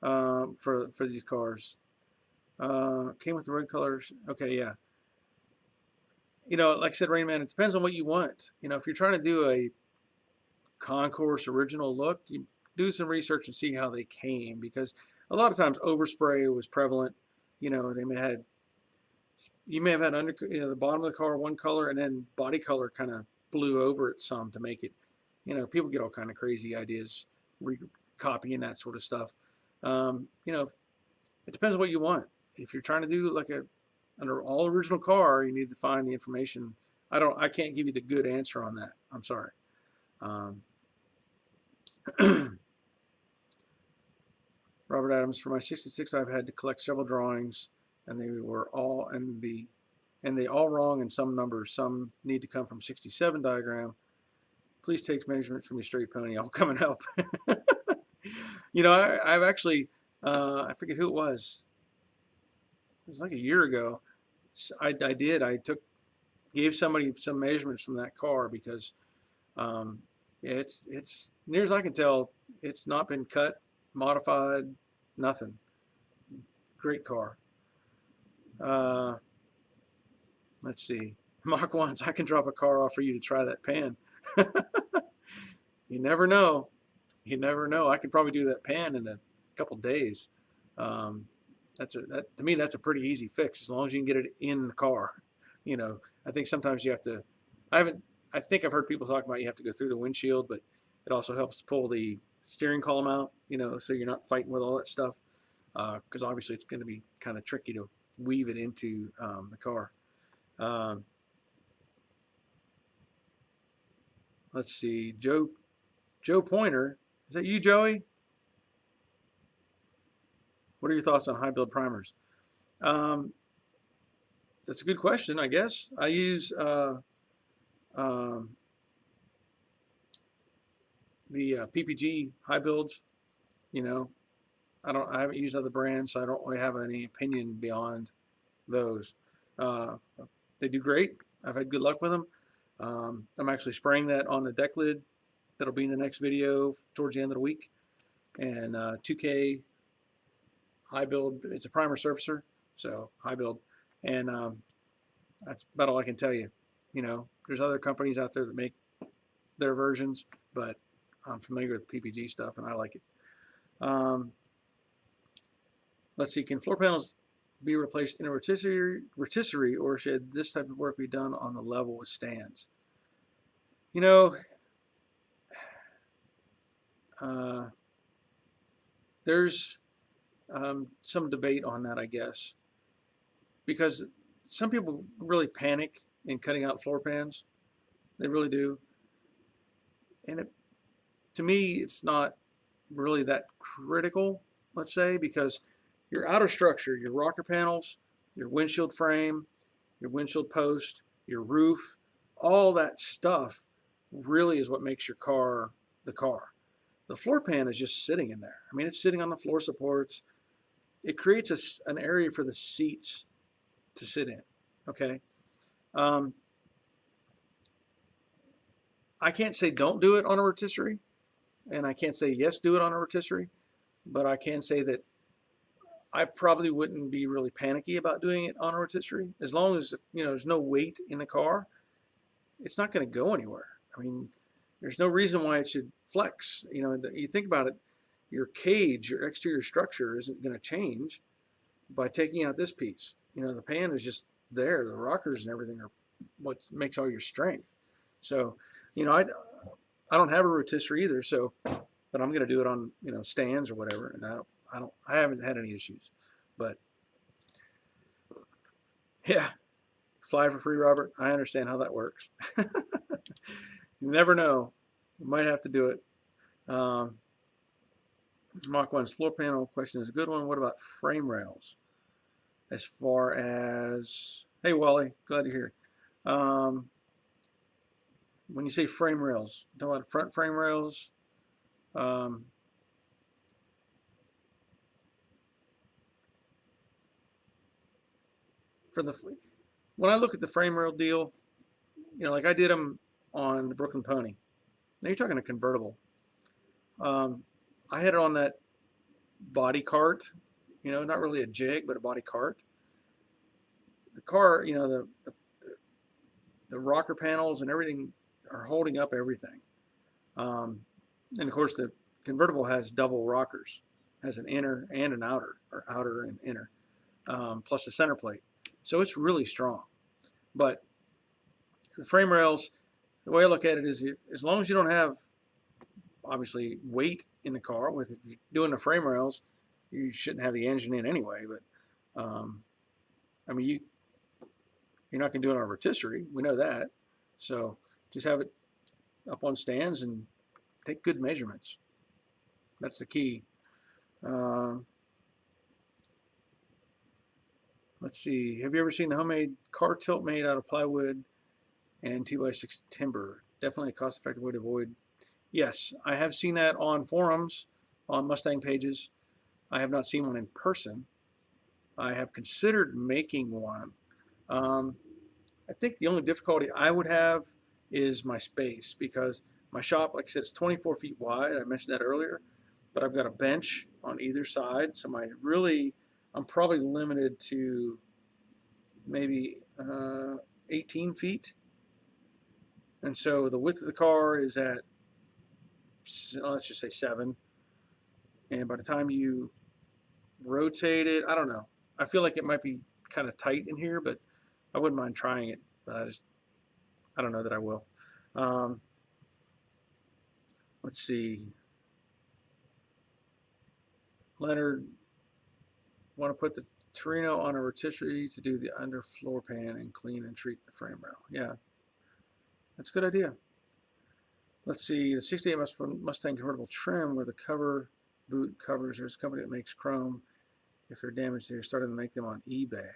for these cars. Came with the red colors. Okay, yeah. Like I said, Rain Man, it depends on what you want. If you're trying to do a concourse original look, you do some research and see how they came, because a lot of times overspray was prevalent. They may had you may have had under the bottom of the car one color, and then body color kind of blew over it some to make it. People get all kind of crazy ideas, copying that sort of stuff. It depends on what you want. If you're trying to do like an all original car, you need to find the information. I can't give you the good answer on that. I'm sorry. Um, Robert Adams, for my 66, I've had to collect several drawings, and they all wrong in some numbers. Some need to come from 67 diagram. Please take measurements from your straight pony. I'll come and help. I've actually, I forget who it was. It was like a year ago. I gave somebody some measurements from that car, because yeah, it's near as I can tell, it's not been cut, modified, nothing. Great car. Uh, let's see. Mark wants, I can drop a car off for you to try that pan. You never know. You never know. I could probably do that pan in a couple days. Um, to me, that's a pretty easy fix, as long as you can get it in the car. I think sometimes you have to. I think I've heard people talk about you have to go through the windshield, but it also helps to pull the steering column out. So you're not fighting with all that stuff, because obviously it's going to be kind of tricky to weave it into the car. Let's see, Joe Pointer. Is that you, Joey? What are your thoughts on high build primers? Um, that's a good question, I guess. I use um, the PPG high builds. You know, I haven't used other brands, so I don't really have any opinion beyond those. Uh, they do great. I've had good luck with them. I'm actually spraying that on the deck lid. That'll be in the next video towards the end of the week. And 2K high build. It's a primer surfacer, so high build. And that's about all I can tell you. There's other companies out there that make their versions, but I'm familiar with the PPG stuff, and I like it. Let's see, can floor panels be replaced in a rotisserie, or should this type of work be done on the level with stands? There's some debate on that, I guess, because some people really panic in cutting out floor pans. They really do. And to me, it's not really that critical, let's say, because your outer structure, your rocker panels, your windshield frame, your windshield post, your roof, all that stuff really is what makes your car the car. The floor pan is just sitting in there. I mean, it's sitting on the floor supports. It creates an area for the seats to sit in, okay? I can't say don't do it on a rotisserie, and I can't say yes, do it on a rotisserie, but I can say that I probably wouldn't be really panicky about doing it on a rotisserie. As long as there's no weight in the car, it's not going to go anywhere. I mean, there's no reason why it should flex. You think about it, your cage, your exterior structure isn't going to change by taking out this piece. The pan is just there. The rockers and everything are what makes all your strength. So, I don't have a rotisserie either. So, but I'm going to do it on stands or whatever, and I haven't had any issues. But yeah, fly for free, Robert. I understand how that works. You never know. You might have to do it. Mach 1's floor panel question is a good one. What about frame rails? As far as, hey, Wally, glad to hear. When you say frame rails, you talking about front frame rails? When I look at the frame rail deal, like I did them on the Brooklyn Pony. Now you're talking a convertible. I had it on that body cart, not really a jig, but a body cart. The car, the rocker panels and everything are holding up everything. And of course, the convertible has double rockers, has an inner and an outer, or outer and inner, plus the center plate. So it's really strong. But the frame rails, the way I look at it is, as long as you don't have obviously weight in the car, if you're doing the frame rails, you shouldn't have the engine in anyway. But I mean, you're not going to do it on a rotisserie. We know that. So just have it up on stands and take good measurements. That's the key. Let's see. Have you ever seen the homemade car tilt made out of plywood and 2x6 timber? Definitely a cost-effective way to avoid. Yes, I have seen that on forums, on Mustang pages. I have not seen one in person. I have considered making one. I think the only difficulty I would have is my space, because my shop, like I said, it's 24 feet wide. I mentioned that earlier, but I've got a bench on either side. So I'm probably limited to maybe 18 feet. And so the width of the car is at, let's just say 7. And by the time you rotate it, I don't know. I feel like it might be kind of tight in here, but I wouldn't mind trying it. But I don't know that I will. Let's see. Leonard, want to put the Torino on a rotisserie to do the under floor pan and clean and treat the frame rail. Yeah, that's a good idea. Let's see, the 68 Mustang convertible trim where the cover boot covers. There's a company that makes chrome. If they're damaged, they're starting to make them on eBay.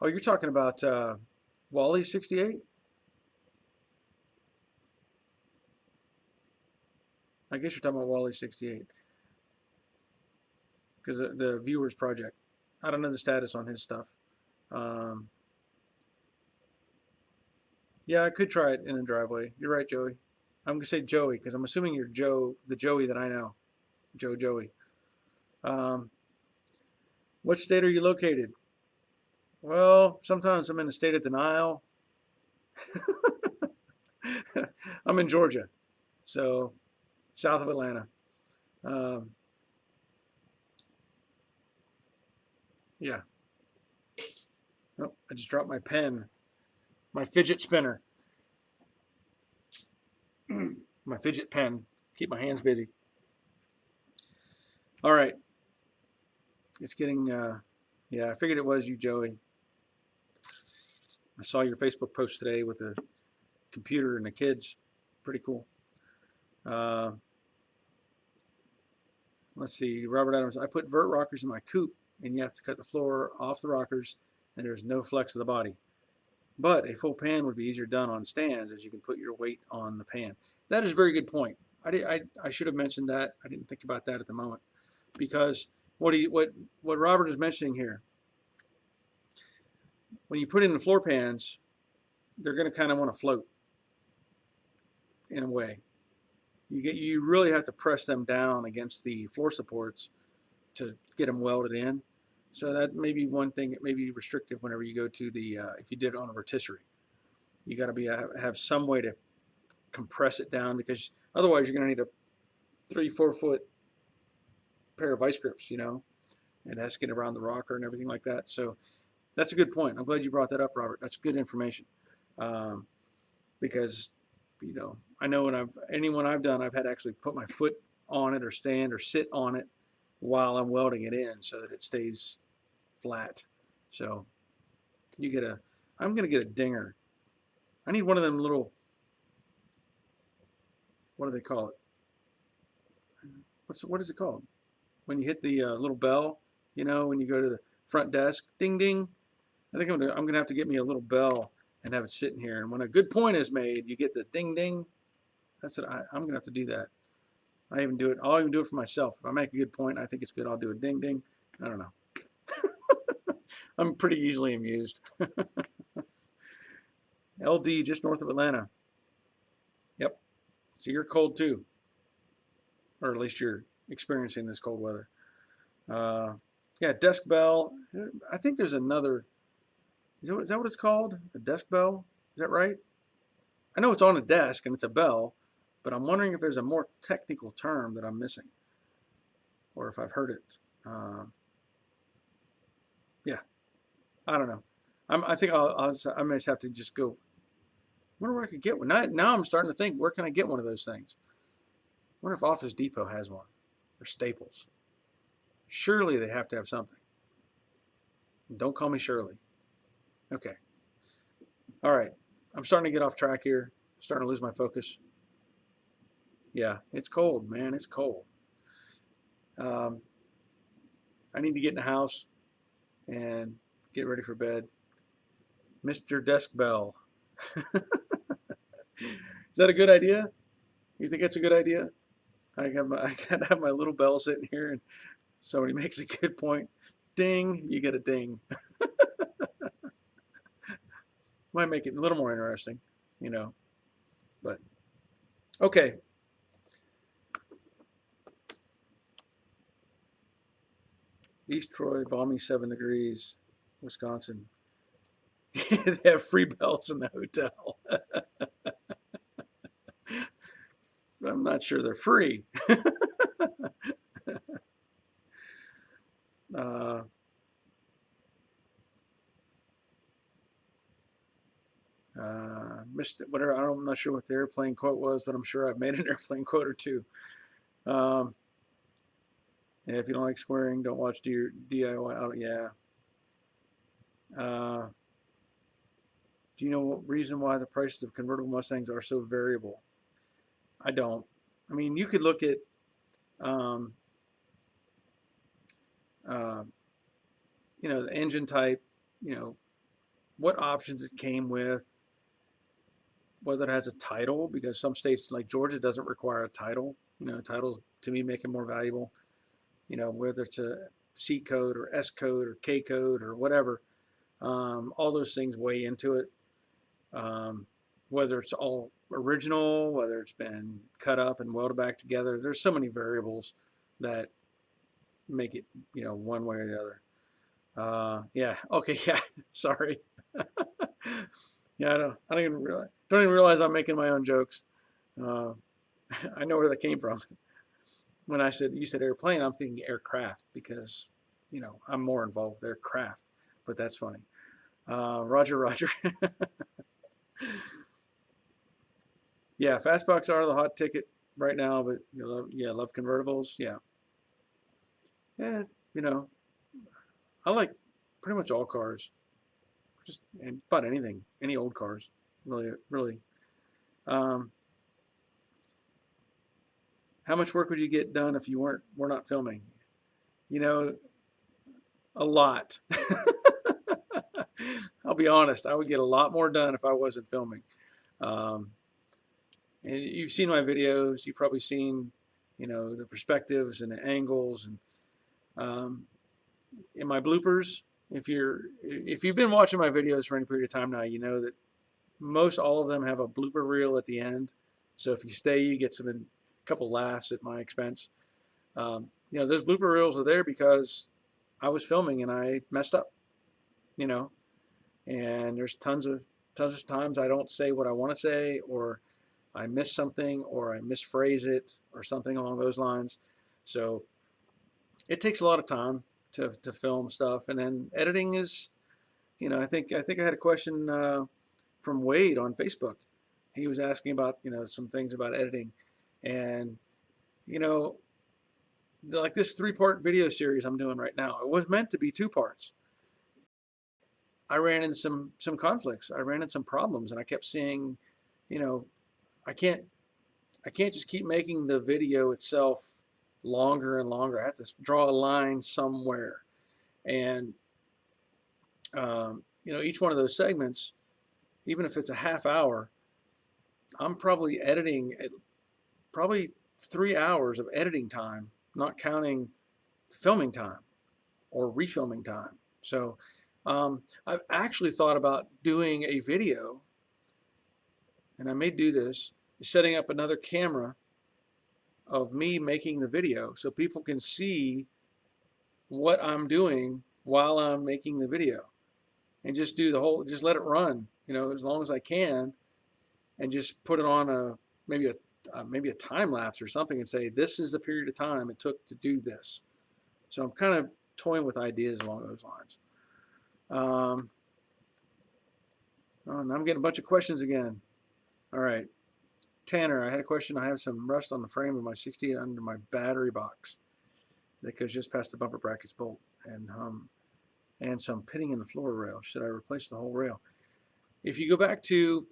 Oh, you're talking about Wally 68? I guess you're talking about Wally 68. Because the Viewers Project. I don't know the status on his stuff. Yeah, I could try it in a driveway. You're right, Joey. I'm going to say Joey because I'm assuming you're Joe, the Joey that I know. Joey. What state are you located? Well, sometimes I'm in a state of denial. I'm in Georgia, so south of Atlanta. Yeah. Oh, I just dropped my pen. My fidget spinner. My fidget pen. Keep my hands busy. All right. It's getting, yeah, I figured it was you, Joey. I saw your Facebook post today with the computer and the kids. Pretty cool. Let's see. Robert Adams, I put vert rockers in my coupe, and you have to cut the floor off the rockers, and there's no flex of the body. But a full pan would be easier done on stands, as you can put your weight on the pan. That is a very good point. I should have mentioned that. I didn't think about that at the moment, because what Robert is mentioning here, when you put in the floor pans, they're going to kind of want to float in a way. You really have to press them down against the floor supports to get them welded in. So that may be one thing that may be restrictive whenever you go to the, if you did it on a rotisserie. You got to have some way to compress it down, because otherwise you're going to need a 3-4 foot pair of vice grips, It has to get around the rocker and everything like that. So that's a good point. I'm glad you brought that up, Robert. That's good information. Because, I know anyone I've done, I've had to actually put my foot on it or stand or sit on it while I'm welding it in so that it stays flat. So I'm going to get a dinger. I need one of them little, what do they call it? What is it called? When you hit the little bell, when you go to the front desk, ding, ding. I think I'm gonna have to get me a little bell and have it sitting here. And when a good point is made, you get the ding, ding. That's it. I'm gonna have to do that. I'll even do it for myself. If I make a good point, I think it's good. I'll do a ding, ding. I don't know. I'm pretty easily amused. LD, just north of Atlanta. Yep. So you're cold too, or at least you're experiencing this cold weather. Yeah, desk bell. I think there's another. Is that what it's called? A desk bell? Is that right? I know it's on a desk and it's a bell, but I'm wondering if there's a more technical term that I'm missing, or if I've heard it. Yeah, I don't know. I think I may just have to just go. I wonder where I could get one. Now I'm starting to think, where can I get one of those things? I wonder if Office Depot has one, or Staples. Surely they have to have something. Don't call me Shirley. Okay. All right. I'm starting to get off track here. Starting to lose my focus. Yeah, it's cold, man. It's cold. Um, I need to get in the house and get ready for bed. Mr. Desk Bell. Is that a good idea? You think that's a good idea? I gotta have my little bell sitting here, and somebody makes a good point. Ding, you get a ding. Might make it a little more interesting, you know. But okay. East Troy, balmy 7 degrees, Wisconsin. They have free bells in the hotel. I'm not sure they're free. uh, Missed it, whatever. I'm not sure what the airplane quote was, but I'm sure I've made an airplane quote or two. Um, yeah, if you don't like swearing, don't watch DIY. Oh, yeah. Uh, do you know what reason why the prices of convertible Mustangs are so variable? I don't. I mean, you could look at um, uh, the engine type, what options it came with, whether it has a title, because some states like Georgia doesn't require a title. Titles to me make it more valuable. Whether it's a C code or S code or K code or whatever, all those things weigh into it. Whether it's all original, whether it's been cut up and welded back together, there's so many variables that make it, one way or the other. Yeah. Okay. Yeah. Sorry. Yeah. Don't even realize I'm making my own jokes. Uh, I know where that came from. When you said airplane, I'm thinking aircraft because, I'm more involved with aircraft, but that's funny. Roger, Roger. Yeah, fastbacks are the hot ticket right now, but love convertibles. Yeah. Yeah, I like pretty much all cars. Just about anything, any old cars, really, really. Um, how much work would you get done if we're not filming? A lot. I'll be honest, I would get a lot more done if I wasn't filming. Um, and you've seen my videos. You've probably seen, the perspectives and the angles and in my bloopers. If you've been watching my videos for any period of time now, you know that most all of them have a blooper reel at the end. So if you stay, you get a couple laughs at my expense. Those blooper reels are there because I was filming and I messed up. And there's tons of times I don't say what I want to say, or I miss something, or I misphrase it, or something along those lines. So it takes a lot of time to film stuff, and then editing is, I think I had a question from Wade on Facebook. He was asking about some things about editing, and like this 3-part video series I'm doing right now. It was meant to be 2 parts. I ran into some conflicts. I ran into some problems, and I kept seeing, I can't just keep making the video itself longer and longer. I have to draw a line somewhere, and each one of those segments, even if it's a half hour, I'm probably editing at probably 3 hours of editing time, not counting filming time or refilming time. So I've actually thought about doing a video, and I may do this, setting up another camera of me making the video so people can see what I'm doing while I'm making the video, and just do the whole, just let it run, as long as I can, and just put it on maybe a time lapse or something, and say this is the period of time it took to do this. So I'm kind of toying with ideas along those lines. And I'm getting a bunch of questions again. All right. Tanner, I had a question. I have some rust on the frame of my 68 under my battery box that goes just past the bumper brackets bolt, and some pitting in the floor rail. Should I replace the whole rail? If you go back to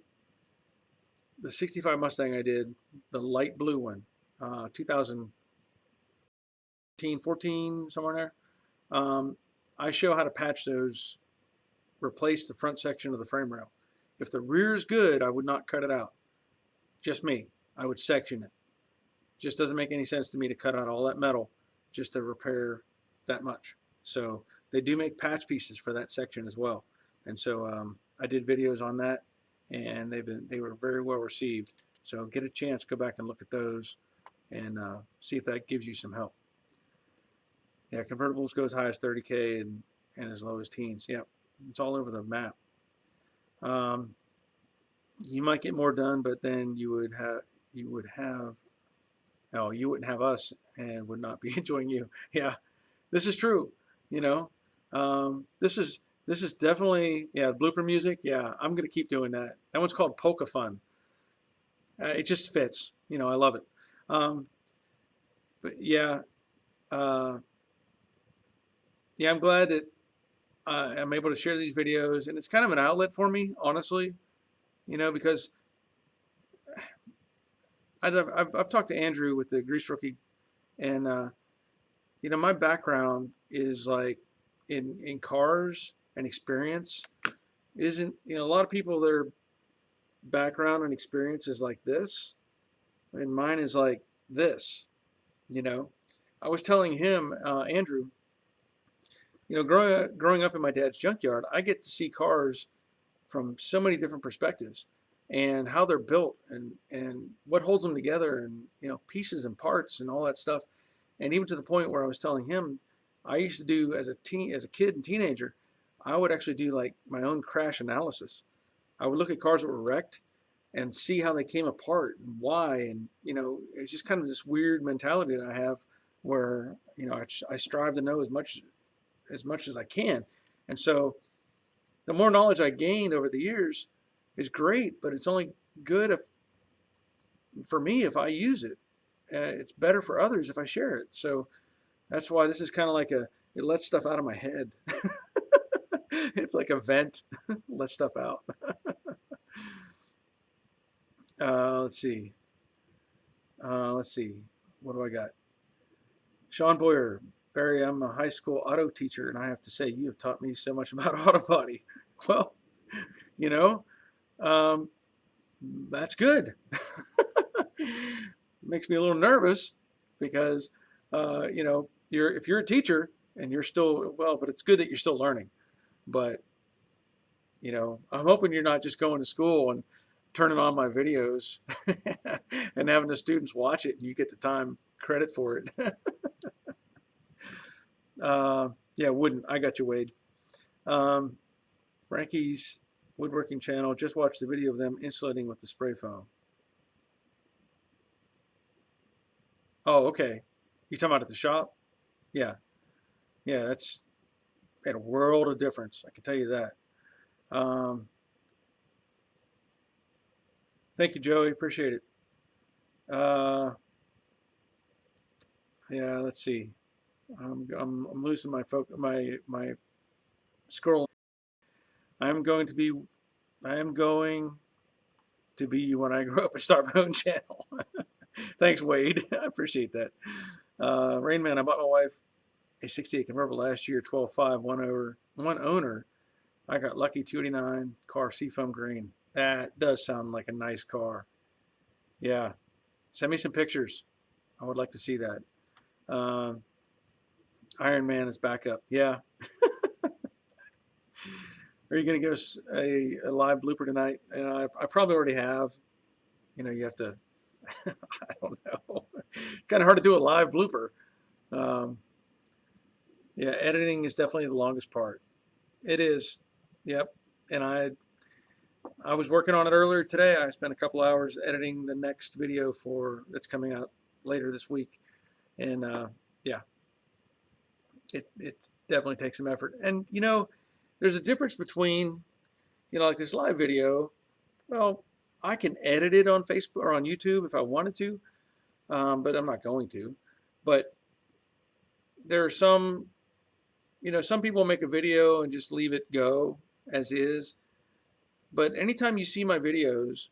the 65 Mustang I did, the light blue one, 2013, 14, somewhere in there, I show how to patch those, replace the front section of the frame rail. If the rear is good, I would not cut it out. Just me. I would section it. Just doesn't make any sense to me to cut out all that metal just to repair that much. So they do make patch pieces for that section as well. And so I did videos on that, and they were very well received. So get a chance, go back and look at those, and see if that gives you some help. Yeah, convertibles go as high as 30K and as low as teens. Yep, it's all over the map. You might get more done, but then you wouldn't have us and would not be enjoying you. Yeah, this is true. This is definitely, yeah, blooper music. Yeah, I'm gonna keep doing that. That one's called Polka Fun. It just fits. I love it. But yeah, yeah, I'm glad that I'm able to share these videos, and it's kind of an outlet for me, honestly. Because I've talked to Andrew with the Grease Rookie, and my background is like in cars and experience. Isn't a lot of people, their background and experience is like this, and mine is like this. I was telling him, Andrew, growing up in my dad's junkyard, I get to see cars from so many different perspectives, and how they're built, and what holds them together, and pieces and parts and all that stuff. And even to the point where I was telling him, I used to do as a kid and teenager, I would actually do like my own crash analysis. I would look at cars that were wrecked and see how they came apart and why. And it's just kind of this weird mentality that I have, where I strive to know as much as I can. And so the more knowledge I gained over the years is great, but it's only good for me if I use it. It's better for others if I share it. So that's why this is kind of like it lets stuff out of my head. It's like a vent, let stuff out. Let's see. What do I got? Sean Boyer, Barry, I'm a high school auto teacher, and I have to say, you have taught me so much about auto body. Well, that's good. Makes me a little nervous because, if you're a teacher and you're still, but it's good that you're still learning. But, I'm hoping you're not just going to school and turning on my videos and having the students watch it and you get the time credit for it. Yeah, wouldn't. I got you, Wade. Frankie's woodworking channel, just watched the video of them insulating with the spray foam. Oh, okay. You talking about at the shop? Yeah. Yeah, that's made a world of difference. I can tell you that. Thank you, Joey. Appreciate it. Yeah, let's see. I'm losing my scroll. I am going to be you when I grow up and start my own channel. Thanks, Wade. I appreciate that. Rain Man, I bought my wife a 68 convertible last year, 12.5, one owner. I got lucky, 289, car seafoam green. That does sound like a nice car. Yeah. Send me some pictures. I would like to see that. Iron Man is back up. Yeah. Are you going to give us a live blooper tonight? And I probably already have. You have to, I don't know, kind of hard to do a live blooper. Um, yeah, editing is definitely the longest part. It is. Yep. And I was working on it earlier today. I spent a couple hours editing the next video for that's coming out later this week. And yeah, it definitely takes some effort. And there's a difference between, like this live video. Well, I can edit it on Facebook or on YouTube if I wanted to, but I'm not going to. But there are some people make a video and just leave it go as is. But anytime you see my videos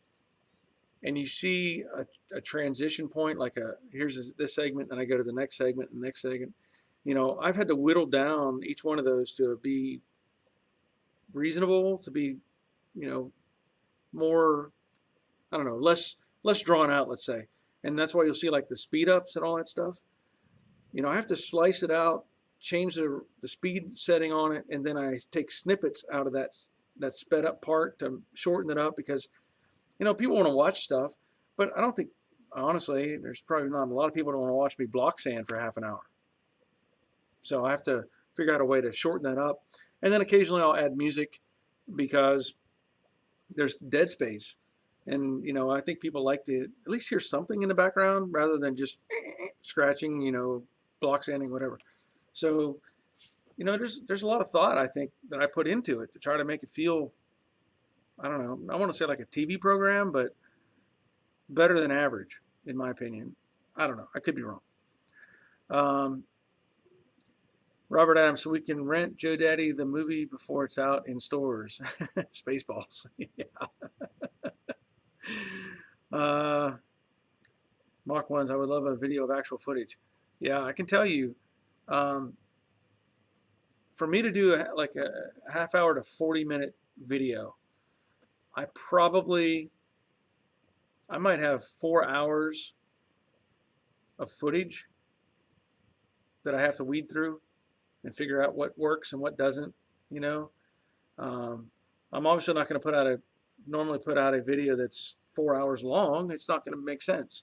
and you see a transition point, like here's this segment, and I go to the next segment, and the next segment, I've had to whittle down each one of those to be reasonable, to be, more, I don't know, less drawn out, let's say. And that's why you'll see like the speed ups and all that stuff. I have to slice it out, change the speed setting on it, and then I take snippets out of that sped up part to shorten it up because, people want to watch stuff, but I don't think, honestly, there's probably not a lot of people that want to watch me block sand for half an hour. So I have to figure out a way to shorten that up. And then occasionally I'll add music because there's dead space. And, I think people like to at least hear something in the background rather than just scratching, block sanding, whatever. So, there's a lot of thought, I think, that I put into it to try to make it feel, I don't know, I want to say like a TV program, but better than average, in my opinion. I don't know. I could be wrong. Robert Adams, so we can rent Joe Daddy the movie before it's out in stores. Spaceballs. Yeah. Mach 1s, I would love a video of actual footage. Yeah, I can tell you, for me to do like a half hour to 40-minute video, I might have 4 hours of footage that I have to weed through and figure out what works and what doesn't, I'm obviously not going to normally put out a video that's 4 hours long. It's not going to make sense,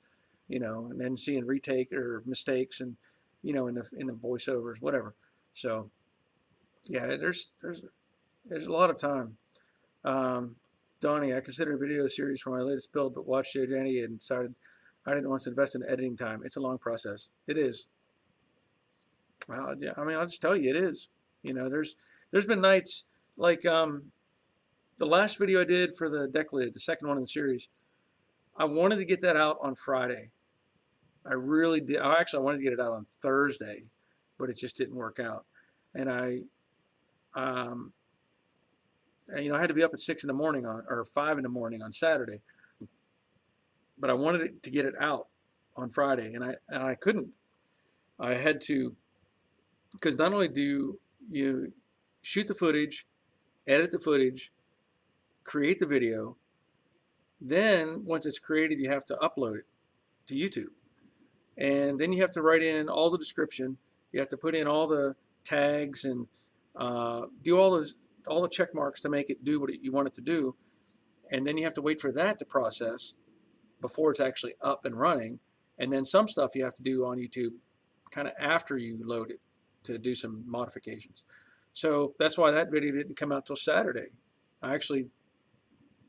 and then seeing retake or mistakes and, in the voiceovers, whatever. So yeah, there's a lot of time. Donnie, I consider a video series for my latest build, but watched Joe Danny and decided I didn't want to invest in editing time. It's a long process. It is. Well, yeah, I mean, I'll just tell you, it is. There's been nights like the last video I did for the deck lid, the second one in the series. I wanted to get that out on Friday. I really did. I wanted to get it out on Thursday, but it just didn't work out. And I had to be up at 6 in the morning or 5 in the morning on Saturday. But I wanted to get it out on Friday, and I couldn't. I had to, because not only do you shoot the footage, edit the footage, create the video, then once it's created, you have to upload it to YouTube. And then you have to write in all the description. You have to put in all the tags and do all the check marks to make it do what you want it to do. And then you have to wait for that to process before it's actually up and running. And then some stuff you have to do on YouTube kind of after you load it to do some modifications. So that's why that video didn't come out till Saturday. I actually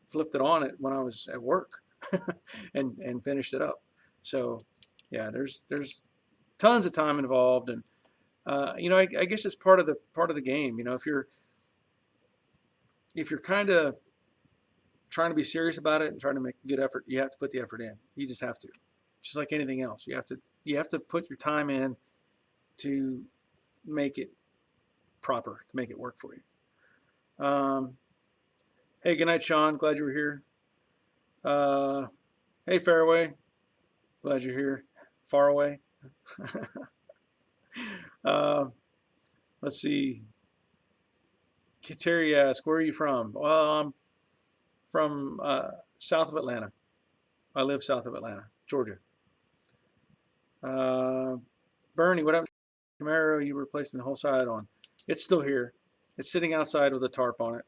flipped it on when I was at work and finished it up. So yeah, there's tons of time involved, and I guess it's part of the game. If you're kind of trying to be serious about it and trying to make a good effort, you have to put the effort in. You just have to, just like anything else. You have to put your time in to make it proper, to make it work for you. Hey, good night, Sean. Glad you were here. Hey, Fairway. Glad you're here. Far away. Let's see. Terry asks, where are you from? Well, I'm from south of Atlanta. I live south of Atlanta, Georgia. Bernie, what happened to the Camaro you were replacing the whole side on? It's still here. It's sitting outside with a tarp on it.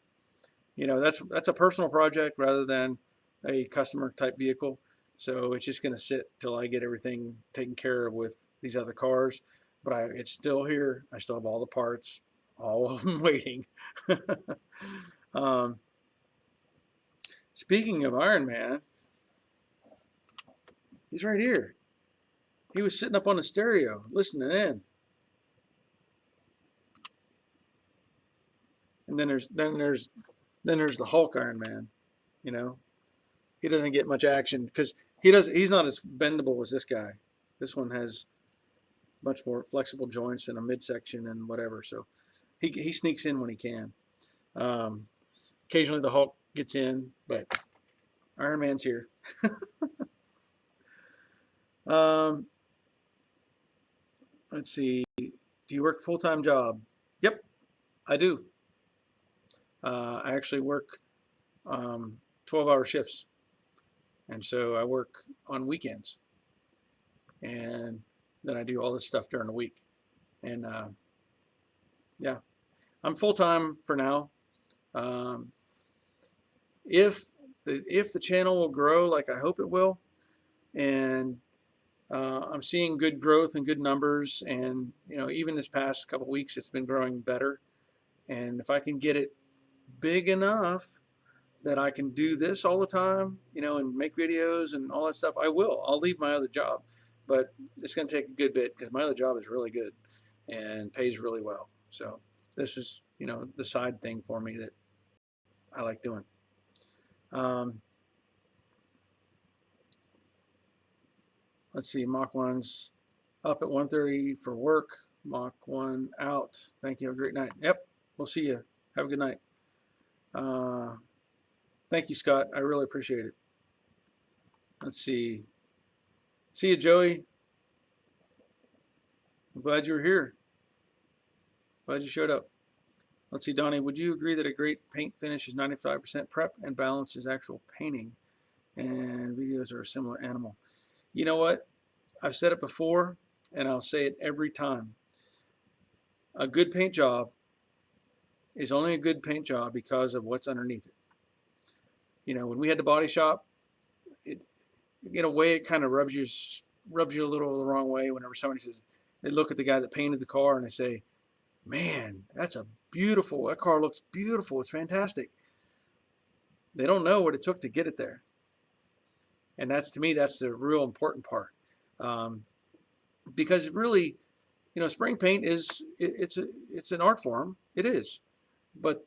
That's a personal project rather than a customer type vehicle. So it's just going to sit till I get everything taken care of with these other cars. But it's still here. I still have all the parts, all of them waiting. um, Speaking of Iron Man, he's right here. He was sitting up on the stereo listening in. And then there's the Hulk Iron Man. You know, he doesn't get much action because he's not as bendable as this guy. This one has much more flexible joints and a midsection and whatever. So he sneaks in when he can. Occasionally the Hulk gets in, but Iron Man's here. Let's see. Do you work a full-time job? Yep, I do. I actually work 12-hour shifts, and so I work on weekends, and then I do all this stuff during the week. And yeah, I'm full-time for now. If the channel will grow like I hope it will, and I'm seeing good growth and good numbers, and even this past couple of weeks it's been growing better. And if I can get it big enough that I can do this all the time, and make videos and all that stuff, I will. I'll leave my other job, but it's going to take a good bit because my other job is really good and pays really well. So this is, the side thing for me that I like doing. Let's see, Mach 1's up at 1:30 for work. Mach 1 out. Thank you. Have a great night. Yep, we'll see you. Have a good night. Thank you, Scott. I really appreciate it. Let's see. See you, Joey. I'm glad you were here. Glad you showed up. Let's see, Donnie, would you agree that a great paint finish is 95% prep and balance is actual painting, and videos are a similar animal? You know what? I've said it before, and I'll say it every time. A good paint job is only a good paint job because of what's underneath it. When we had the body shop, in a way, it kind of rubs you a little the wrong way whenever somebody says, they look at the guy that painted the car and they say, man, that car looks beautiful. It's fantastic. They don't know what it took to get it there. And to me, that's the real important part. Because really, spraying paint it's an art form. It is. But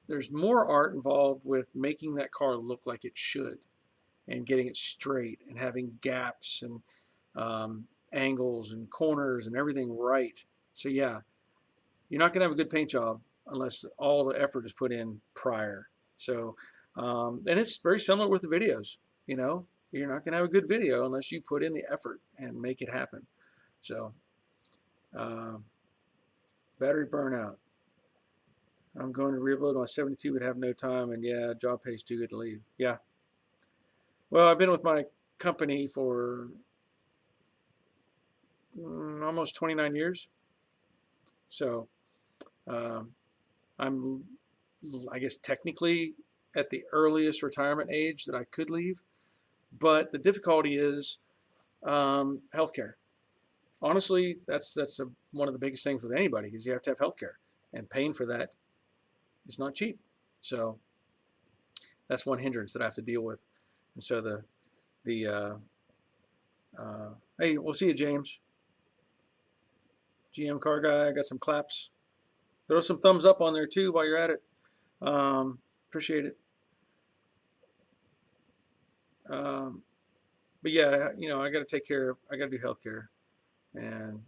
there's more art involved with making that car look like it should, and getting it straight, and having gaps and angles and corners and everything right. So yeah, you're not going to have a good paint job unless all the effort is put in prior. So, and it's very similar with the videos. You're not going to have a good video unless you put in the effort and make it happen. So, battery burnout. I'm going to rebuild my 72, but have no time, and yeah, job pays too good to leave. Yeah. Well, I've been with my company for almost 29 years. So I'm, I guess, technically at the earliest retirement age that I could leave. But the difficulty is healthcare. Honestly, that's one of the biggest things with anybody is you have to have healthcare, and paying for that is not cheap. So that's one hindrance that I have to deal with. And so hey, we'll see you, James. GM car guy, I got some claps. Throw some thumbs up on there too while you're at it. Appreciate it. But yeah, I got to do healthcare, and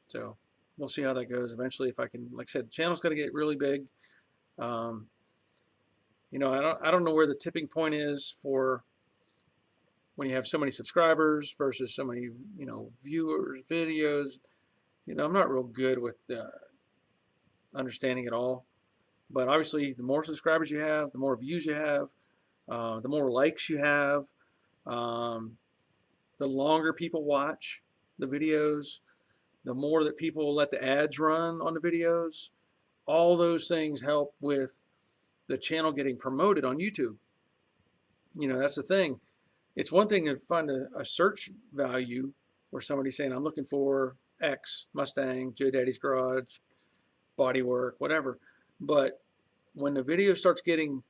so we'll see how that goes. Eventually, if I can, like I said, the channel's got to get really big. I don't know where the tipping point is for when you have so many subscribers versus so many, viewers, videos. I'm not real good with understanding it all. But obviously, the more subscribers you have, the more views you have, the more likes you have, the longer people watch the videos, the more that people let the ads run on the videos. All those things help with the channel getting promoted on YouTube. That's the thing. It's one thing to find a search value where somebody's saying, I'm looking for X, Mustang, J Daddy's Garage, bodywork, whatever. But when the video starts getting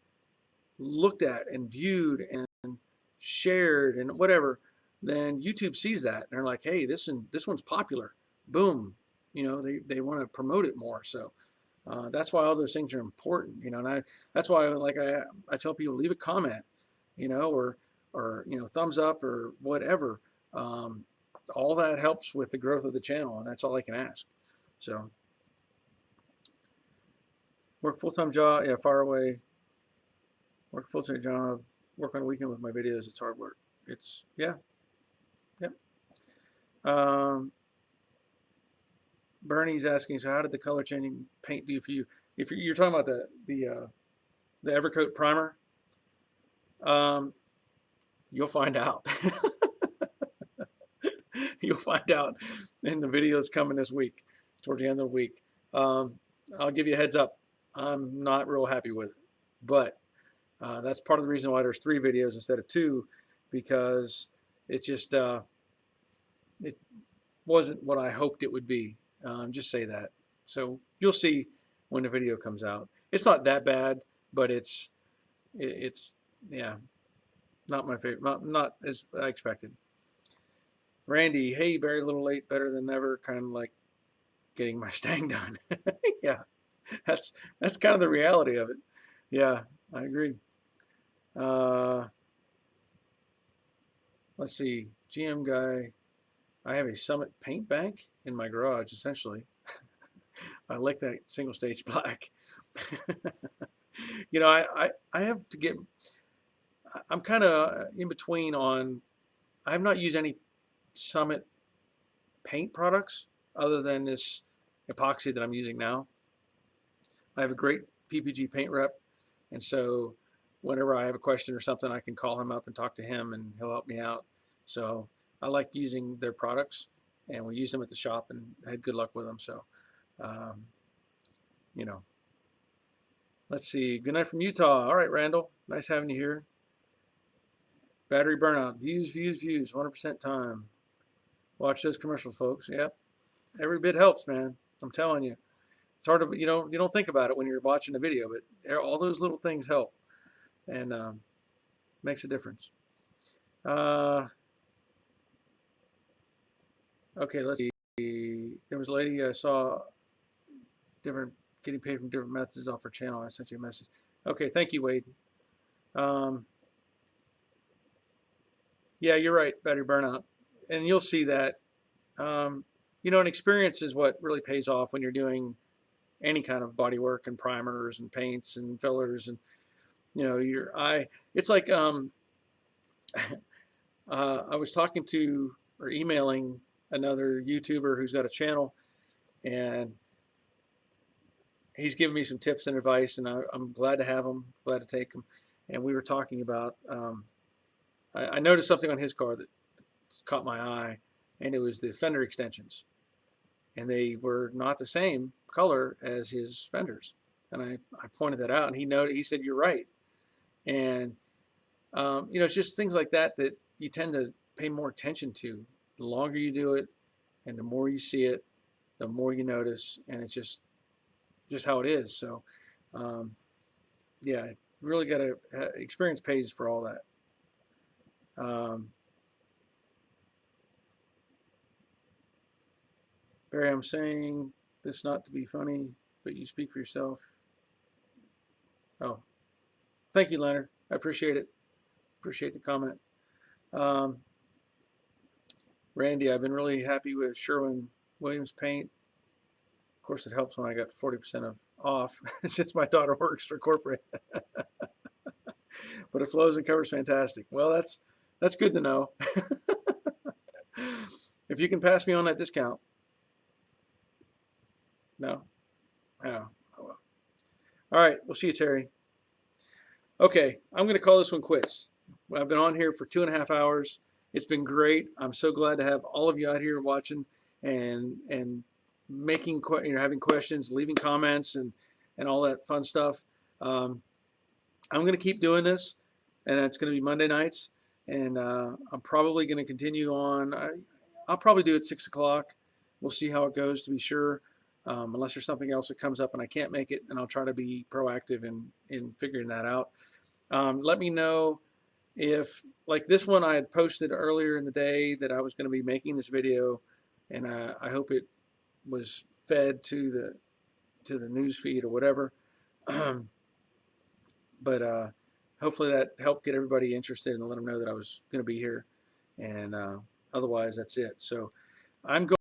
looked at and viewed and shared and whatever, then YouTube sees that and they're like, hey, this one's popular. Boom. They want to promote it more. So that's why all those things are important. And that's why I tell people, leave a comment, or thumbs up or whatever. All that helps with the growth of the channel, and that's all I can ask. So work full-time job, yeah, far away. Work full-time job, work on a weekend with my videos. It's hard work. It's yeah. Bernie's asking, so how did the color changing paint do for you? If you're talking about the Evercoat primer, you'll find out. You'll find out in the videos coming this week, towards the end of the week. I'll give you a heads up. I'm not real happy with it, but that's part of the reason why there's 3 videos instead of 2, because it just it wasn't what I hoped it would be. Just say that. So you'll see when the video comes out. It's not that bad, but it's yeah, not my favorite. Not as I expected. Randy, hey, very little late, better than never. Kind of like getting my stang done. Yeah, that's kind of the reality of it. Yeah, I agree. Let's see, GM guy. I have a Summit paint bank in my garage, essentially. I like that single stage black. I have to get, I'm kind of in between on, I have not used any Summit paint products other than this epoxy that I'm using now. I have a great PPG paint rep, and so whenever I have a question or something, I can call him up and talk to him, and he'll help me out. So I like using their products, and we used them at the shop and had good luck with them. So, let's see. Good night from Utah. All right, Randall. Nice having you here. Battery burnout. Views, 100% time. Watch those commercials, folks. Yep. Every bit helps, man. I'm telling you. It's hard to, you don't think about it when you're watching the video, but all those little things help, and makes a difference. Okay, let's see. There was a lady I saw getting paid from different methods off her channel. I sent you a message. Okay, thank you, Wade. Yeah, you're right, battery burnout. And you'll see that. An experience is what really pays off when you're doing any kind of body work and primers and paints and fillers. And, it's like, I was talking to or emailing another YouTuber who's got a channel, and he's giving me some tips and advice, and I'm glad to have them, glad to take them. And we were talking about, I noticed something on his car that caught my eye, and it was the fender extensions. And they were not the same color as his fenders. And I pointed that out, and he said, you're right. And, it's just things like that you tend to pay more attention to. The longer you do it and the more you see it, the more you notice, and it's just how it is. So, yeah, really got to, experience pays for all that. Barry, I'm saying this not to be funny, but you speak for yourself. Oh, thank you, Leonard. I appreciate it. Appreciate the comment. Randy, I've been really happy with Sherwin-Williams paint. Of course, it helps when I got 40% off since my daughter works for corporate. But it flows and covers fantastic. Well, that's good to know. If you can pass me on that discount. No? Oh, well. All right, we'll see you, Terry. Okay, I'm going to call this one quits. I've been on here for 2.5 hours. It's been great. I'm so glad to have all of you out here watching and making, having questions, leaving comments, and all that fun stuff. I'm going to keep doing this. and it's going to be Monday nights. And I'm probably going to continue on. I'll probably do it 6 o'clock. We'll see how it goes to be sure. Unless there's something else that comes up and I can't make it, and I'll try to be proactive in figuring that out. Let me know if, like this one I had posted earlier in the day, that I was going to be making this video, and I hope it was fed to the news feed or whatever. But hopefully that helped get everybody interested and let them know that I was going to be here. And otherwise, that's it. So I'm going.